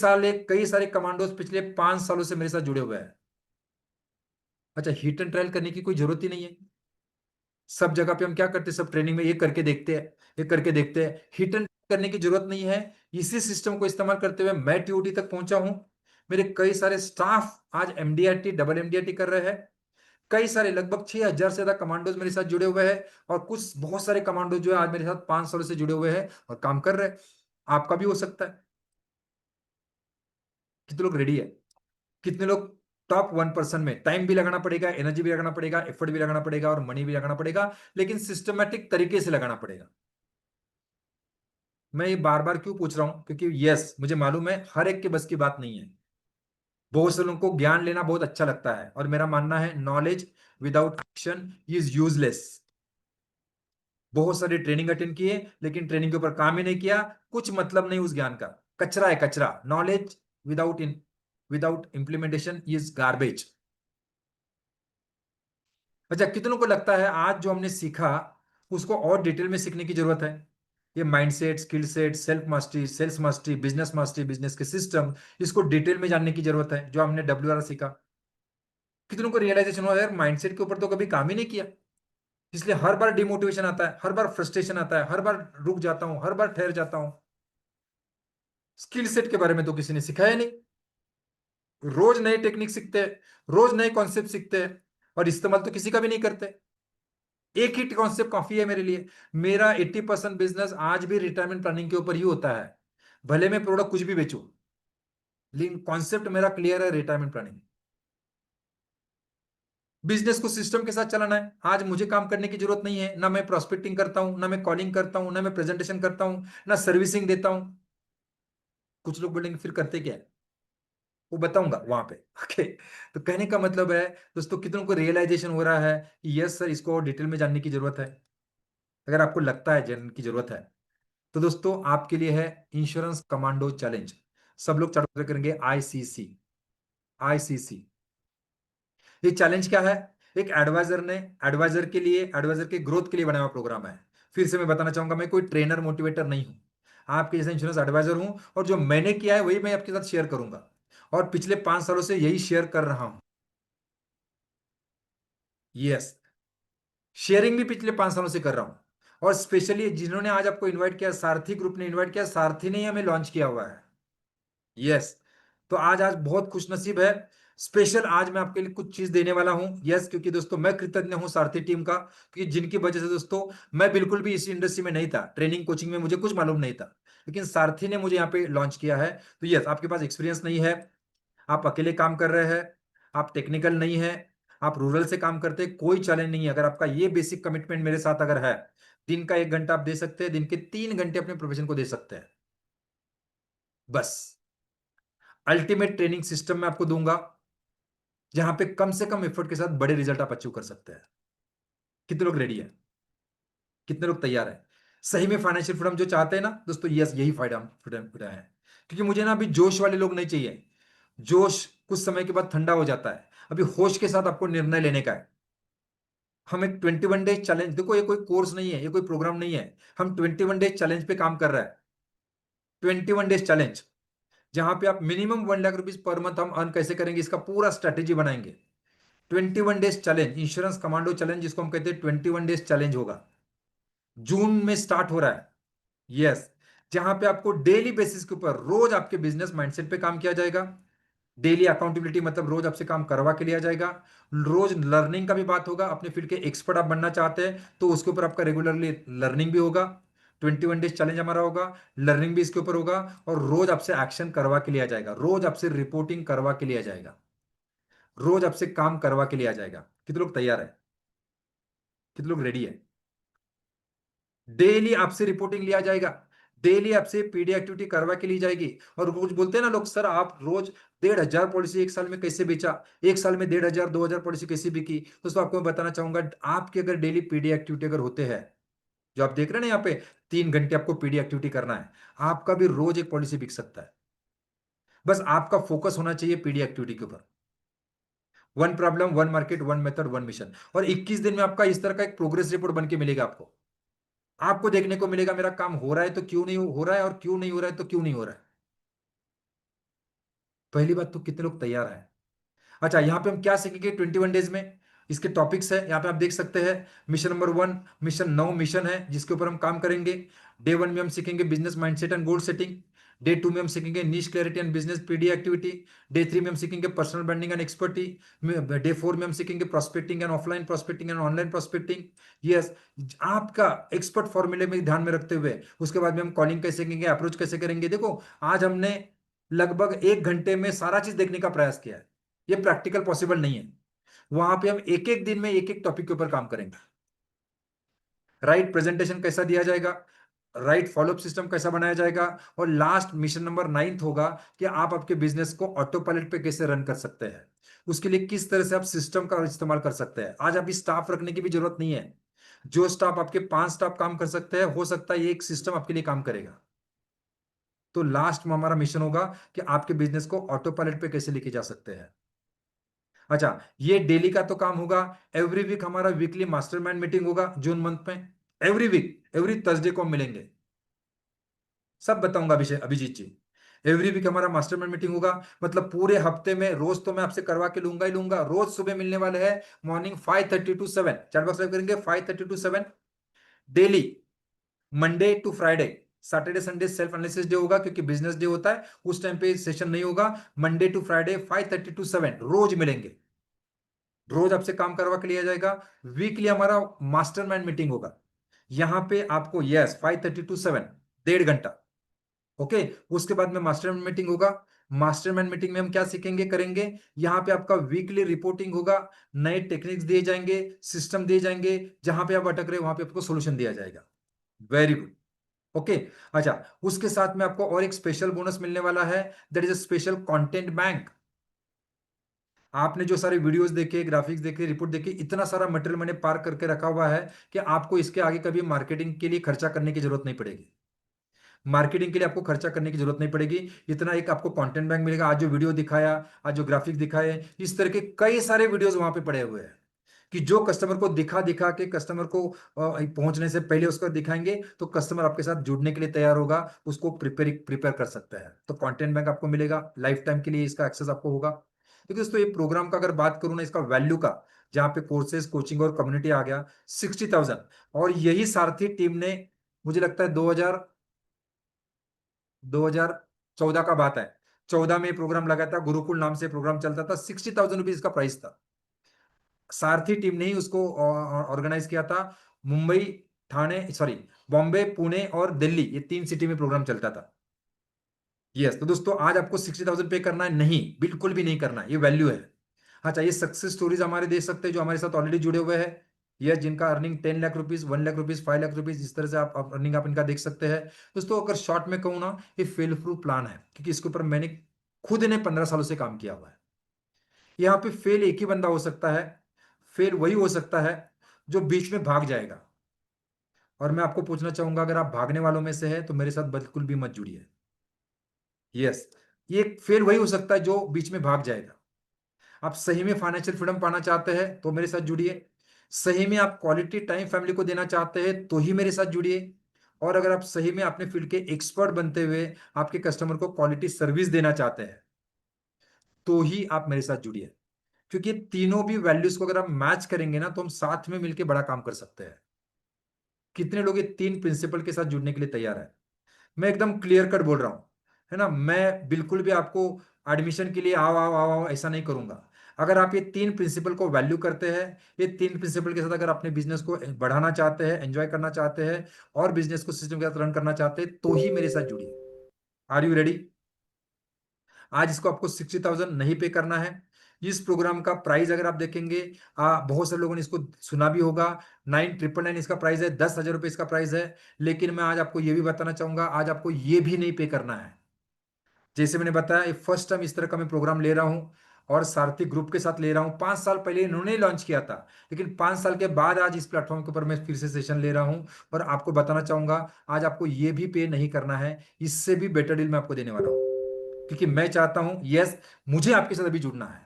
सारे कमांडोज पिछले 5 सालों से मेरे साथ जुड़े हुए हैं। अच्छा, हिट एंड ट्रायल करने की कोई जरूरत ही नहीं है। सब जगह पे हम क्या करते हैं, सब ट्रेनिंग में ये करके देखते हैं, ये करके देखते हैं। हिट एंड करने की जरूरत नहीं है। इसी सिस्टम को इस्तेमाल करते हुए मैं टीओटी तक पहुंचा हूं। मेरे कई सारे स्टाफ आज एमडीआरटी, डबल एमडीआरटी कर रहे हैं। कई सारे, लगभग 6,000 से ज्यादा कमांडोज मेरे साथ जुड़े हुए हैं। और कुछ बहुत सारे कमांडो जो है आज मेरे साथ 5 सालों से जुड़े हुए हैं और काम कर रहे हैं। आपका भी हो सकता है। कितने लोग रेडी है? कितने लोग टॉप 1% में? टाइम भी लगाना पड़ेगा, एनर्जी भी लगाना पड़ेगा, एफर्ट भी लगाना पड़ेगा और मनी भी लगाना पड़ेगा, लेकिन सिस्टमेटिक तरीके से लगाना पड़ेगा। मैं ये बार बार क्यों पूछ रहा हूं, क्योंकि यस, मुझे मालूम है हर एक के बस की बात नहीं है। बहुत से लोगों को ज्ञान लेना बहुत अच्छा लगता है, और मेरा मानना है knowledge without action is useless. बहुत सारी ट्रेनिंग अटेंड किए, लेकिन ट्रेनिंग के ऊपर काम ही नहीं किया, कुछ मतलब नहीं उस ज्ञान का। कचरा है, कचरा। Knowledge without implementation is garbage. अच्छा, कितनों को लगता है आज जो हमने सीखा उसको और डिटेल में सीखने की जरूरत है? ये mindset, skill set, self mastery, sales mastery, business के सिस्टम, इसको डिटेल में जानने की जरूरत है, जो हमने डब्ल्यू सीखा। कितनों को रियलाइजेशन हुआ यार, माइंडसेट के ऊपर तो कभी काम ही नहीं किया, इसलिए हर बार डिमोटिवेशन आता है, हर बार फ्रस्ट्रेशन आता है, हर बार रुक जाता हूं, हर बार ठहर जाता हूं। स्किल सेट के बारे में तो किसी ने सिखाया नहीं। रोज नए टेक्निक सीखते हैं, रोज नए कॉन्सेप्ट सीखते हैं, और इस्तेमाल तो किसी का भी नहीं करते। एक ही कॉन्सेप्ट काफी है मेरे लिए। मेरा 80% बिजनेस आज भी रिटायरमेंट प्लानिंग के ऊपर ही होता है। भले मैं प्रोडक्ट कुछ भी बेचूं, लेकिन कॉन्सेप्ट मेरा क्लियर है, रिटायरमेंट प्लानिंग। बिजनेस को सिस्टम के साथ चलाना है। आज मुझे काम करने की जरूरत नहीं है, ना मैं प्रोस्पेक्टिंग करता हूं, ना मैं कॉलिंग करता हूं, ना मैं प्रेजेंटेशन करता हूं, ना सर्विसिंग देता हूं। कुछ लोग बोलेंगे फिर करते क्या है, वो बताऊंगा वहां पे। ओके। तो कहने का मतलब है दोस्तों, कितनों को रियलाइजेशन हो रहा है कि यस सर, इसको और डिटेल में जानने की जरूरत है? अगर आपको लगता है जानने की जरूरत है, तो दोस्तों आपके लिए है इंश्योरेंस कमांडो चैलेंज। सब लोग चार्ट करेंगे आईसीसी। आईसीसी, ये चैलेंज क्या है? एक एडवाइजर ने, एडवाइजर के लिए, एडवाइजर के ग्रोथ के लिए बनाया हुआ प्रोग्राम है। फिर से मैं बताना चाहूंगा, मैं कोई ट्रेनर मोटिवेटर नहीं हूं। आपके जैसे इंश्योरेंस एडवाइजर हूं, और जो मैंने किया है वही मैं आपके साथ शेयर करूंगा, और पिछले 5 सालों से यही शेयर कर रहा हूं। यस, शेयरिंग भी पिछले 5 सालों से कर रहा हूं। और स्पेशली जिन्होंने आज आपको इनवाइट किया, सारथी ग्रुप ने इनवाइट किया, सारथी ने ही हमें लॉन्च किया हुआ है। यस। तो आज आज बहुत खुश नसीब है। स्पेशल आज मैं आपके लिए कुछ चीज देने वाला हूं। यस, क्योंकि दोस्तों मैं कृतज्ञ हूं सारथी टीम का, क्योंकि जिनकी वजह से दोस्तों मैं बिल्कुल भी इस इंडस्ट्री में नहीं था, ट्रेनिंग कोचिंग में मुझे कुछ मालूम नहीं था, लेकिन सारथी ने मुझे यहाँ पे लॉन्च किया है। तो यस, आपके पास एक्सपीरियंस नहीं है, आप अकेले काम कर रहे हैं, आप टेक्निकल नहीं है, आप रूरल से काम करते हैं, कोई चैलेंज नहीं है। अगर आपका ये बेसिक कमिटमेंट मेरे साथ अगर है, दिन का 1 घंटा आप दे सकते हैं, दिन के 3 घंटे अपने प्रोफेशन को दे सकते हैं। बस अल्टीमेट ट्रेनिंग सिस्टम मैं आपको दूंगा, जहां पे कम से कम एफर्ट के साथ बड़े रिजल्ट आप अचीव कर सकते हैं। कितने लोग रेडी है? कितने लोग तैयार है? सही में फाइनेंशियल फ्रीडम जो चाहते हैं ना दोस्तों, यस, यही फायदा फ्रीडम है। क्योंकि मुझे ना अभी जोश वाले लोग नहीं चाहिए। जोश कुछ समय के बाद ठंडा हो जाता है। अभी होश के साथ आपको निर्णय लेने का है। हम एक 21 डेज चैलेंज, देखो ये कोई कोर्स नहीं है, ये कोई प्रोग्राम नहीं है, हम 21 डेज चैलेंज पे काम कर रहे हैं। 21 डेज चैलेंज, जहां पे आप minimum 1 lakh rupees per month हम अर्न कैसे करेंगे, इसका पूरा स्ट्रेटेजी बनाएंगे। 21 days challenge, insurance commando challenge जिसको हम कहते हैं, 21 डेज चैलेंज होगा, जून में स्टार्ट हो रहा है। यस। जहां पे आपको डेली बेसिस के ऊपर रोज आपके बिजनेस माइंडसेट पे काम किया जाएगा। डेली अकाउंटेबिलिटी मतलब रोज आपसे काम करवा के लिया जाएगा। रोज लर्निंग का भी बात होगा, अपने फील्ड के एक्सपर्ट आप बनना चाहते हैं तो उसके ऊपर आपका रेगुलरली लर्निंग भी होगा। 21 डेज चैलेंज हमारा होगा, लर्निंग भी इसके ऊपर होगा, और रोज आपसे एक्शन करवा के लिया जाएगा, रोज आपसे रिपोर्टिंग करवा के लिया जाएगा, रोज आपसे काम करवा के लिया जाएगा। कितने लोग तैयार है? कितने लोग रेडी है? डेली आपसे रिपोर्टिंग लिया जाएगा, डेली आपसे पीडी एक्टिविटी करवा के ली जाएगी। और रोज बोलते हैं ना लोग, सर आप रोज 1,500 पॉलिसी एक साल में कैसे बेचा, एक साल में 1,500 2,000 पॉलिसी कैसे बिकी? दोस्तों आपको मैं बताना चाहूंगा, आपके अगर डेली पीडी एक्टिविटी अगर होते हैं, जो आप देख रहे हैं ना यहाँ पे, 3 घंटे आपको पीडी एक्टिविटी करना है, आपका भी रोज एक पॉलिसी बिक सकता है। बस आपका फोकस होना चाहिए पीडी एक्टिविटी के ऊपर। One problem, one market, one method, one mission. और 21 दिन में आपका इस तरह का एक प्रोग्रेस रिपोर्ट बन के मिलेगा आपको। आपको देखने को मिलेगा मेरा काम हो रहा है तो क्यों नहीं हो रहा है, और क्यों नहीं हो रहा है तो क्यों नहीं हो रहा है। पहली बात तो कितने लोग तैयार हैं? अच्छा, यहाँ पे हम क्या सीखेंगे 21 डेज में? इसके टॉपिक्स है, यहाँ पे आप देख सकते हैं। मिशन नंबर 1, मिशन 9 मिशन है जिसके ऊपर हम काम करेंगे। डे 1 में हम सीखेंगे business mindset and goal setting. Day 2 में हम सीखेंगे niche clarity and business PD activity. Day 3 में हम सीखेंगे personal branding and expertise. Day 4 में हम सीखेंगे prospecting and offline prospecting and online prospecting. Yes, आपका एक्सपर्ट फॉर्मूले में ध्यान में रखते हुए उसके बाद में हम कॉलिंग कैसे करेंगे, अप्रोच कैसे करेंगे। देखो आज हमने लगभग 1 घंटे में सारा चीज देखने का प्रयास किया है, ये प्रैक्टिकल पॉसिबल नहीं है। वहां पे हम एक एक दिन में एक एक टॉपिक के ऊपर काम करेंगे। राइट प्रेजेंटेशन कैसा दिया जाएगा, राइट फॉलोअप सिस्टम कैसा बनाया जाएगा, और लास्ट मिशन नंबर 9 होगा कि आप आपके बिजनेस को ऑटो पायलट पे कैसे रन कर सकते हैं। उसके लिए किस तरह से आप सिस्टम का इस्तेमाल कर सकते हैं। आज अभी स्टाफ रखने की भी जरूरत नहीं है। जो स्टाफ आपके 5 स्टाफ काम कर सकते हैं, हो सकता है ये एक सिस्टम आपके लिए काम करेगा। तो लास्ट में हमारा मिशन होगा कि आपके बिजनेस को ऑटो पायलट पे कैसे लेके जा सकते हैं। अच्छा, ये डेली का तो काम होगा। एवरी वीक हमारा वीकली मास्टरमाइंड मीटिंग होगा जून मंथ में। एवरी वीक, एवरी थर्सडे को हम मिलेंगे। सब बताऊंगा अभिजीत जी। एवरी वीक हमारा मास्टरमाइंड मीटिंग होगा, मतलब पूरे हफ्ते में रोज तो मैं आपसे करवा के लूंगा ही लूंगा। रोज सुबह मिलने वाले हैं, मॉर्निंग 5:30 to 7, चैट बॉक्स में करेंगे 5:30 to 7 daily, Monday to Friday. Saturday Sunday self analysis day होगा क्योंकि बिजनेस डे होता है, उस टाइम पे सेशन नहीं होगा। मंडे टू फ्राइडे 5:30 to 7 रोज मिलेंगे, रोज आपसे काम करवा के लिया जाएगा। वीकली हमारा मास्टरमाइंड मीटिंग होगा, यहां पे आपको यस 5:30 to 7, 1.5 घंटा। ओके, उसके बाद में मास्टरमाइंड मीटिंग होगा। मास्टरमाइंड मीटिंग में हम क्या सीखेंगे करेंगे, यहां पे आपका वीकली रिपोर्टिंग होगा, नए टेक्निक्स दिए जाएंगे, सिस्टम दिए जाएंगे, जहां पे आप अटक रहे वहां पे आपको सोल्यूशन दिया जाएगा। Very good. ओके। अच्छा, उसके साथ में आपको और एक स्पेशल बोनस मिलने वाला है, that is a special content bank. आपने जो सारे वीडियोस देखे, ग्राफिक्स देखे, रिपोर्ट देखे, इतना सारा मटेरियल मैंने पार करके रखा हुआ है कि आपको इसके आगे कभी मार्केटिंग के लिए खर्चा करने की जरूरत नहीं पड़ेगी। मार्केटिंग के लिए आपको खर्चा करने की जरूरत नहीं पड़ेगी। इतना एक आपको कंटेंट बैंक मिलेगा। आज जो वीडियो दिखाया, आज जो ग्राफिक्स दिखाए, इस तरह के कई सारे वीडियोस वहां पे पड़े हुए हैं कि जो कस्टमर को दिखा दिखा के कस्टमर को पहुंचने से पहले उसको दिखाएंगे तो कस्टमर आपके साथ जुड़ने के लिए तैयार होगा, उसको प्रिपेयर प्रिपेयर कर सकता है। तो कंटेंट बैंक आपको मिलेगा लाइफ टाइम के लिए, इसका एक्सेस आपको होगा। देखिए दोस्तों, ये प्रोग्राम का अगर बात करूँ ना, इसका वैल्यू का, जहाँ पे कोर्सेज, कोचिंग और कम्युनिटी आ गया 60,000। और यही सारथी टीम ने, मुझे लगता है 2014 का बात है, 14 में प्रोग्राम लगा था, गुरुकुल नाम से प्रोग्राम चलता था, 60,000 रुपीज का प्राइस था। सारथी टीम ने ही उसको ऑर्गेनाइज किया था। मुंबई, ठाणे, सॉरी, बॉम्बे, पुणे और दिल्ली, ये 3 सिटी में प्रोग्राम चलता था। यस, तो दोस्तों आज आपको 60,000 पे करना है? नहीं, बिल्कुल भी नहीं करना है, ये वैल्यू है। हाँ, चाहिए सक्सेस स्टोरीज हमारे देख सकते हैं जो हमारे साथ ऑलरेडी जुड़े हुए हैं। यस, जिनका earning 10 lakh rupees, 1 lakh rupees, 5 lakh rupees, इस तरह से आप अर्निंग आप इनका देख सकते हैं। दोस्तों अगर शॉर्ट में कहूँ ना, ये फेल प्रूफ प्लान है, क्योंकि इसके ऊपर मैंने खुद ने 15 सालों से काम किया हुआ है। यहाँ पे फेल एक ही बंदा हो सकता है। फेल वही हो सकता है जो बीच में भाग जाएगा। और मैं आपको पूछना चाहूंगा, अगर आप भागने वालों में से है तो मेरे साथ बिल्कुल भी मत जुड़िए। यस, ये फेल वही हो सकता है जो बीच में भाग जाएगा। आप सही में फाइनेंशियल फ्रीडम पाना चाहते हैं तो मेरे साथ जुड़िए। सही में आप क्वालिटी टाइम फैमिली को देना चाहते हैं तो ही मेरे साथ जुड़िए। और अगर आप सही में अपने फील्ड के एक्सपर्ट बनते हुए आपके कस्टमर को क्वालिटी सर्विस देना चाहते हैं तो ही आप मेरे साथ जुड़िए। क्योंकि ये तीनों भी वैल्यूज को अगर आप मैच करेंगे ना, तो हम साथ में मिलकर बड़ा काम कर सकते हैं। कितने लोग ये 3 प्रिंसिपल के साथ जुड़ने के लिए तैयार है? मैं एकदम क्लियर कट बोल रहा हूं, है ना। मैं बिल्कुल भी आपको एडमिशन के लिए आओ आओ आओ आओ ऐसा नहीं करूंगा। अगर आप ये 3 प्रिंसिपल को वैल्यू करते हैं, ये 3 प्रिंसिपल के साथ अगर अपने बिजनेस को बढ़ाना चाहते हैं, एंजॉय करना चाहते हैं और बिजनेस को सिस्टम के साथ रन करना चाहते हैं, तो ही मेरे साथ जुड़िए। Are you ready? आज इसको आपको 60,000 नहीं पे करना है। इस प्रोग्राम का प्राइस अगर आप देखेंगे, बहुत सारे लोगों ने इसको सुना भी होगा। 9,999 इसका प्राइस है, 10,000 रुपये इसका प्राइस है। लेकिन मैं आज आपको ये भी बताना चाहूंगा, आज आपको ये भी नहीं पे करना है। जैसे मैंने बताया, ये फर्स्ट टाइम इस तरह का मैं प्रोग्राम ले रहा हूँ और सारथी ग्रुप के साथ ले रहा हूँ। 5 साल पहले इन्होंने लॉन्च किया था, लेकिन 5 साल के बाद आज इस प्लेटफॉर्म के ऊपर मैं फिर से सेशन ले रहा हूँ। और आपको बताना चाहूंगा, आज आपको ये भी पे नहीं करना है, इससे भी बेटर डील मैं आपको देने वाला हूँ। क्योंकि मैं चाहता हूं, यस, मुझे आपके साथ अभी जुड़ना है।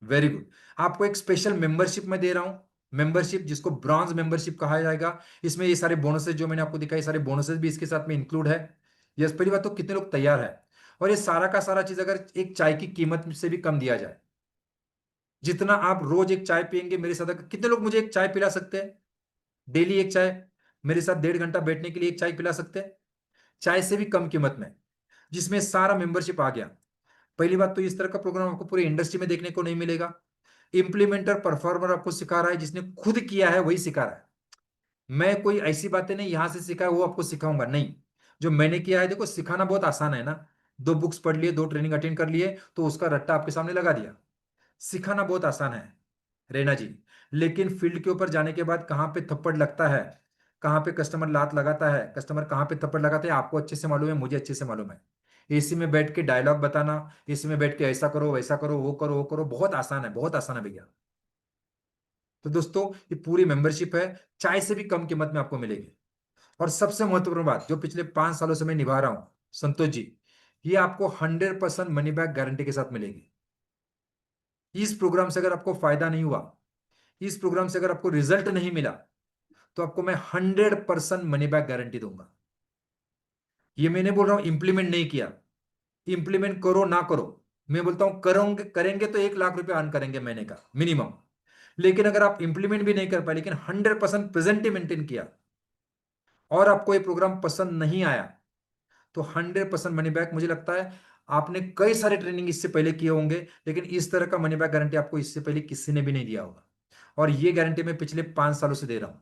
Very good. आपको एक स्पेशल मेंबरशिप मैं दे रहा हूं। मेंबरशिप जिसको ब्रॉन्ज मेंबरशिप कहा जाएगा। इसमें ये सारे बोनसेस जो मैंने आपको दिखाए, सारे बोनसेस भी इसके साथ में इंक्लूड है। यस, पहली बात तो कितने लोग तैयार है? और ये सारा का सारा चीज अगर एक चाय की कीमत से भी कम दिया जाए, जितना आप रोज एक चाय पियेंगे मेरे साथ, कितने लोग मुझे एक चाय पिला सकते हैं? डेली एक चाय, मेरे साथ 1.5 घंटा बैठने के लिए एक चाय पिला सकते हैं, चाय से भी कम कीमत में, जिसमें सारा मेंबरशिप आ गया। पहली बात तो इस तरह का प्रोग्राम आपको पूरी इंडस्ट्री में देखने को नहीं मिलेगा। इंप्लीमेंटर परफॉर्मर आपको सिखा रहा है, जिसने खुद किया है वही सिखा रहा है। मैं कोई ऐसी बातें नहीं यहां से सीखा है वो आपको सिखाऊंगा, नहीं। जो मैंने किया है, देखो सिखाना बहुत आसान है ना। 2 बुक्स पढ़ लिए, 2 ट्रेनिंग अटेंड कर लिए, तो उसका रट्टा आपके सामने लगा दिया। सिखाना बहुत आसान है रेना जी। लेकिन फील्ड के ऊपर जाने के बाद कहाँ पे थप्पड़ लगता है, कहाँ पे कस्टमर लात लगाता है, कस्टमर कहाँ पे थप्पड़ लगाते हैं, आपको अच्छे से मालूम है, मुझे अच्छे से मालूम है। एसी में बैठ के डायलॉग बताना, एसी में बैठ के ऐसा करो, वैसा करो, वो करो, वो करो, बहुत आसान है, बहुत आसान है भैया। तो दोस्तों, ये पूरी मेंबरशिप है, चाय से भी कम कीमत में आपको मिलेगी। और सबसे महत्वपूर्ण बात जो पिछले 5 सालों से मैं निभा रहा हूं संतोष जी, ये आपको 100% मनी बैक गारंटी के साथ मिलेगी। इस प्रोग्राम से अगर आपको फायदा नहीं हुआ, इस प्रोग्राम से अगर आपको रिजल्ट नहीं मिला, तो आपको मैं 100% मनी बैक गारंटी दूंगा। ये मैंने बोल रहा हूं इंप्लीमेंट नहीं किया, इंप्लीमेंट करो ना करो। मैं बोलता हूं करोगे, करेंगे तो 1 लाख रुपए अर्न करेंगे महीने का मिनिमम। लेकिन अगर आप इंप्लीमेंट भी नहीं कर पाए, लेकिन 100% प्रेजेंट ही मेंटेन किया और आपको ये प्रोग्राम पसंद नहीं आया, तो 100% मनी बैक। मुझे लगता है आपने कई सारे ट्रेनिंग इससे पहले किए होंगे, लेकिन इस तरह का मनी बैक गारंटी आपको इससे पहले किसी ने भी नहीं दिया होगा। और ये गारंटी मैं पिछले 5 सालों से दे रहा हूं,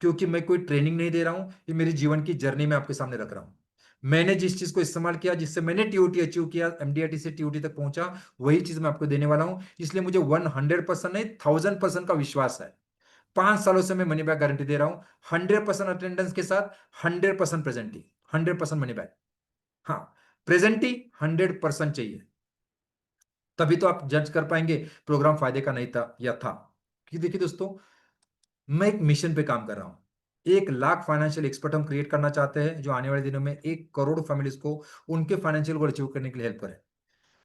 क्योंकि मैं कोई ट्रेनिंग नहीं दे रहा हूं, ये मेरी जीवन की जर्नी में आपके सामने रख रहा हूं। मैंने जिस चीज को इस्तेमाल किया, जिससे मैंने टीओटी अचीव किया, एमडीआरटी से टीओटी तक पहुंचा, वही चीज मैं आपको देने वाला हूं। इसलिए मुझे 100% नहीं, 1000% का विश्वास है। 5 सालों से मैं मनी बैक गारंटी दे रहा हूं, 100% अटेंडेंस के साथ, 100% प्रेजेंटी, 100% मनी बैक। हाँ, प्रेजेंटी 100% चाहिए, तभी तो आप जज कर पाएंगे प्रोग्राम फायदे का नहीं था या था। कि देखिए दोस्तों, मैं एक मिशन पे काम कर रहा हूं। 1 लाख फाइनेंशियल एक्सपर्ट हम क्रिएट करना चाहते हैं, जो आने वाले दिनों में 1 करोड़ फैमिलीज को उनके फाइनेंशियल गोल अचीव करने के लिए हेल्प करें।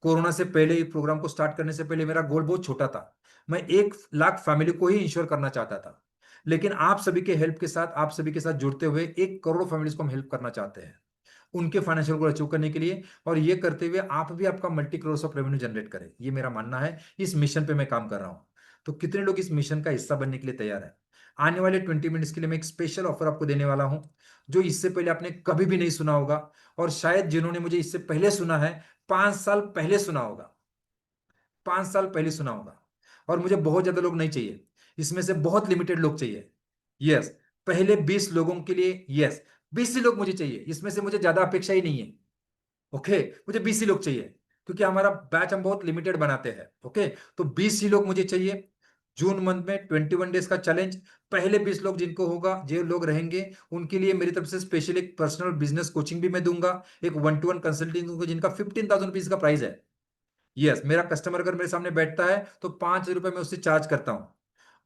कोरोना से पहले, इस प्रोग्राम को स्टार्ट करने से पहले मेरा गोल बहुत छोटा था। मैं 1 लाख फैमिली को ही इंश्योर करना चाहता था। लेकिन आप सभी के हेल्प के साथ, आप सभी के साथ जुड़ते हुए 1 करोड़ फैमिलीज को हम हेल्प करना चाहते हैं। उनके फाइनेंशियल गोल अचीव करने के लिए, और ये करते हुए आप भी आपका multi crore of revenue generate करें, ये मेरा मानना है। इस मिशन पे मैं काम कर रहा हूँ। तो कितने लोग इस मिशन का हिस्सा बनने के लिए तैयार है? आने वाले 20 मिनट्स के लिए मैं एक स्पेशल ऑफर आपको देने वाला हूं, जो इससे पहले आपने कभी भी नहीं सुना होगा, और शायद जिन्होंने मुझे इससे पहले सुना है, 5 साल पहले सुना होगा, 5 साल पहले सुना होगा। और मुझे बहुत ज्यादा लोग नहीं चाहिए, इसमें से बहुत लिमिटेड लोग चाहिए। यस, पहले 20 लोगों के लिए, यस, 20 ही लोग मुझे चाहिए, इसमें से मुझे ज्यादा अपेक्षा ही नहीं है। ओके, मुझे 20 ही लोग चाहिए, क्योंकि हमारा बैच हम बहुत लिमिटेड बनाते हैं। ओके, तो 20 ही लोग मुझे चाहिए। जून मंथ में 21 डेज का चैलेंज, पहले 20 लोग जिनको होगा, जो लोग रहेंगे, उनके लिए मेरी तरफ से स्पेशल एक पर्सनल बिजनेस कोचिंग भी मैं दूंगा, एक 1-to-1 कंसल्टिंग दूंगा, जिनका 15,000 रुपीज का प्राइस है। यस, मेरा कस्टमर अगर मेरे सामने बैठता है तो 5 रुपए मैं उससे चार्ज करता हूं।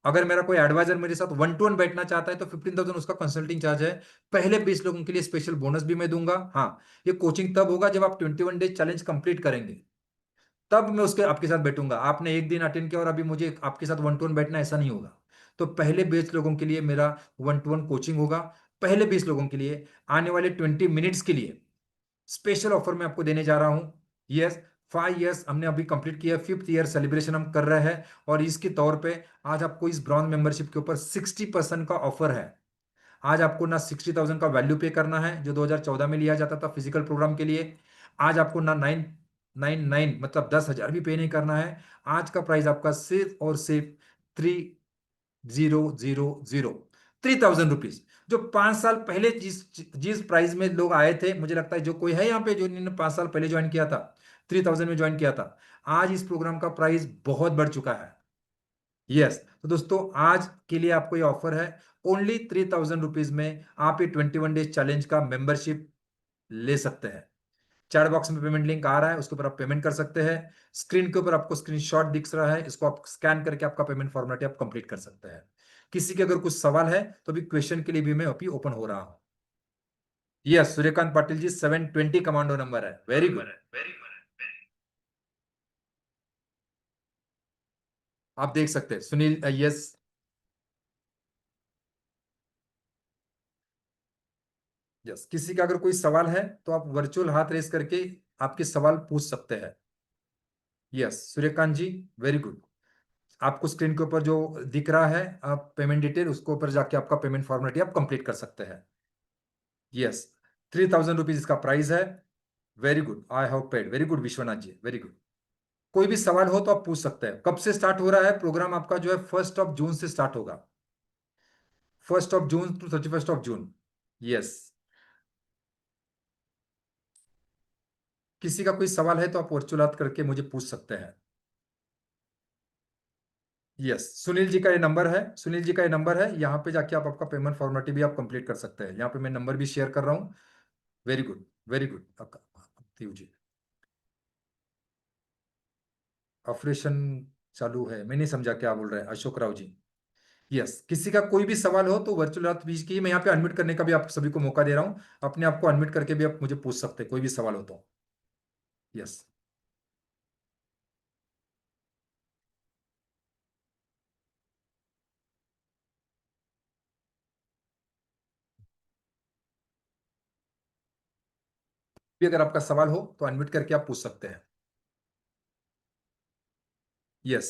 अगर मेरा कोई एडवाइजर मेरे साथ 1-to-1 बैठना चाहता है तो 15,000 उसका कंसल्टिंग चार्ज है। पहले 20 लोगों के लिए स्पेशल बोनस भी मैं दूंगा। हाँ, ये कोचिंग तब होगा जब आप 21 डेज चैलेंज कंप्लीट करेंगे, तब मैं उसके आपके साथ बैठूंगा। आपने एक दिन अटेंड किया और अभी मुझे आपके साथ 1-to-1 बैठना, ऐसा नहीं होगा। तो पहले 20 लोगों के लिए मेरा 1-to-1 कोचिंग होगा, पहले 20 लोगों के लिए, आने वाले 20 मिनट्स के लिए स्पेशल ऑफर मैं आपको देने जा रहा हूं। यस, 5 इयर्स हमने अभी कंप्लीट किया, 5th ईयर सेलिब्रेशन हम कर रहे हैं, और इसके तौर पे आज आपको इस ब्रॉन्ज मेंबरशिप के ऊपर 60% का ऑफर है। आज आपको ना 60,000 का वैल्यू पे करना है, जो 2014 में लिया जाता था फिजिकल प्रोग्राम के लिए। आज आपको ना 999 मतलब 10,000 भी पे नहीं करना है। आज का प्राइस आपका सिर्फ और सिर्फ 3000, 3,000 रुपीज। जो 5 साल पहले जिस जिस प्राइस में लोग आए थे, मुझे लगता है जो कोई है यहाँ पे जो इन्होंने 5 साल पहले ज्वाइन किया था, 3,000 में ज्वाइन किया था, आज इस प्रोग्राम का प्राइस बहुत बढ़ चुका है। यस, तो दोस्तों आज के लिए आपको ये ऑफर है, ओनली 3,000 रुपीज में आप ये 21 डेज चैलेंज का मेंबरशिप ले सकते हैं। चैट बॉक्स में पेमेंट लिंक आ रहा है, उसके ऊपर आप पेमेंट कर सकते हैं। स्क्रीन के ऊपर आपको स्क्रीनशॉट दिख रहा है, इसको आप स्कैन करके आपका पेमेंट फॉर्मेलिटी आप कंप्लीट कर सकते हैं। किसी के अगर कुछ सवाल है तो अभी क्वेश्चन के लिए भी मैं अभी ओपन हो रहा हूं। Yes, Suryakant Patil ji, 720 commando number है, वेरी गुड। आप देख सकते हैं सुनील, यस। यस, किसी का अगर कोई सवाल है तो आप वर्चुअल हाथ रेस करके आपके सवाल पूछ सकते हैं। यस सूर्यकांत जी, वेरी गुड। आपको स्क्रीन के ऊपर जो दिख रहा है आप पेमेंट डिटेल, उसके ऊपर जाके आपका पेमेंट फॉर्मेलिटी आप कंप्लीट कर सकते हैं। यस, 3,000 रुपीज इसका प्राइस है। Very good, I have paid, very good Vishwanath ji, very good. कोई भी सवाल हो तो आप पूछ सकते हैं। कब से स्टार्ट हो रहा है प्रोग्राम? आपका जो है 1 जून से स्टार्ट होगा, 1 जून टू 31 जून। यस, किसी का कोई सवाल है तो आप वर्चुअल हाथ करके मुझे पूछ सकते हैं। यस, सुनील जी का ये नंबर है, सुनील जी का ये नंबर है, यहाँ पे जाके आप आपका पेमेंट फॉर्मेलिटी भी आप कंप्लीट कर सकते हैं। यहाँ पे मैं नंबर भी शेयर कर रहा हूँ। Very good, very good. आपका देव जी, ऑपरेशन चालू है, मैं नहीं समझा क्या बोल रहे हैं अशोक राव जी। यस, किसी का कोई भी सवाल हो तो वर्चुअल हाथ बीच की, मैं यहाँ पे अनम्यूट करने का भी आप सभी को मौका दे रहा हूँ। अपने आप को अनम्यूट करके भी आप मुझे पूछ सकते हैं, कोई भी सवाल हो तो। यस, भी अगर आपका सवाल हो तो अनम्यूट करके आप पूछ सकते हैं। यस,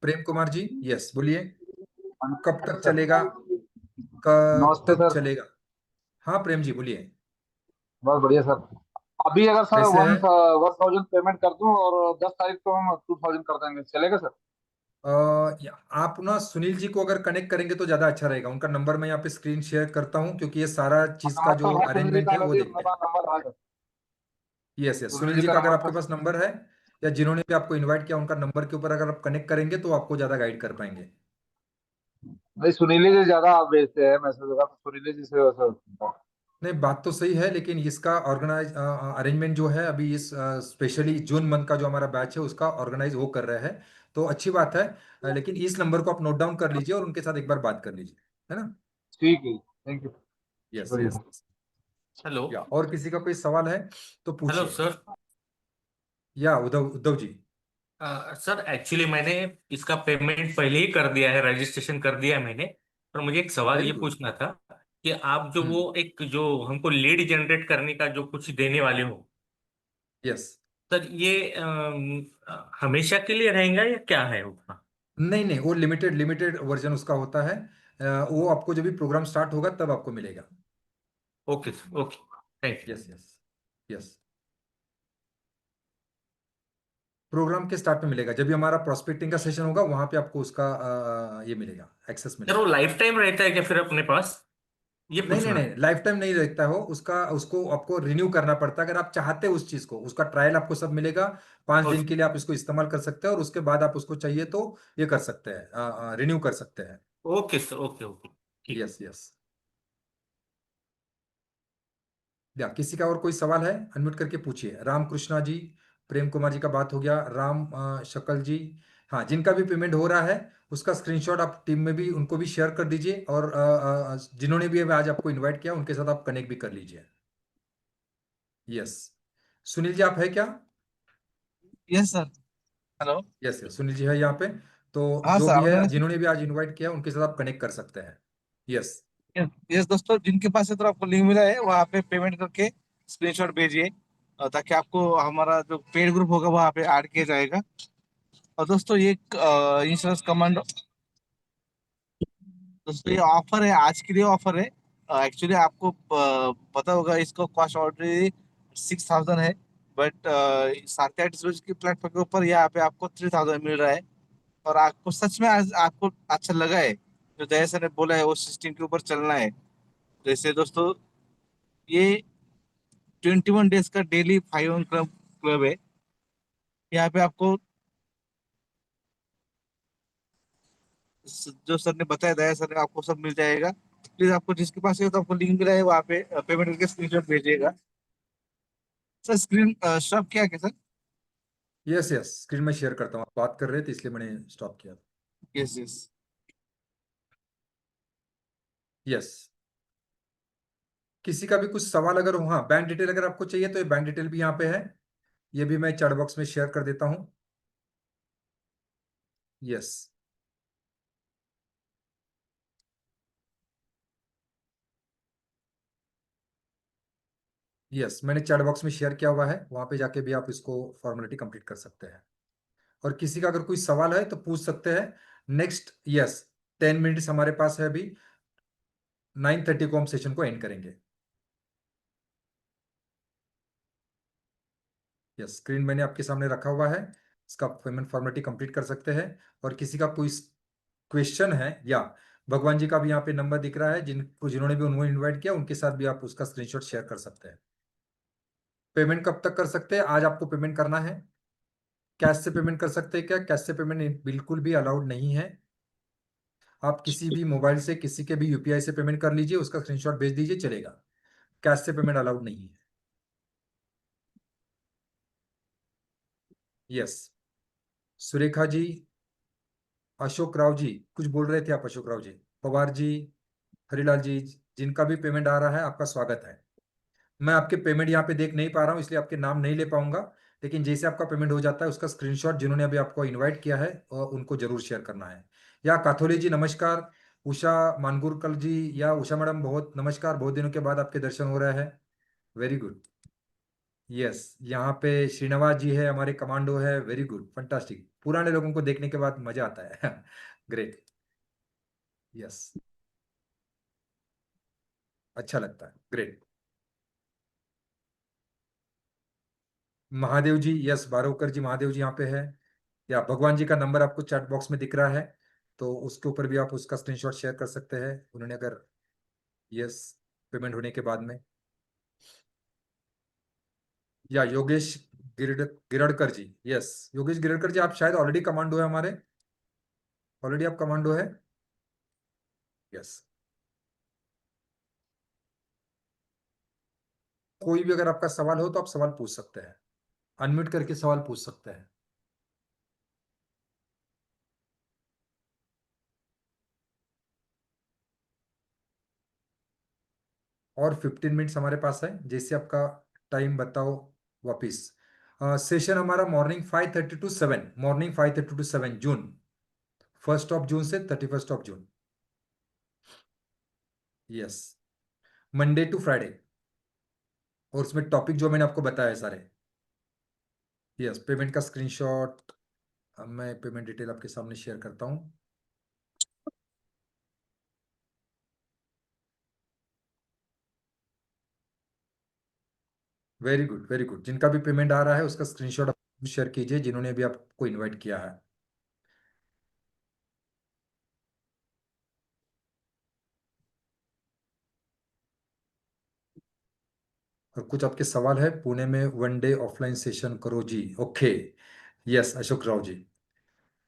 प्रेम कुमार जी, यस बोलिए। कब नमस्ते तक सर। चलेगा? कब नमस्ते तक सर। चलेगा? हाँ प्रेम जी बोलिए। बहुत बढ़िया सर। अभी अगर सर कैसे वन है? 1,000 पेमेंट कर दूं और 10 तारीख को हम 2,000 कर देंगे, चलेगा सर? आप ना सुनील जी को अगर कनेक्ट करेंगे तो ज्यादा अच्छा रहेगा। उनका नंबर मैं यहाँ पे स्क्रीन शेयर करता हूँ, क्योंकि ये सारा चीज का नंबर तो जो है सुनील जी अरेंजमेंट का, है वो मेरे देखते मेरा हैं। नंबर है sir. Yes yes, Sunil Sunil ji ji का का अगर नंबर आपके था पास नंबर है, या जिन्होंने भी आपको इनवाइट किया उनका नंबर के ऊपर अगर आप कनेक्ट करेंगे तो आपको ज्यादा गाइड कर पाएंगे। भाई, सुनील जी ज्यादा आप भेजते हैं मैसेज वगैरह, तो सुनील जी से वैसे होता है। नहीं, बात तो सही है, लेकिन इसका ऑर्गेनाइज अरेंजमेंट जो है अभी इस स्पेशली जून मंथ का जो हमारा बैच है उसका ऑर्गेनाइज वो कर रहे हैं, तो अच्छी बात है। लेकिन इस नंबर को आप नोट डाउन कर लीजिए और उनके साथ एक बार बात कर लीजिए, है ना? ठीक है, थैंक यू, यस शुक्रिया। यस। हेलो। या और किसी का कोई सवाल है तो हेलो पूछिए। सर। या उद्धव उद्धव जी। सर एक्चुअली मैंने इसका पेमेंट पहले ही कर दिया है, रजिस्ट्रेशन कर दिया है मैंने। पर मुझे एक सवाल वेरी ये गुड। पूछना था कि आप जो वो एक जो हमको लीड जनरेट करने का जो कुछ देने वाले हो, यस। सर ये हमेशा के लिए रहेगा या क्या है उसका? नहीं नहीं, वो लिमिटेड लिमिटेड वर्जन उसका होता है। वो आपको जब भी प्रोग्राम स्टार्ट होगा तब आपको मिलेगा। Okay sir, okay, thank you. Yes yes yes. Programme के स्टार्ट में मिलेगा, जब भी हमारा प्रोस्पेक्टिंग का सेशन होगा वहां पे आपको उसका ये मिलेगा, एक्सेस सर वो मिलेगा। लाइफ टाइम रहता है क्या फिर अपने पास, ये नहीं नहीं पूछना है। नहीं, लाइफ टाइम नहीं रहता हो उसका, उसको आपको रिन्यू करना पड़ता है। अगर आप चाहते हो उस चीज को, उसका ट्रायल आपको सब मिलेगा। 5 दिन ओके, के लिए आप इसको इस्तेमाल कर सकते हैं, और उसके बाद आप उसको चाहिए तो ये कर सकते हैं, रिन्यू कर सकते हैं। ओके सर, ओके ओके, ठीक। Yes yes. या किसी का और कोई सवाल है? अनम्यूट करके पूछिए। राम कृष्णा जी, प्रेम कुमार जी का बात हो गया, राम शकल जी। हाँ, जिनका भी पेमेंट हो रहा है उसका स्क्रीनशॉट आप टीम में भी उनको भी शेयर कर दीजिए, और जिन्होंने भी अभी आज आपको इनवाइट किया उनके साथ आप कनेक्ट भी कर लीजिए। यस। सुनील जी आप है क्या? Yes sir. Hello. Yes yes, Sunil ji है यहाँ पे। तो हाँ जो सर, भी है, उन्होंने। जिन्होंने भी आज इनवाइट किया उनके साथ आप कनेक्ट कर सकते हैं। यस। यस दोस्तों, जिनके पास से तो आपको लिंक मिला है वहाँ पे पेमेंट करके स्क्रीनशॉट भेजिए, ताकि आपको हमारा जो पेड ग्रुप होगा वहाँ पे ऐड किया जाएगा। और दोस्तों ये इंश्योरेंस कमांडो, दोस्तों ये ऑफर है, आज के लिए ऑफर है। एक्चुअली आपको पता होगा इसको कॉस्ट ऑलरेडी 6000 है, बट साथ आठ की प्लेटफॉर्म के ऊपर यहाँ पे आपको 3000 मिल रहा है। और आपको सच में आज आपको अच्छा लगा है जो दया सर ने बोला है वो सिस्टम के ऊपर चलना है। जैसे दोस्तों ये 21 डेज का डेली 5 क्लब क्लब है। यहाँ पे आपको जो सर ने बताया, दया सर ने, आपको सब मिल जाएगा। प्लीज आपको जिसके पास है तो आपको लिंक मिला है वहाँ पे पेमेंट करके स्क्रीनशॉट भेजिएगा। सर स्क्रीन शॉप क्या है सर? यस यस, स्क्रीन में शेयर करता हूँ, आप बात कर रहे थे इसलिए मैंने स्टॉप किया। Yes yes. यस। किसी का भी कुछ सवाल अगर हो, हाँ, बैंक डिटेल अगर आपको चाहिए तो ये बैंक डिटेल भी यहाँ पे है, ये भी मैं चैट बॉक्स में शेयर कर देता हूँ। यस। यस, मैंने चैट बॉक्स में शेयर किया हुआ है, वहां पे जाके भी आप इसको फॉर्मेलिटी कंप्लीट कर सकते हैं। और किसी का अगर कोई सवाल है तो पूछ सकते हैं। नेक्स्ट, यस, 10 मिनट्स हमारे पास है अभी। 9:30 को हम सेशन को एंड करेंगे। यस, स्क्रीन मैंने आपके सामने रखा हुआ है, इसका पेमेंट फॉर्मेलिटी कंप्लीट कर सकते हैं। और किसी का कोई क्वेश्चन है, या भगवान जी का भी यहाँ पे नंबर दिख रहा है, जिन्होंने भी उन्होंने इनवाइट किया उनके साथ भी आप उसका स्क्रीनशॉट शेयर कर सकते हैं। पेमेंट कब तक कर सकते हैं? आज आपको पेमेंट करना है, कैश से पेमेंट कर सकते हैं क्या? कैश से पेमेंट बिल्कुल भी अलाउड नहीं है। आप किसी भी मोबाइल से, किसी के भी यूपीआई से पेमेंट कर लीजिए, उसका स्क्रीनशॉट भेज दीजिए, चलेगा। कैश से पेमेंट अलाउड नहीं है। यस। सुरेखा जी, अशोक राव जी, कुछ बोल रहे थे आप? अशोक राव जी, पवार जी, हरिलाल जी, जिनका भी पेमेंट आ रहा है आपका स्वागत है। मैं आपके पेमेंट यहाँ पे देख नहीं पा रहा हूँ इसलिए आपके नाम नहीं ले पाऊंगा, लेकिन जैसे आपका पेमेंट हो जाता है उसका स्क्रीनशॉट जिन्होंने अभी आपको इनवाइट किया है और उनको जरूर शेयर करना है। या काथोली जी नमस्कार, उषा मानगुरकर जी, या उषा मैडम बहुत नमस्कार, बहुत दिनों के बाद आपके दर्शन हो रहे हैं। Very good. यस, यहाँ पे श्रीनिवास जी है, हमारे कमांडो है, वेरी गुड, फंटास्टिक, पुराने लोगों को देखने के बाद मजा आता है। ग्रेट। यस, अच्छा लगता है, ग्रेट। महादेव जी, यस, बारोकर जी, महादेव जी यहाँ पे है। या भगवान जी का नंबर आपको चैट बॉक्स में दिख रहा है, तो उसके ऊपर भी आप उसका स्क्रीनशॉट शेयर कर सकते हैं, उन्होंने अगर, यस, पेमेंट होने के बाद में। या योगेश गिरड़कर जी, यस, योगेश गिरड़कर जी, आप शायद ऑलरेडी कमांडो है हमारे, ऑलरेडी आप कमांडो है। यस। कोई भी अगर आपका सवाल हो तो आप सवाल पूछ सकते हैं, अनम्यूट करके सवाल पूछ सकते हैं। और 15 मिनट्स हमारे पास है, जैसे आपका टाइम बताओ वापिस। सेशन हमारा morning 5:30 to 7, morning 5:30 to 7 June, 1 of June से 31 of June. Yes. Monday to Friday, और उसमें टॉपिक जो मैंने आपको बताया है सारे। यस, पेमेंट का स्क्रीनशॉट अब मैं पेमेंट डिटेल आपके सामने शेयर करता हूँ। Very good, very good. जिनका भी पेमेंट आ रहा है उसका स्क्रीनशॉट आप शेयर कीजिए, जिन्होंने भी आपको इनवाइट किया है। और कुछ आपके सवाल है, पुणे में 1 डे ऑफलाइन सेशन करो जी। ओके, यस अशोक राव जी,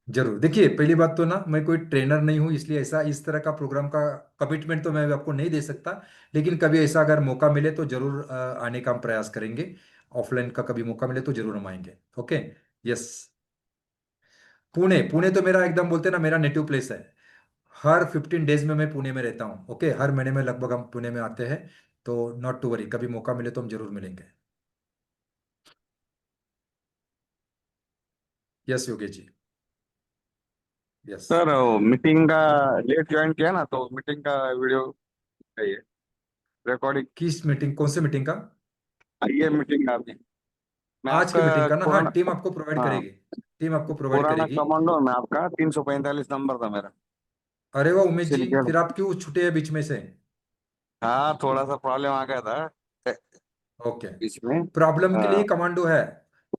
जरूर। देखिए, पहली बात तो ना, मैं कोई ट्रेनर नहीं हूँ, इसलिए ऐसा इस तरह का प्रोग्राम का कमिटमेंट तो मैं आपको नहीं दे सकता। लेकिन कभी ऐसा अगर मौका मिले तो जरूर आने का हम प्रयास करेंगे। ऑफलाइन का कभी मौका मिले तो जरूर हम आएंगे। Okay, yes. पुणे, पुणे तो मेरा एकदम बोलते हैं ना, मेरा नेटिव प्लेस है। हर 15 डेज में मैं पुणे में रहता हूँ। ओके, हर महीने में लगभग हम पुणे में आते हैं। तो नॉट टू वरी, कभी मौका मिले तो हम जरूर मिलेंगे। Yes Yogesh ji, yes. Sir वो मीटिंग का लेट ज्वाइन किया ना, तो मीटिंग का वीडियो चाहिए, रिकॉर्डिंग। किस मीटिंग, कौन से मीटिंग का? ये मीटिंग आपकी, मैं आज की आपका मीटिंग का ना? हाँ, पुराना, टीम आपको प्रोवाइड हाँ करेगी। टीम आपको प्रोवाइड पुराना करेगी। कमांडो में आपका 345 नंबर था मेरा। अरे वाह उमेश जी, सिंडिकेट। फिर आप क्यों छूटे हैं बीच में से? हाँ, थोड़ा सा प्रॉब्लम आ गया था ओके, बीच में। प्रॉब्लम के लिए हाँ। कमांडो है।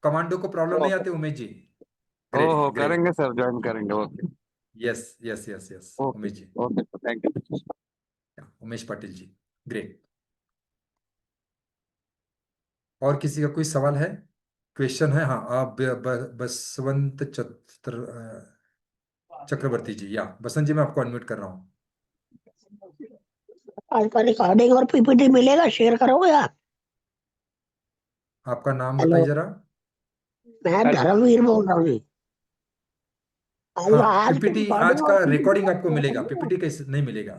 कमांडो को प्रॉब्लम नहीं ओहो, आती उमेश जी। ग्रेट, ओहो, ग्रेट। करेंगे सर, ज्वाइन करेंगे। Okay. Yes yes yes yes, okay. Umesh ji. Okay, thank you. Umesh Patil ji, great. और किसी का कोई सवाल है, क्वेश्चन है? हाँ, आप बसवंत चक्रवर्ती जी, या बसंत जी, मैं आपको अनम्यूट कर रहा हूँ। आज का रिकॉर्डिंग और पीपीटी मिलेगा, शेयर करोगे आप? आपका नाम हेलो, बताइए जरा। मैं धर्मवीर बोल रहा हूँ जी। आज हाँ, आज की पीपीटी, आज रिकॉर्डिंग और का पीपीटी रिकॉर्डिंग का आपको शेयर मिलेगा, करोगे? पीपीटी कैसे नहीं मिलेगा?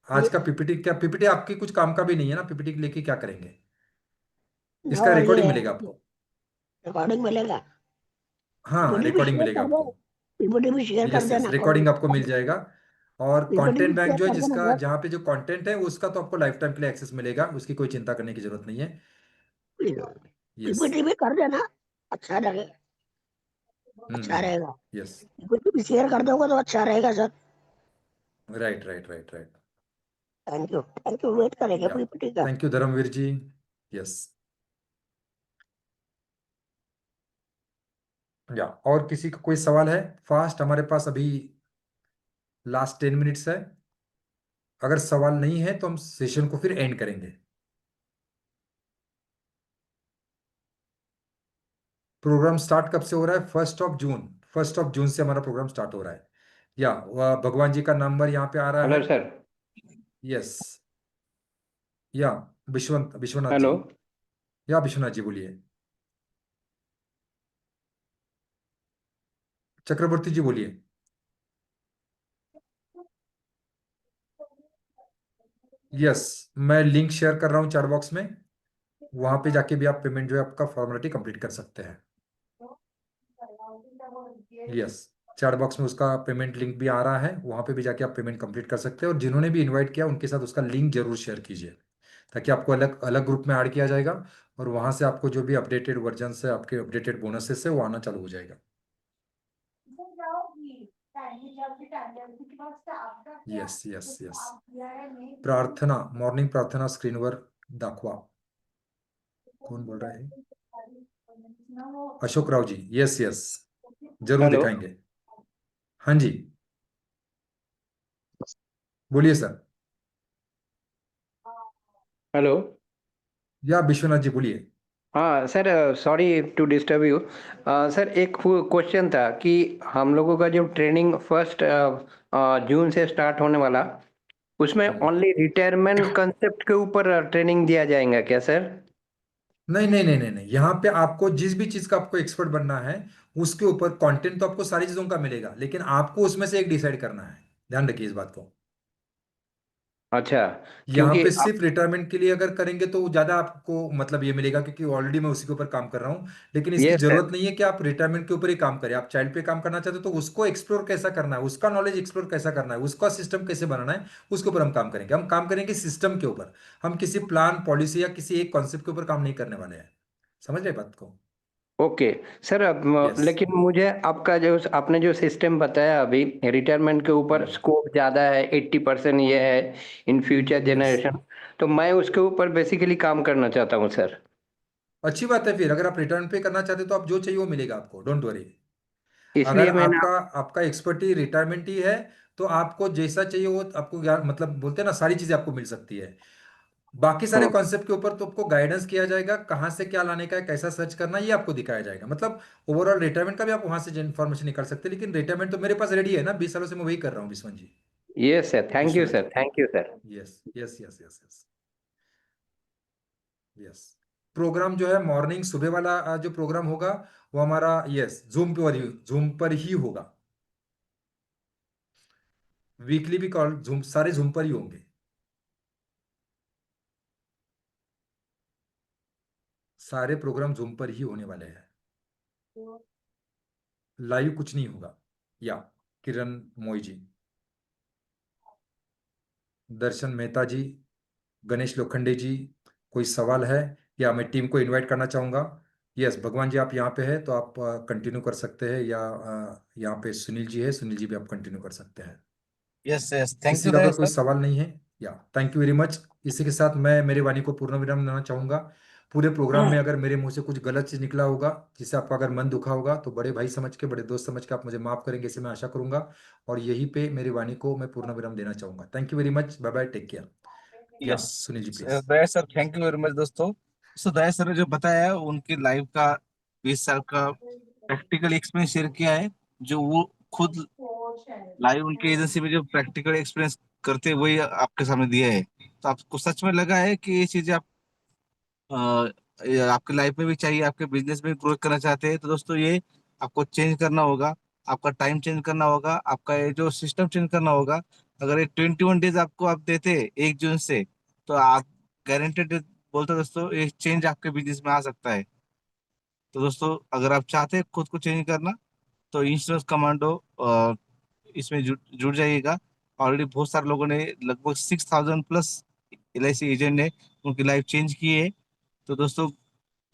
आज ये का पीपीटी, क्या पीपीटी आपकी कुछ काम का भी नहीं है ना, पीपीटी लेके क्या करेंगे? इसका और ये रिकॉर्डिंग मिलेगा आपको। रिकॉर्डिंग मिलेगा। हाँ, पीपीटी भी रिकॉर्डिंग शेयर मिलेगा कर दो, आपको। पीपीटी भी शेयर कर यस यस, देना। रिकॉर्डिंग आपको मिल जाएगा। और पीपीटी भी कंटेंट बैंक शेयर जो है, कर देना जिसका सर। जहाँ पे जो कंटेंट है उसका तो आपको लाइफ टाइम के लिए एक्सेस मिलेगा, उसकी कोई चिंता करने की जरूरत नहीं है। यस। पीपीटी भी कर देना, अच्छा रहेगा। अच्छा रहेगा। यस, पीपीटी भी शेयर कर दोगे तो अच्छा रहेगा sir. Right right right right. Thank you, wait करेंगे या, पीपीटी का। Thank you Dharamvir ji. Yes. या, और किसी का कोई सवाल है? फास्ट, हमारे पास अभी लास्ट 10 मिनट्स है। अगर सवाल नहीं है तो हम सेशन को फिर एंड करेंगे। प्रोग्राम स्टार्ट कब से हो रहा है? 1 ऑफ जून। 1 ऑफ जून से हमारा प्रोग्राम स्टार्ट हो रहा है। या, भगवान जी का नंबर यहाँ पे आ रहा है। Hello sir. यस। या, विश्वनाथ जी। हेलो। या विश्वनाथ जी बोलिए। चक्रवर्ती जी बोलिए। यस, मैं लिंक शेयर कर रहा हूँ चैट बॉक्स में। वहां पे जाके भी आप पेमेंट जो है आपका फॉर्मेलिटी कंप्लीट कर सकते हैं। यस, चैट बॉक्स में उसका पेमेंट लिंक भी आ रहा है, वहां पे भी जाके आप पेमेंट कंप्लीट कर सकते हैं। और जिन्होंने भी इनवाइट किया उनके साथ उसका लिंक जरूर शेयर कीजिए, ताकि आपको अलग अलग ग्रुप में ऐड किया जाएगा। और वहां से आपको जो भी अपडेटेड वर्जन है, आपके अपडेटेड बोनसेस है, वो आना चालू हो जाएगा। Yes yes yes. प्रार्थना, मॉर्निंग प्रार्थना स्क्रीनवर दाखवा। कौन बोल रहा है? अशोक राव जी, यस यस, जरूर हेलो। दिखाएंगे। हाँ जी, बोलिए सर। हेलो। या विश्वनाथ जी बोलिए। हाँ sir, sorry to disturb you. Sir, एक क्वेश्चन था कि हम लोगों का जो ट्रेनिंग 1 जून से स्टार्ट होने वाला, उसमें हम्म। ओनली रिटायरमेंट कंसेप्ट के ऊपर ट्रेनिंग दिया जाएगा क्या सर? नहीं नहीं नहीं नहीं नहीं, यहाँ पे आपको जिस भी चीज का आपको एक्सपर्ट बनना है, उसके ऊपर कंटेंट तो आपको सारी चीजों का मिलेगा, लेकिन आपको उसमें से एक डिसाइड करना है। ध्यान रखिए इस बात को। अच्छा, यहाँ क्योंकि पे सिर्फ रिटायरमेंट के लिए अगर करेंगे तो ज्यादा आपको मतलब ये मिलेगा, क्योंकि ऑलरेडी मैं उसी के ऊपर काम कर रहा हूँ। लेकिन इसकी ये सर, जरूरत नहीं है कि आप रिटायरमेंट के ऊपर ही काम करें। आप चाइल्ड पे काम करना चाहते हो तो उसको एक्सप्लोर कैसा करना है, उसका नॉलेज एक्सप्लोर कैसा करना है, उसका सिस्टम कैसे बनाना है, उसके ऊपर हम काम करेंगे। हम काम करेंगे सिस्टम के ऊपर। हम किसी प्लान पॉलिसी या किसी एक कॉन्सेप्ट के ऊपर काम नहीं करने वाले हैं। समझ रहे बात को? Okay sir. अब यस। लेकिन मुझे आपका जो आपने जो सिस्टम बताया अभी, रिटायरमेंट के ऊपर स्कोप ज़्यादा है, 80% ये है इन फ्यूचर यस, जनरेशन, तो मैं उसके ऊपर बेसिकली काम करना चाहता हूँ सर। अच्छी बात है। फिर अगर आप रिटर्न पे करना चाहते हो तो आप जो चाहिए वो मिलेगा आपको, डोंट वरी। अगर इसलिए मैंने आपका आपका एक्सपर्टी रिटायरमेंट ही है तो आपको जैसा चाहिए वो आपको मतलब बोलते हैं ना, सारी चीजें आपको मिल सकती है। बाकी सारे हाँ, कॉन्सेप्ट के ऊपर तो आपको गाइडेंस किया जाएगा, कहाँ से क्या लाने का है, कैसा सर्च करना है, ये आपको दिखाया जाएगा। मतलब ओवरऑल रिटायरमेंट का भी आप वहां से इन्फॉर्मेशन निकाल सकते हैं। लेकिन रिटायरमेंट तो मेरे पास रेडी है ना, 20 सालों से मैं वही कर रहा हूँ विश्वन जी, ये sir, thank you Vishwanath sir, ji. Thank you sir. Yes yes yes yes yes yes. Program जो है मॉर्निंग सुबह वाला जो प्रोग्राम होगा वो हमारा यस जूम पर ही होगा। वीकली भी कॉल जूम, सारे जूम पर ही होंगे। सारे प्रोग्राम जूम पर ही होने वाले हैं। लाइव कुछ नहीं होगा। या किरण मोई जी, दर्शन मेहता जी, गणेश लोखंडे जी, कोई सवाल है? या मैं टीम को इनवाइट करना चाहूंगा। यस भगवान जी, आप यहाँ पे हैं तो आप कंटिन्यू कर सकते हैं, या यहाँ पे सुनील जी है, सुनील जी भी आप कंटिन्यू कर सकते हैं। यस यस, थैंक किसी यू का रहे अगर कोई सर। सवाल नहीं है, या थैंक यू वेरी मच। इसी के साथ मैं मेरी वाणी को पूर्ण विराम देना चाहूंगा। पूरे प्रोग्राम में अगर मेरे मुंह से कुछ गलत चीज निकला होगा जिससे आपका अगर मन दुखा होगा तो बड़े भाई समझ के, बड़े दोस्त समझ के आप मुझे माफ करेंगे, इसे मैं आशा करूंगा। और यहीं पे मेरी वाणी को मैं पूर्ण विराम देना चाहूंगा। Thank you very much, bye bye, take care. या yes Sunil ji please. Daya sir, thank you very much दोस्तों। सो दया सर ने जो बताया है उनकी लाइफ का 20 साल का प्रैक्टिकल एक्सपीरियंस शेयर किया है, जो वो खुद लाइव उनके एजेंसी में जो प्रैक्टिकल एक्सपीरियंस करते हैं वही आपके सामने दिया है। तो आपको सच में लगा है कि ये चीजें आप ये आपके लाइफ में भी चाहिए, आपके बिजनेस में ग्रो करना चाहते हैं तो दोस्तों ये आपको चेंज करना होगा। आपका टाइम चेंज करना होगा, आपका ये जो सिस्टम चेंज करना होगा। अगर ये 21 डेज आपको आप देते 1 जून से, तो आप गारंटेड बोलते दोस्तों ये चेंज आपके बिजनेस में आ सकता है। तो दोस्तों अगर आप चाहते हैं खुद को चेंज करना तो इंश्योरेंस कमांडो इसमें जुड़ जाइएगा। ऑलरेडी बहुत सारे लोगों ने, लगभग 6,000+ LIC एजेंट ने उनकी लाइफ चेंज की है। तो दोस्तों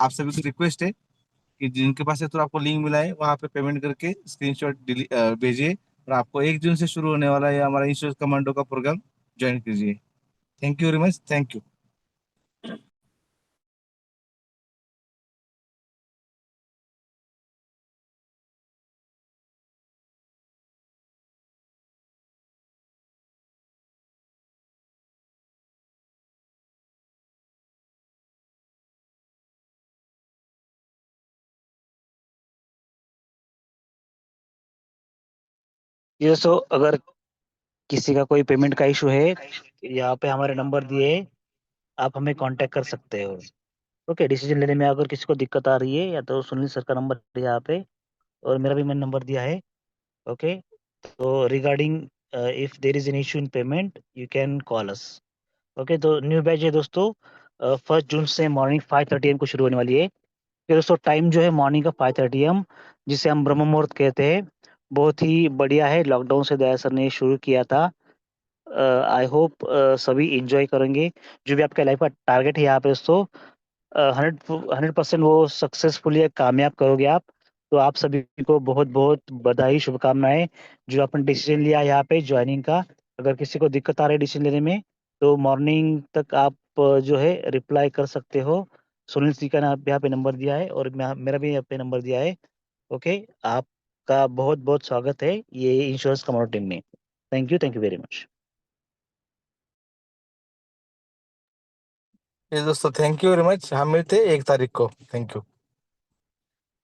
आप सभी को रिक्वेस्ट है कि जिनके पास है तो आपको लिंक मिला है वहाँ पे पेमेंट करके स्क्रीनशॉट भेजिए, और आपको 1 जून से शुरू होने वाला है हमारा इंश्योरेंस कमांडो का प्रोग्राम ज्वाइन कीजिए। Thank you very much, thank you. ये सो अगर किसी का कोई पेमेंट का इशू है, यहाँ पे हमारे नंबर दिए हैं, आप हमें कांटेक्ट कर सकते हो। ओके, डिसीजन लेने में अगर किसी को दिक्कत आ रही है या तो सुनील सर का नंबर है यहाँ पे, और मेरा भी मैंने नंबर दिया है। ओके, तो regarding if there is an issue in payment you can call us. Okay, तो न्यू बैच है दोस्तों, 1 जून से मॉर्निंग 5:30 AM को शुरू होने वाली है। ये दोस्तों टाइम जो है मॉर्निंग का 5:30 AM, जिसे हम ब्रह्म मुहूर्त कहते हैं। बहुत ही बढ़िया है, लॉकडाउन से दया सर ने शुरू किया था। आई होप सभी इंजॉय करेंगे। जो भी आपका लाइफ का टारगेट है यहाँ पे दोस्तों, 100% वो सक्सेसफुली कामयाब करोगे आप। तो आप सभी को बहुत बहुत बधाई, शुभकामनाएं। जो आपने डिसीजन लिया यहाँ पे ज्वाइनिंग का, अगर किसी को दिक्कत आ रही है डिसीजन लेने में तो मॉर्निंग तक आप जो है रिप्लाई कर सकते हो। सुनील जी का नाम यहाँ पे नंबर दिया है और मेरा भी यहाँ पे नंबर दिया है। ओके, आपका बहुत बहुत स्वागत है ये इंश्योरेंस कम्युनिटी टीम में। Thank you very much. ये दोस्तों थैंक यू वेरी मच, हम मिलते हैं 1 तारीख को। Thank you.